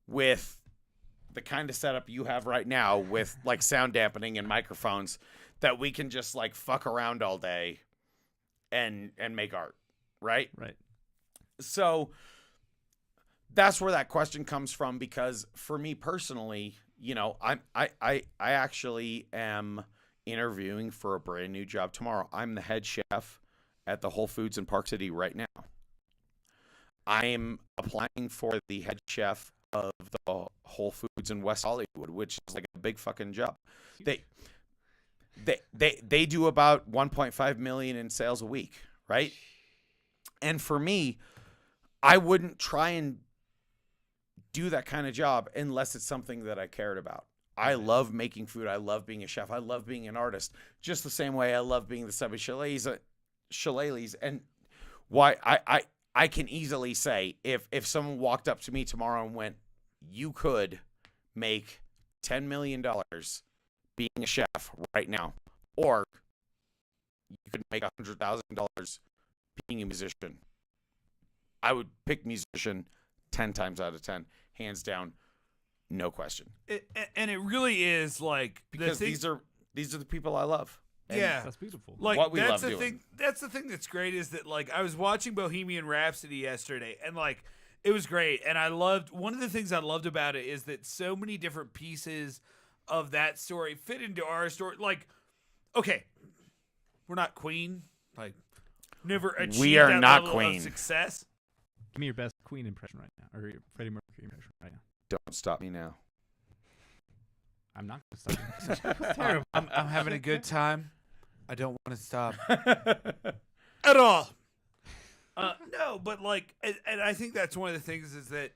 A: with the kind of setup you have right now with, like, sound dampening and microphones that we can just, like, fuck around all day and make art, right?
B: Right.
A: So that's where that question comes from, because for me personally, you know, I actually am interviewing for a brand new job tomorrow. I'm the head chef at the Whole Foods in Park City right now. I'm applying for the head chef of the Whole Foods in West Hollywood, which is like a big fucking job. They do about 1.5 million in sales a week, right? And for me, I wouldn't try and do that kind of job unless it's something that I cared about. I love making food. I love being a chef. I love being an artist. Just the same way I love being the Stubby Shillelaghs. And why I can easily say if someone walked up to me tomorrow and went, you could make $10 million being a chef right now, or you could make $100,000 being a musician, I would pick musician 10 times out of 10, hands down. No question.
C: And it really is like
A: because these are the people I love. And
B: that's beautiful.
C: Like
A: what we
C: that's
A: love
C: the
A: doing.
C: thing. That's the thing that's great is that like I was watching Bohemian Rhapsody yesterday, and like it was great. And I loved one of the things I loved about it is that so many different pieces of that story fit into our story. Like, okay, we're not Queen. Like, never achieved
A: We are
C: that
A: not
C: level
A: Queen.
C: of success.
B: Give me your best Queen impression right now, or your Freddie Mercury impression right now.
A: Don't stop me now.
B: I'm not going to stop.
C: Terrible. I'm having a good time. I don't want to stop at all. No, but like, and I think that's one of the things is that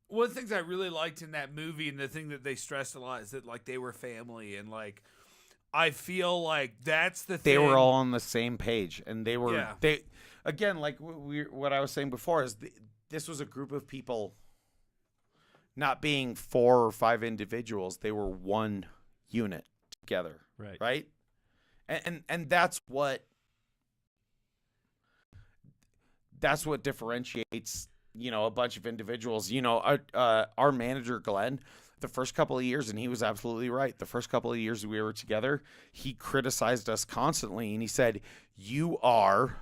C: one of the things I really liked in that movie, and the thing that they stressed a lot is that like they were family, and like I feel like that's the thing.
A: They were all on the same page, and they were
C: Yeah.
A: they again like what I was saying before is this was a group of people. Not being 4 or 5 individuals, they were one unit together, right? And that's what differentiates, a bunch of individuals. Our manager Glenn, the first couple of years, and he was absolutely right. The first couple of years we were together, he criticized us constantly, and he said, "You are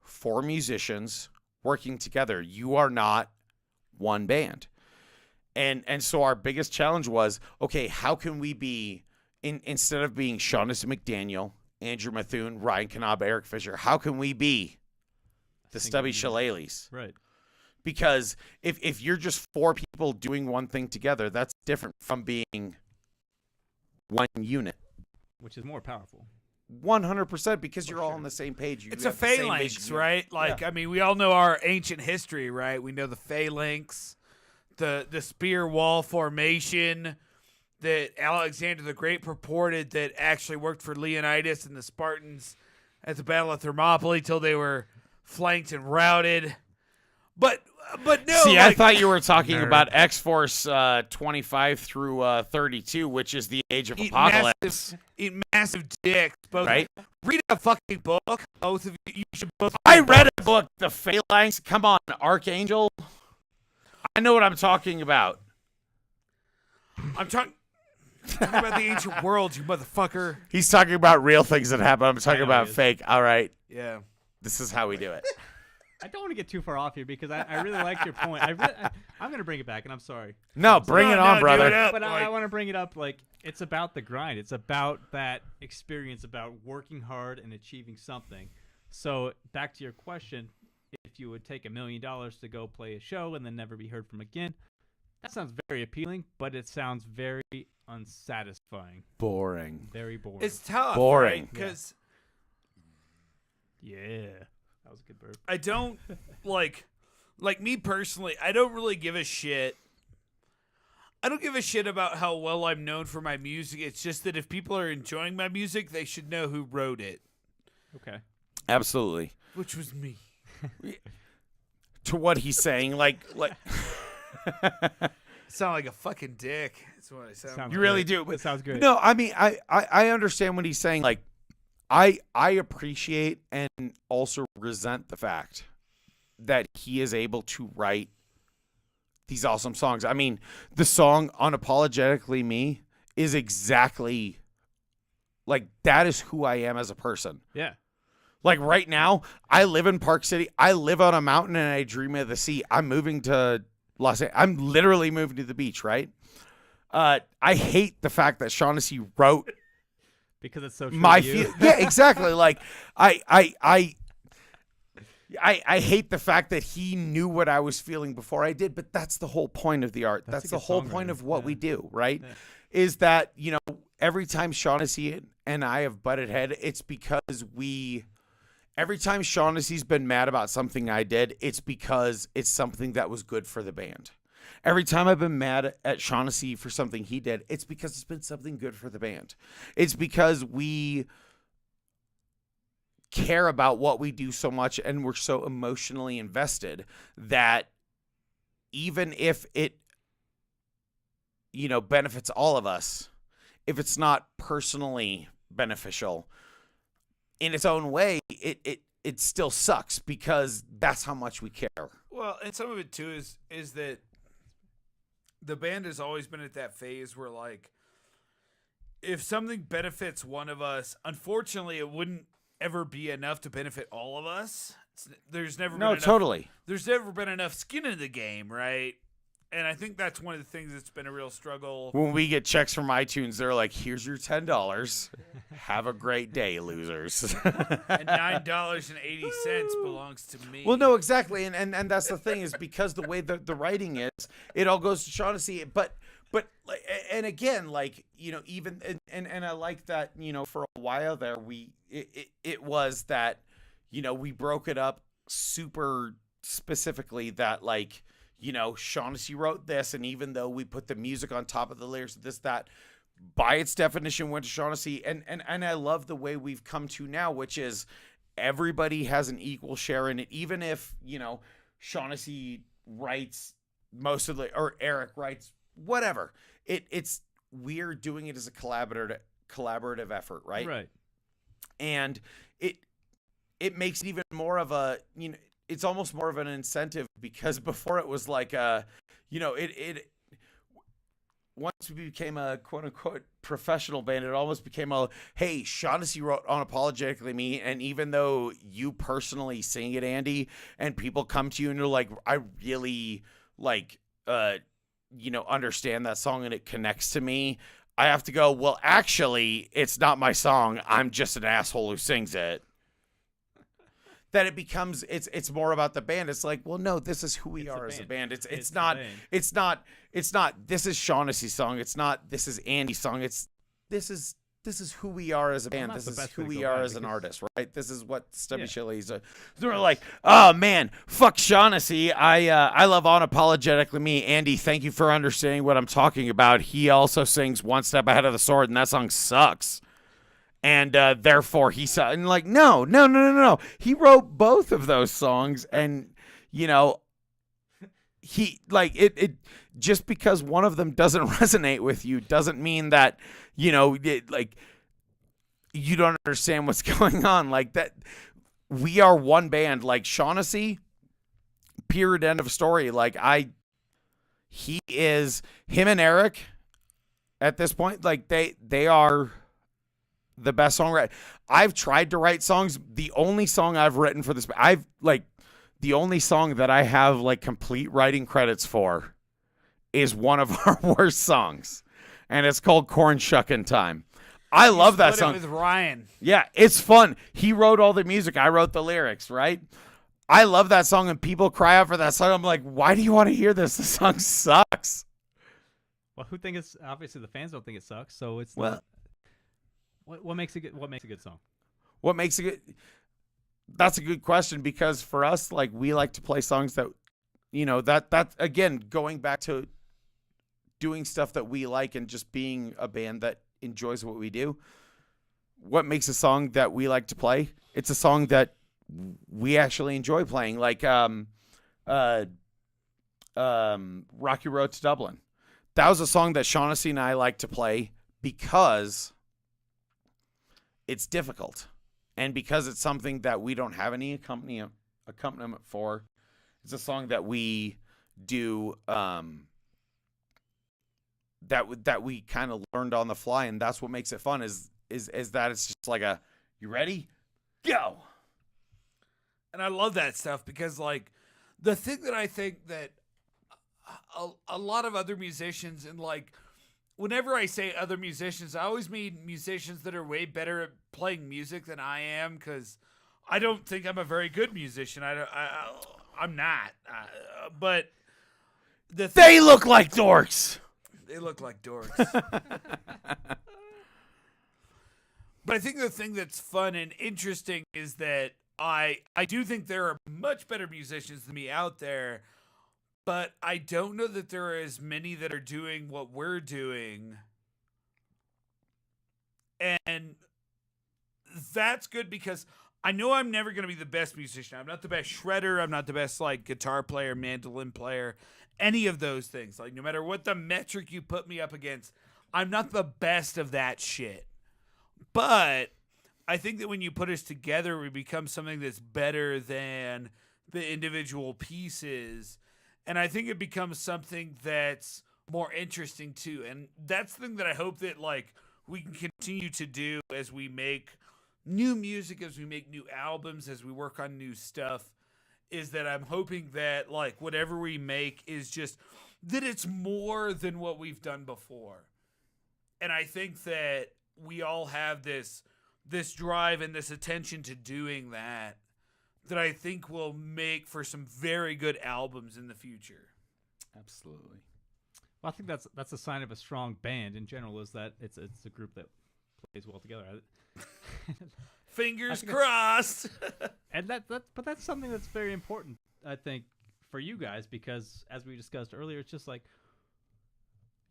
A: 4 musicians working together. You are not one band." And so our biggest challenge was, okay, how can we be, instead of being Shaughnessy McDaniel, Andrew Methune, Ryan Knab, Eric Fisher, how can we be the Stubby Shillelaghs?
B: Right.
A: Because if you're just 4 people doing one thing together, that's different from being one unit.
B: Which is more powerful.
A: 100%, because you're all on the same page. You
C: It's a
A: have the same
C: phalanx,
A: vision.
C: right? Like,
A: Yeah.
C: I mean, we all know our ancient history, right? We know the phalanx, the spear wall formation that Alexander the Great purported that actually worked for Leonidas and the Spartans at the Battle of Thermopylae till they were flanked and routed. But no.
A: See,
C: like,
A: I thought you were talking
B: Nerd.
A: about X-Force 25 through 32, which is the Age of Apocalypse.
C: Eat massive dicks, both.
A: Right?
C: Read a fucking book, both of you. You should both.
A: I read a book, The Phalanx. Come on, Archangel. I know what I'm talking about.
C: I'm talking about the ancient world, you motherfucker.
A: He's talking about real things that happen. I'm talking
B: know
A: about
B: he is.
A: fake. All right.
C: Yeah.
A: This is how we do it.
B: I don't want to get too far off here because I really like your point. I'm going to bring it back, and I'm sorry.
A: No, bring it on,
C: do
A: brother.
C: it up,
B: But
C: like-
B: I want to bring it up like it's about the grind. It's about that experience, about working hard and achieving something. So back to your question, if you would take $1 million to go play a show and then never be heard from again, that sounds very appealing, but it sounds very unsatisfying.
A: Boring.
B: Very boring.
C: It's tough.
A: Boring.
C: Because
B: yeah. That was a good burp.
C: I don't like me personally, I don't really give a shit. I don't give a shit about how well I'm known for my music. It's just that if people are enjoying my music, they should know who wrote it.
B: Okay.
A: Absolutely.
C: Which was me.
A: To what he's saying, like
C: Sound like a fucking dick. That's what I sound
B: Sounds
C: like.
A: you really
B: great.
A: do.
B: That sounds great.
A: No, I mean, I understand what he's saying. Like, I appreciate and also resent the fact that he is able to write these awesome songs. I mean, the song Unapologetically Me is exactly like that is who I am as a person.
B: Yeah.
A: Like right now, I live in Park City. I live on a mountain and I dream of the sea. I'm moving to Los Angeles. I'm literally moving to the beach, right? I hate the fact that Shaughnessy wrote
B: Because it's so true
A: my
B: to you.
A: yeah, exactly. Like I hate the fact that he knew what I was feeling before I did, but that's the whole point of the art.
B: That's
A: That's
B: a
A: the
B: good
A: whole point
B: songwriter.
A: of what we
B: Yeah.
A: do, right?
B: Yeah.
A: Is that, every time Shaughnessy and I have butted head, it's because every time Shaughnessy's been mad about something I did, it's because it's something that was good for the band. Every time I've been mad at Shaughnessy for something he did, it's because it's been something good for the band. It's because we care about what we do so much and we're so emotionally invested that even if it, benefits all of us, if it's not personally beneficial in its own way, it still sucks because that's how much we care.
C: Well, and some of it too is that the band has always been at that phase where, like, if something benefits one of us, unfortunately, it wouldn't ever be enough to benefit all of us. There's never been enough,
A: totally.
C: There's never been enough skin in the game, right? And I think that's one of the things that's been a real struggle.
A: When we get checks from iTunes, they're like, "Here's your $10. Have a great day, losers."
C: And $9.80 belongs to me.
A: Well, no, exactly, and that's the thing is because the way the writing is, it all goes to Shaughnessy. But and again, like, even and I like that, for a while there it was that, we broke it up super specifically that, like, Shaughnessy wrote this, and even though we put the music on top of the lyrics, this, that, by its definition went to Shaughnessy. And I love the way we've come to now, which is everybody has an equal share in it. Even if, Shaughnessy writes most of or Eric writes whatever. It's we're doing it as a collaborative effort, right?
B: Right.
A: And it makes it even more of a, it's almost more of an incentive, because before it was like it once we became a quote unquote professional band, it almost became hey, Shaughnessy wrote Unapologetically Me, and even though you personally sing it, Andy, and people come to you and they're like, I really understand that song and it connects to me, I have to go, well, actually, it's not my song. I'm just an asshole who sings it. That it becomes, it's more about the band. It's like, well, no, this is who we are as a band. It's not this is Shaughnessy's song. It's not this is Andy's song. This is who we are as a band. This is who we are as an artist, right? This is what Stubby Shillelaghs are. They're like, oh man, fuck Shaughnessy. I love Unapologetically Me. Andy, thank you for understanding what I'm talking about. He also sings One Step Ahead of the Sword, and that song sucks. And therefore he saw, and like, no. He wrote both of those songs, and he like it just because one of them doesn't resonate with you doesn't mean that you don't understand what's going on. Like that, we are one band. Like Shaughnessy, period, end of story. Like him and Eric at this point, like they are the best songwriter. I've tried to write songs. The only song I've written for this, the only song that I have like complete writing credits for is one of our worst songs, and it's called Corn Shuckin' Time. I love that song.
C: With Ryan.
A: Yeah, it's fun. He wrote all the music. I wrote the lyrics, right? I love that song, and people cry out for that song. I'm like, why do you want to hear this? The song sucks.
B: Well, who think it's obviously the fans don't think it sucks, so it's
A: well.
B: Not, what makes it good? What makes a good song?
A: What makes it good? That's a good question, because for us, like, we like to play songs that, that again, going back to doing stuff that we like and just being a band that enjoys what we do. What makes a song that we like to play? It's a song that we actually enjoy playing, like Rocky Road to Dublin. That was a song that Shaughnessy and I like to play because it's difficult, and because it's something that we don't have any accompaniment for. It's a song that we do that we kind of learned on the fly, and that's what makes it fun. Is that it's just like you ready? Go.
C: And I love that stuff because, like, the thing that I think that a lot of other musicians, and like, whenever I say other musicians, I always mean musicians that are way better at playing music than I am, because I don't think I'm a very good musician. I'm not. But
A: they look like dorks.
C: They look like dorks. But I think the thing that's fun and interesting is that I do think there are much better musicians than me out there, but I don't know that there are as many that are doing what we're doing. And that's good because I know I'm never going to be the best musician. I'm not the best shredder. I'm not the best like guitar player, mandolin player, any of those things. Like no matter what the metric you put me up against, I'm not the best of that shit. But I think that when you put us together, we become something that's better than the individual pieces. And I think it becomes something that's more interesting too. And that's the thing that I hope that like we can continue to do as we make new music, as we make new albums, as we work on new stuff, is that I'm hoping that like whatever we make is just that it's more than what we've done before. And I think that we all have this drive and this attention to doing that I think will make for some very good albums in the future.
A: Absolutely.
B: Well, I think that's a sign of a strong band in general, is that it's a group that plays well together.
C: Fingers crossed.
B: And but that's something that's very important, I think, for you guys, because as we discussed earlier, it's just like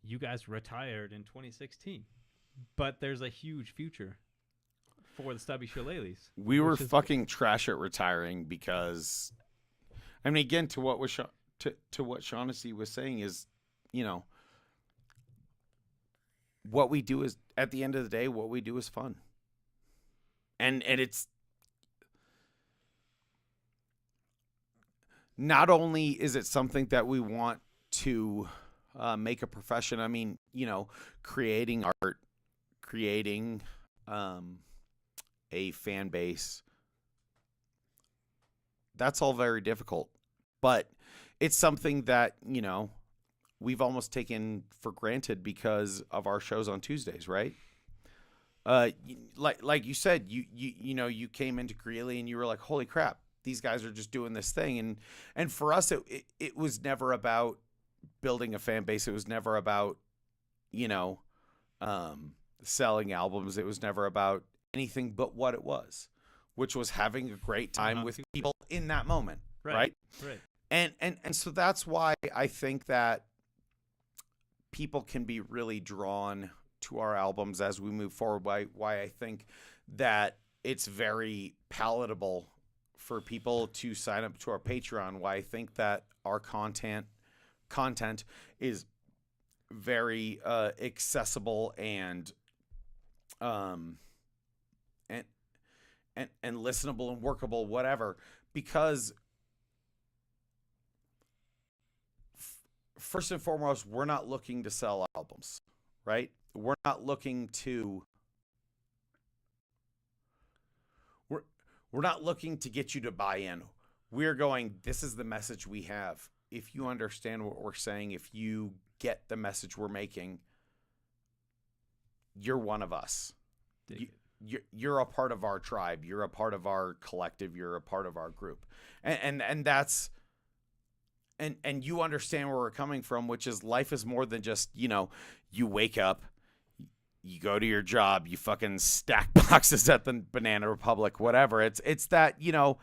B: you guys retired in 2016, but there's a huge future for the Stubby Shillelaghs.
A: We were fucking trash at retiring because, I mean, again, to what Shaughnessy was saying is, you know, what we do is, at the end of the day, what we do is fun. And it's not only is it something that we want to make a profession. I mean, you know, creating art, creating a fan base, that's all very difficult. But it's something that, you know, we've almost taken for granted because of our shows on Tuesdays, right? Like you said, you know, you came into Greeley and you were like, holy crap, these guys are just doing this thing. And for us, it was never about building a fan base. It was never about, you know, selling albums. It was never about anything but what it was, which was having a great time with people in that moment. Right. And so that's why I think that people can be really drawn to our albums as we move forward. Why I think that it's very palatable for people to sign up to our Patreon. Why I think that our content is very accessible and listenable and workable, whatever. Because first and foremost, we're not looking to sell albums, right? We're not looking to we're not looking to get you to buy in. We're going, this is the message we have. If you understand what we're saying, if you get the message we're making, you're one of us. You're a part of our tribe. You're a part of our collective. You're a part of our group. And that's and you understand where we're coming from, which is life is more than just, you know, you wake up, you go to your job, you fucking stack boxes at the Banana Republic, whatever. It's that, you know,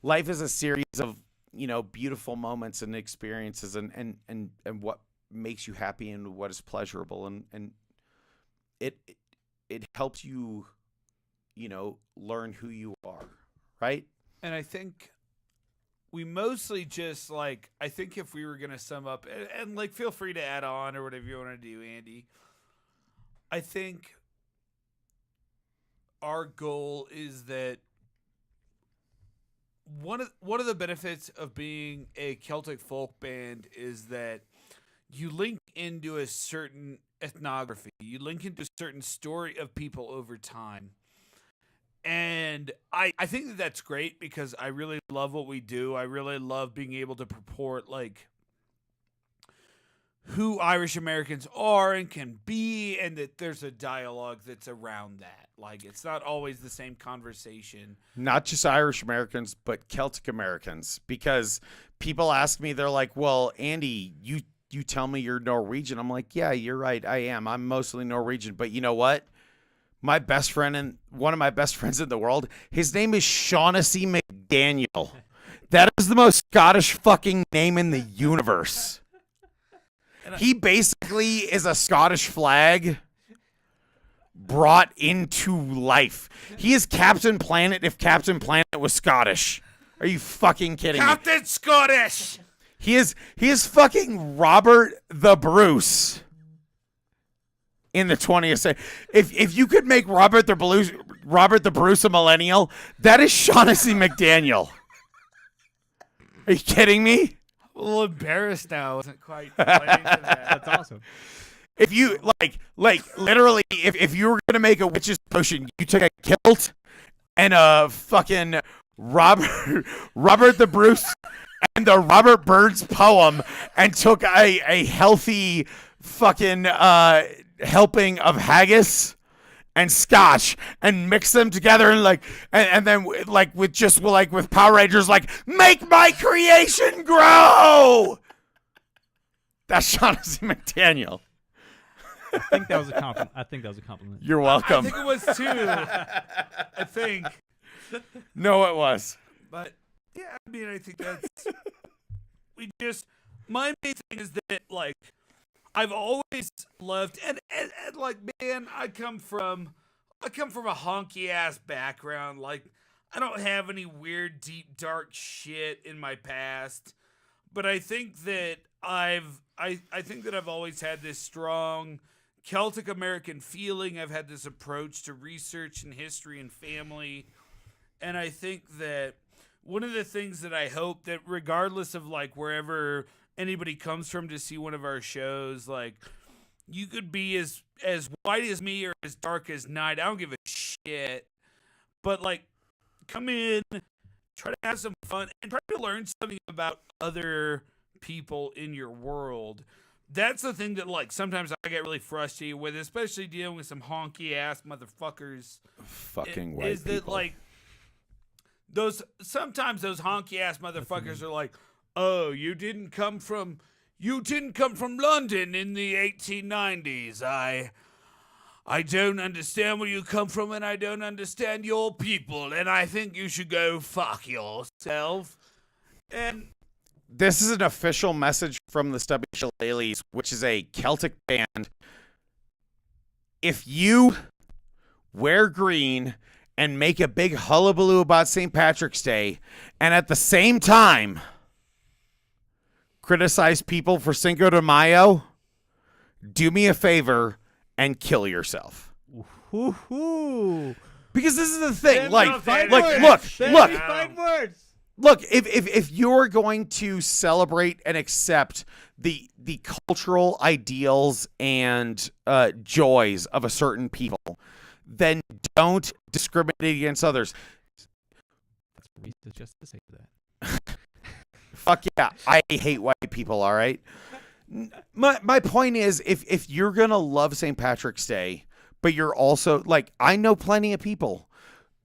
A: life is a series of, you know, beautiful moments and experiences and what makes you happy and what is pleasurable. And it helps you, you know, learn who you are. Right.
C: And I think we mostly just like, I think if we were going to sum up and like, feel free to add on or whatever you want to do, Andy. I think our goal is that one of the benefits of being a Celtic folk band is that you link into a certain ethnography. You link into a certain story of people over time. And I think that that's great because I really love what we do. I really love being able to purport like who Irish Americans are and can be, and that there's a dialogue that's around that. Like, it's not always the same conversation.
A: Not just Irish Americans, but Celtic Americans. Because people ask me, they're like, well, Andy, you tell me you're Norwegian. I'm like, yeah, you're right. I am. I'm mostly Norwegian. But you know what? My best friend and one of my best friends in the world, his name is Shaughnessy McDaniel. That is the most Scottish fucking name in the universe. He basically is a Scottish flag brought into life. He is Captain Planet if Captain Planet was Scottish. Are you fucking kidding me?
C: Captain Scottish!
A: He is fucking Robert the Bruce in the 20th century. If you could make Robert the Bruce a millennial, that is Shaughnessy McDaniel. Are you kidding me?
C: I'm a little embarrassed now. I wasn't quite playing to that.
B: That's awesome.
A: If you like literally, if you were gonna make a witch's potion, you took a kilt and a fucking Robert the Bruce and the Robert Burns poem and took a healthy fucking helping of haggis and scotch and mix them together and then with Power Rangers make my creation grow. That's Shaughnessy McDaniel.
B: I think that was a compliment.
A: You're welcome.
C: I think it was too. I think.
A: No, it was.
C: But yeah, I mean, I think that's my main thing is that I've always loved and man, I come from a honky ass background. I don't have any weird, deep, dark shit in my past, but I think that I think that I've always had this strong Celtic American feeling. I've had this approach to research and history and family, and I think that one of the things that I hope that regardless of wherever anybody comes from to see one of our shows, you could be as white as me or as dark as night. I don't give a shit. But come in, try to have some fun, and try to learn something about other people in your world. That's the thing that sometimes I get really frustrated with, especially dealing with some honky ass motherfuckers.
A: Fucking white people.
C: That sometimes those honky ass motherfuckers are oh, you didn't come from London in the 1890s. I don't understand where you come from, and I don't understand your people, and I think you should go fuck yourself. And
A: this is an official message from the Stubby Shillelaghs, which is a Celtic band. If you wear green and make a big hullabaloo about St. Patrick's Day, and at the same time criticize people for Cinco de Mayo, do me a favor and kill yourself.
B: Woohoo!
A: Because this is the thing. Look, if you're going to celebrate and accept the cultural ideals and joys of a certain people, then don't discriminate against others.
B: That's racist just to say that.
A: Fuck yeah, I hate white people, all right? My point is, if you're going to love St. Patrick's Day, but you're also, I know plenty of people,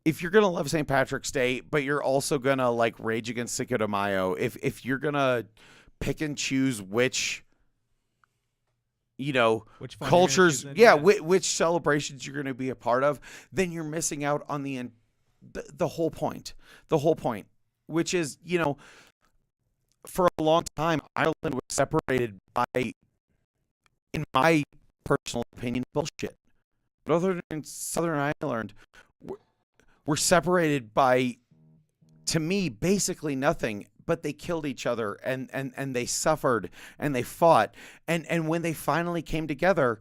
A: if you're going to love St. Patrick's Day, but you're also going to, rage against Cinco de Mayo, if you're going to pick and choose which cultures, which celebrations you're going to be a part of, then you're missing out on the whole point. The whole point, which is, for a long time, Ireland was separated by, in my personal opinion, bullshit. Northern and Southern Ireland were separated by, to me, basically nothing. But they killed each other and they suffered and they fought. And when they finally came together,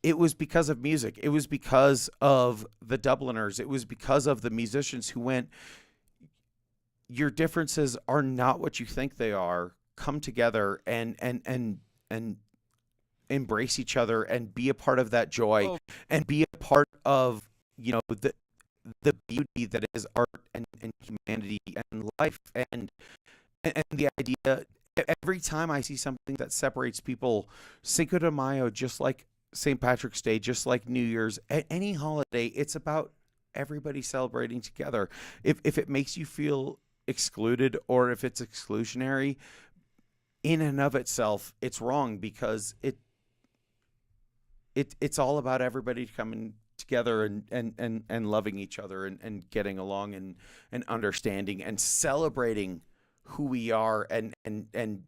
A: it was because of music. It was because of the Dubliners. It was because of the musicians who went, your differences are not what you think they are. Come together and embrace each other and be a part of that joy and be a part of, the beauty that is art and humanity and life and the idea. Every time I see something that separates people, Cinco de Mayo, just like St. Patrick's Day, just like New Year's, any holiday, it's about everybody celebrating together. If it makes you feel excluded or if it's exclusionary, in and of itself, it's wrong because it's all about everybody coming together and loving each other and getting along and understanding and celebrating who we are and the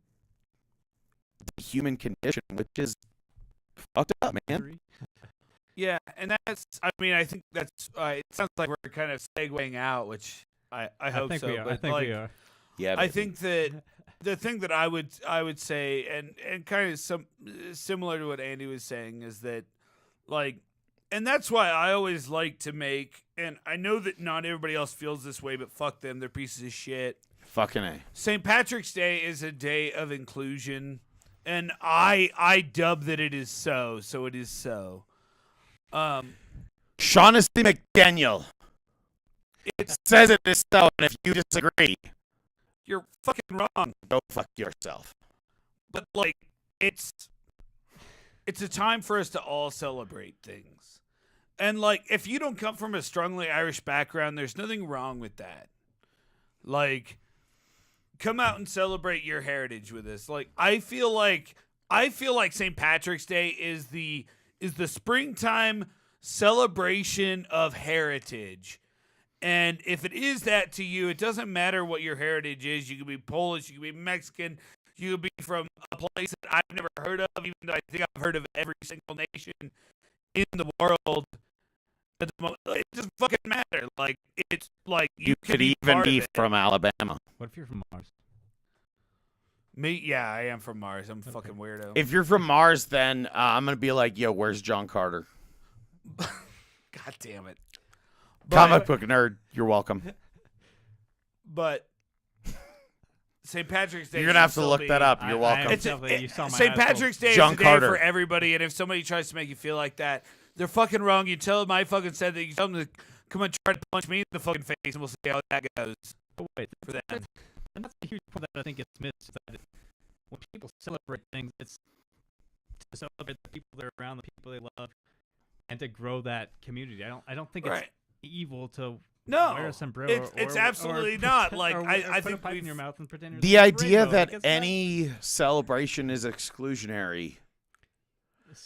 A: human condition, which is fucked up, man.
C: Yeah, and that's. I mean, I think that's. It sounds like we're kind of segueing out, which I hope
B: think
C: so.
B: we are.
C: But
B: I think we are.
A: Yeah,
C: I
A: baby.
C: think that the thing that I would say, and kind of similar to what Andy was saying, is that like, and that's why I always like to make. And I know that not everybody else feels this way, but fuck them, they're pieces of shit.
A: Fucking A.
C: St. Patrick's Day is a day of inclusion, and I dub that it is so. So it is so.
A: Shaughnessy McDaniel. It says it is so, and if you disagree,
C: You're fucking wrong.
A: go fuck yourself.
C: But like, it's a time for us to all celebrate things. And like, if you don't come from a strongly Irish background, there's nothing wrong with that. Like, come out and celebrate your heritage with us. Like, I feel like St. Patrick's Day is the springtime celebration of heritage. And if it is that to you, it doesn't matter what your heritage is. You could be Polish, you could be Mexican, you could be from a place that I've never heard of, even though I think I've heard of every single nation in the world. At the moment, it doesn't fucking matter. Like, it's like
A: You could
C: be
A: even
C: part
A: be
C: of it.
A: from Alabama.
B: What if you're from Mars?
C: Me, yeah, I am from Mars. I'm a fucking weirdo.
A: If you're from Mars, then I'm going to be like, yo, where's John Carter?
C: God damn it.
A: Comic book nerd, you're welcome.
C: But St. Patrick's Day.
A: You're going to have to look that up. You're welcome.
B: You saw my
C: St.
B: asshole.
C: Patrick's Day
A: John
C: is a day
A: Carter.
C: for everybody, and if somebody tries to make you feel like that, they're fucking wrong. You tell them I fucking said that. You tell them to come and try to punch me in the fucking face, and we'll see how that goes
B: But wait,
C: for them.
B: and that's a huge point that I think gets missed. That when people celebrate things, it's to celebrate the people they're around, the people they love, and to grow that community. I don't think
C: Right.
B: it's evil to
C: No,
B: wear a sombrero.
C: it's
B: or
C: absolutely not. Like,
B: or
C: I
B: put a
C: think
B: pipe in
C: we've-
B: your mouth and pretend you're
A: The
B: Super
A: idea
B: Rainbow.
A: that
B: Like, it's
A: any celebration is exclusionary
B: not-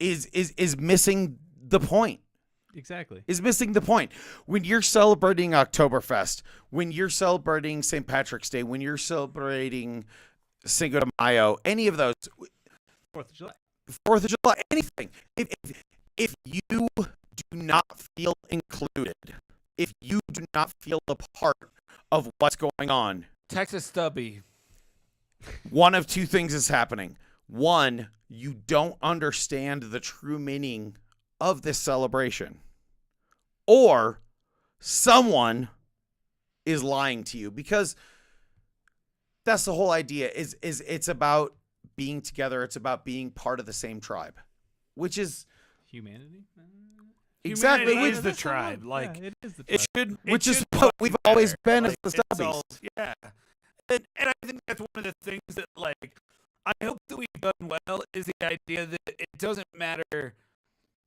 A: is missing the point.
B: exactly.
A: Is missing the point. When you're celebrating Oktoberfest, when you're celebrating St. Patrick's Day, when you're celebrating Cinco de Mayo, any of those,
B: 4th of July.
A: 4th of July, anything. If you do not feel included, if you do not feel a part of what's going on,
C: Texas Stubby.
A: one of two things is happening. One, you don't understand the true meaning of this celebration, or someone is lying to you, because that's the whole idea. Is it's about being together. It's about being part of the same tribe, which is
B: Humanity.
A: exactly
C: Humanity
A: which,
C: is the tribe. Like,
B: it is the tribe.
C: it should.
A: which
C: it
A: is
C: should
A: what
C: fucking
A: we've always
C: matter.
A: been
C: Like,
A: as the
C: it's all-
A: Stubbies.
C: yeah. And I think that's one of the things that, like, I hope that we've done well is the idea that it doesn't matter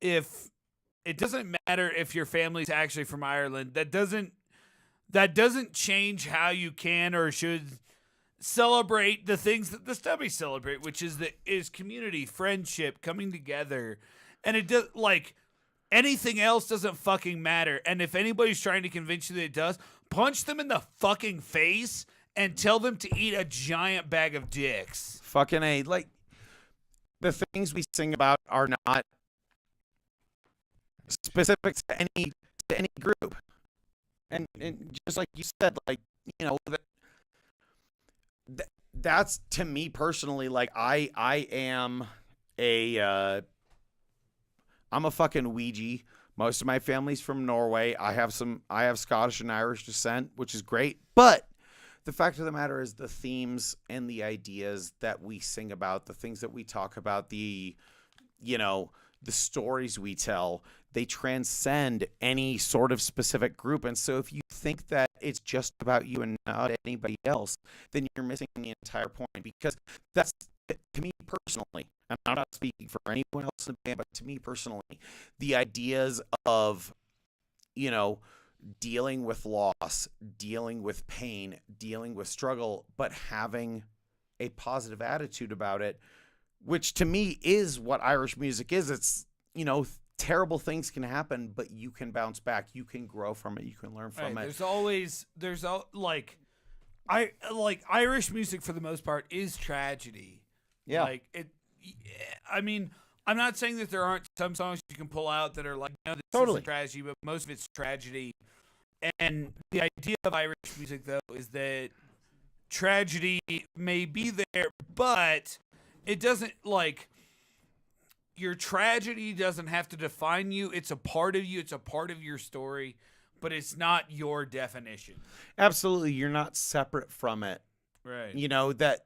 C: if your family's actually from Ireland. That doesn't change how you can or should celebrate the things that the Stubbies celebrate, which is community, friendship, coming together. And it does, like, anything else doesn't fucking matter. And if anybody's trying to convince you that it does, punch them in the fucking face and tell them to eat a giant bag of dicks.
A: Fucking A. Like, the things we sing about are not specific to any group. And just like you said, like, you know, that's, to me personally, like, I am I'm a fucking Ouija. Most of my family's from Norway. I have Scottish and Irish descent, which is great. But the fact of the matter is the themes and the ideas that we sing about, the things that we talk about, the stories we tell, they transcend any sort of specific group. And so if you think that it's just about you and not anybody else, then you're missing the entire point, because that's, to me personally, and I'm not speaking for anyone else in the band, but to me personally, the ideas of, you know, dealing with loss, dealing with pain, dealing with struggle, but having a positive attitude about it, which to me is what Irish music is. It's, you know, terrible things can happen, but you can bounce back. You can grow from it. You can learn from it.
C: Like, I like Irish music for the most part is tragedy.
A: Yeah.
C: Like it. I mean, I'm not saying that there aren't some songs you can pull out that are like, no, this
A: Totally.
C: isn't tragedy, but most of it's tragedy. And the idea of Irish music, though, is that tragedy may be there, but it doesn't like your tragedy doesn't have to define you. It's a part of you. It's a part of your story, but it's not your definition.
A: Absolutely. You're not separate from it.
C: Right.
A: You know, that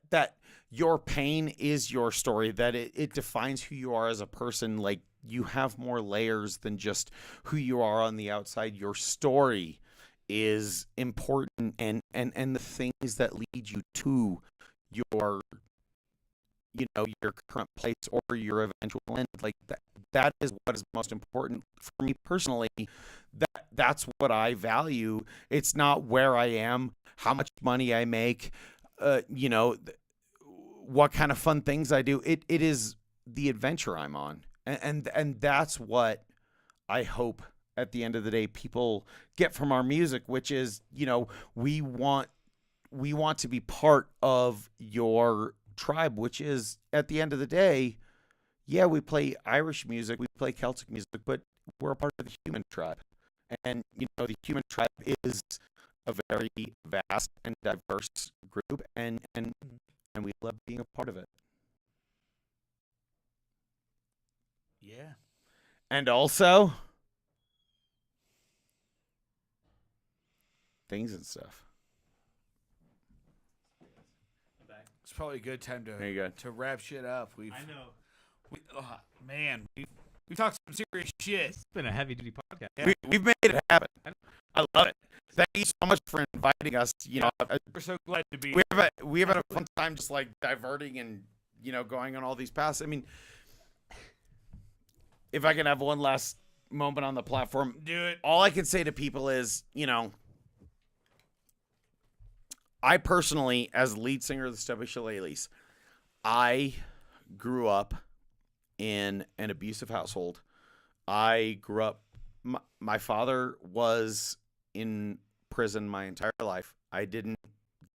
A: your pain is your story, that it defines who you are as a person. Like, you have more layers than just who you are on the outside. Your story is important, and the things that lead you to your, you know, your current place or your eventual end, like that is what is most important for me personally. That's what I value. It's not where I am, how much money I make, you know, what kind of fun things I do. It is the adventure I'm on, and that's what I hope at the end of the day people get from our music, which is, you know, we want to be part of your tribe, which is, at the end of the day, yeah, we play Irish music, we play Celtic music, but we're a part of the human tribe. And, you know, the human tribe is a very vast and diverse group, and we love being a part of it.
C: Yeah.
A: And also things and stuff.
C: It's probably a good time
A: There you go.
C: to wrap shit up.
B: I know.
C: We've talked some serious shit.
B: It's been a heavy duty podcast.
A: We've made it happen. I love it. Thank you so much for inviting us. You know,
C: We're so glad to be.
A: we have had a fun time just like diverting and, you know, going on all these paths. I mean, if I can have one last moment on the platform,
C: Do it.
A: all I can say to people is, you know, I personally, as lead singer of the Stubby Shillelaghs, I grew up in an abusive household. I grew up, my father was in prison my entire life. I didn't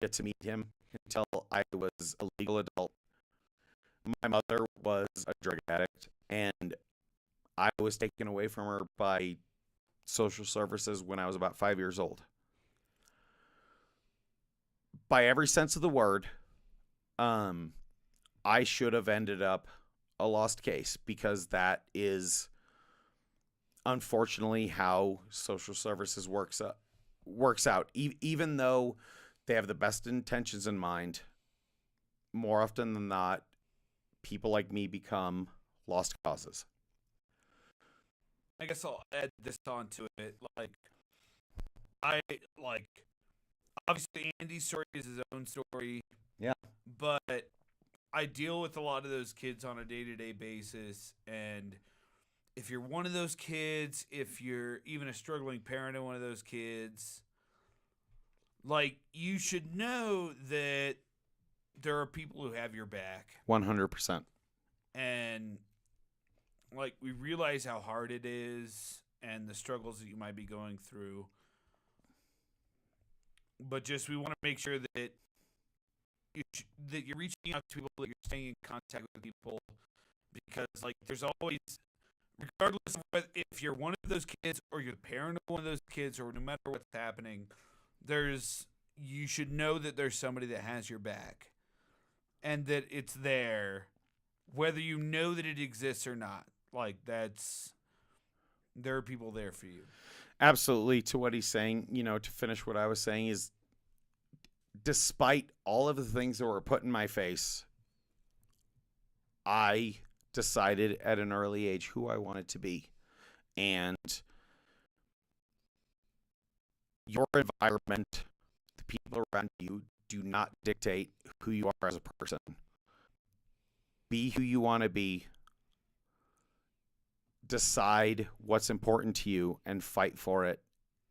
A: get to meet him until I was a legal adult. My mother was a drug addict, and I was taken away from her by social services when I was about 5 years old. By every sense of the word, I should have ended up a lost case, because that is unfortunately how social services works out. Even though they have the best intentions in mind, more often than not, people like me become lost causes.
C: I guess I'll add this on to it. Obviously Andy's story is his own story.
A: Yeah.
C: But I deal with a lot of those kids on a day-to-day basis, and if you're one of those kids, if you're even a struggling parent of one of those kids, like, you should know that there are people who have your back.
A: 100%.
C: And like, we realize how hard it is and the struggles that you might be going through. But just, we want to make sure that you're reaching out to people, that you're staying in contact with people, because like, there's always, regardless of if you're one of those kids or you're the parent of one of those kids, or no matter what's happening, you should know that there's somebody that has your back, and that it's there, whether you know that it exists or not. Like, there are people there for you.
A: Absolutely. To what he's saying, you know, to finish what I was saying, is despite all of the things that were put in my face, I decided at an early age who I wanted to be. And your environment, the people around you, do not dictate who you are as a person. Be who you want to be. Decide what's important to you and fight for it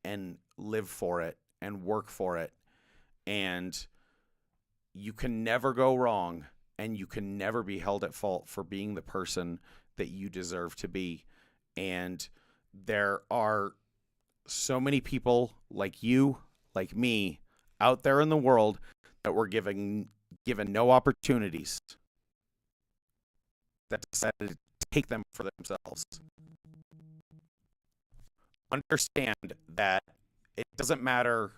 A: and live for it and work for it. And you can never go wrong, and you can never be held at fault for being the person that you deserve to be. And there are so many people like you, like me, out there in the world that were given no opportunities, that decided to take them for themselves. Understand that it doesn't matter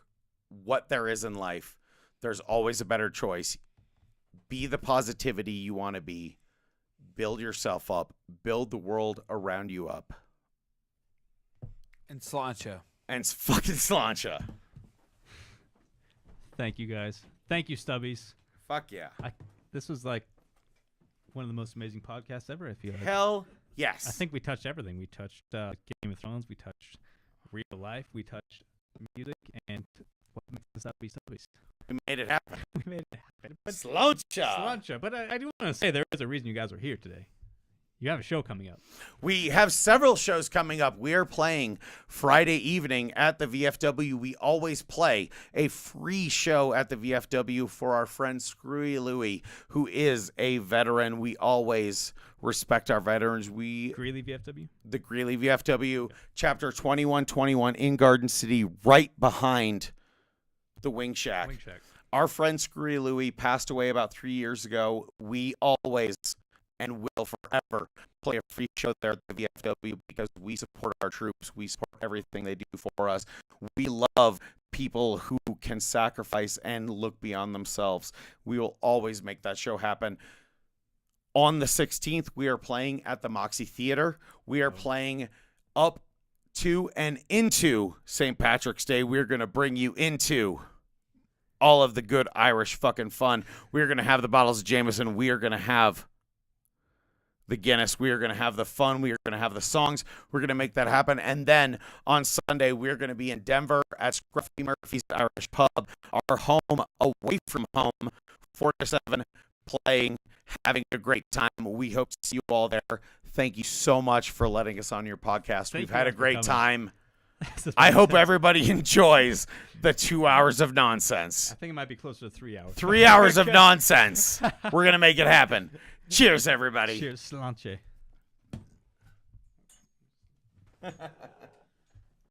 A: what there is in life. There's always a better choice. Be the positivity you want to be. Build yourself up. Build the world around you up.
C: And slancha.
A: And fucking slancha.
B: Thank you, guys. Thank you, Stubbies.
A: Fuck yeah.
B: This was like one of the most amazing podcasts ever, I feel like.
A: Hell yes.
B: I think we touched everything. We touched Game of Thrones. We touched real life. We touched music. And what makes the Stubbies?
A: We made it happen.
B: We made it happen. But
A: Slancha.
B: But I do want to say there is a reason you guys are here today. You have a show coming up.
A: We have several shows coming up. We are playing Friday evening at the VFW. We always play a free show at the VFW for our friend Screwy Louie, who is a veteran. We always respect our veterans.
B: Greeley VFW?
A: The Greeley VFW, chapter 2121 in Garden City, right behind the Wing Shack.
B: Wing Shack.
A: Our friend Screwy Louie passed away about 3 years ago. We always and will forever play a free show there at the VFW because we support our troops. We support everything they do for us. We love people who can sacrifice and look beyond themselves. We will always make that show happen. On the 16th, we are playing at the Moxie Theater. We are playing up to and into St. Patrick's Day. We're going to bring you into all of the good Irish fucking fun. We're going to have the bottles of Jameson. We are going to have the Guinness. We are going to have the fun. We are going to have the songs. We're going to make that happen. And then on Sunday, we're going to be in Denver at Scruffy Murphy's Irish Pub, our home away from home, 4 to 7, playing, having a great time. We hope to see you all there. Thank you so much for letting us on your podcast. We've had a great time. I hope everybody enjoys the 2 hours of nonsense.
B: I think it might be closer to 3 hours.
A: 3 hours of nonsense. We're going to make it happen. Cheers, everybody.
B: Cheers, Slanche.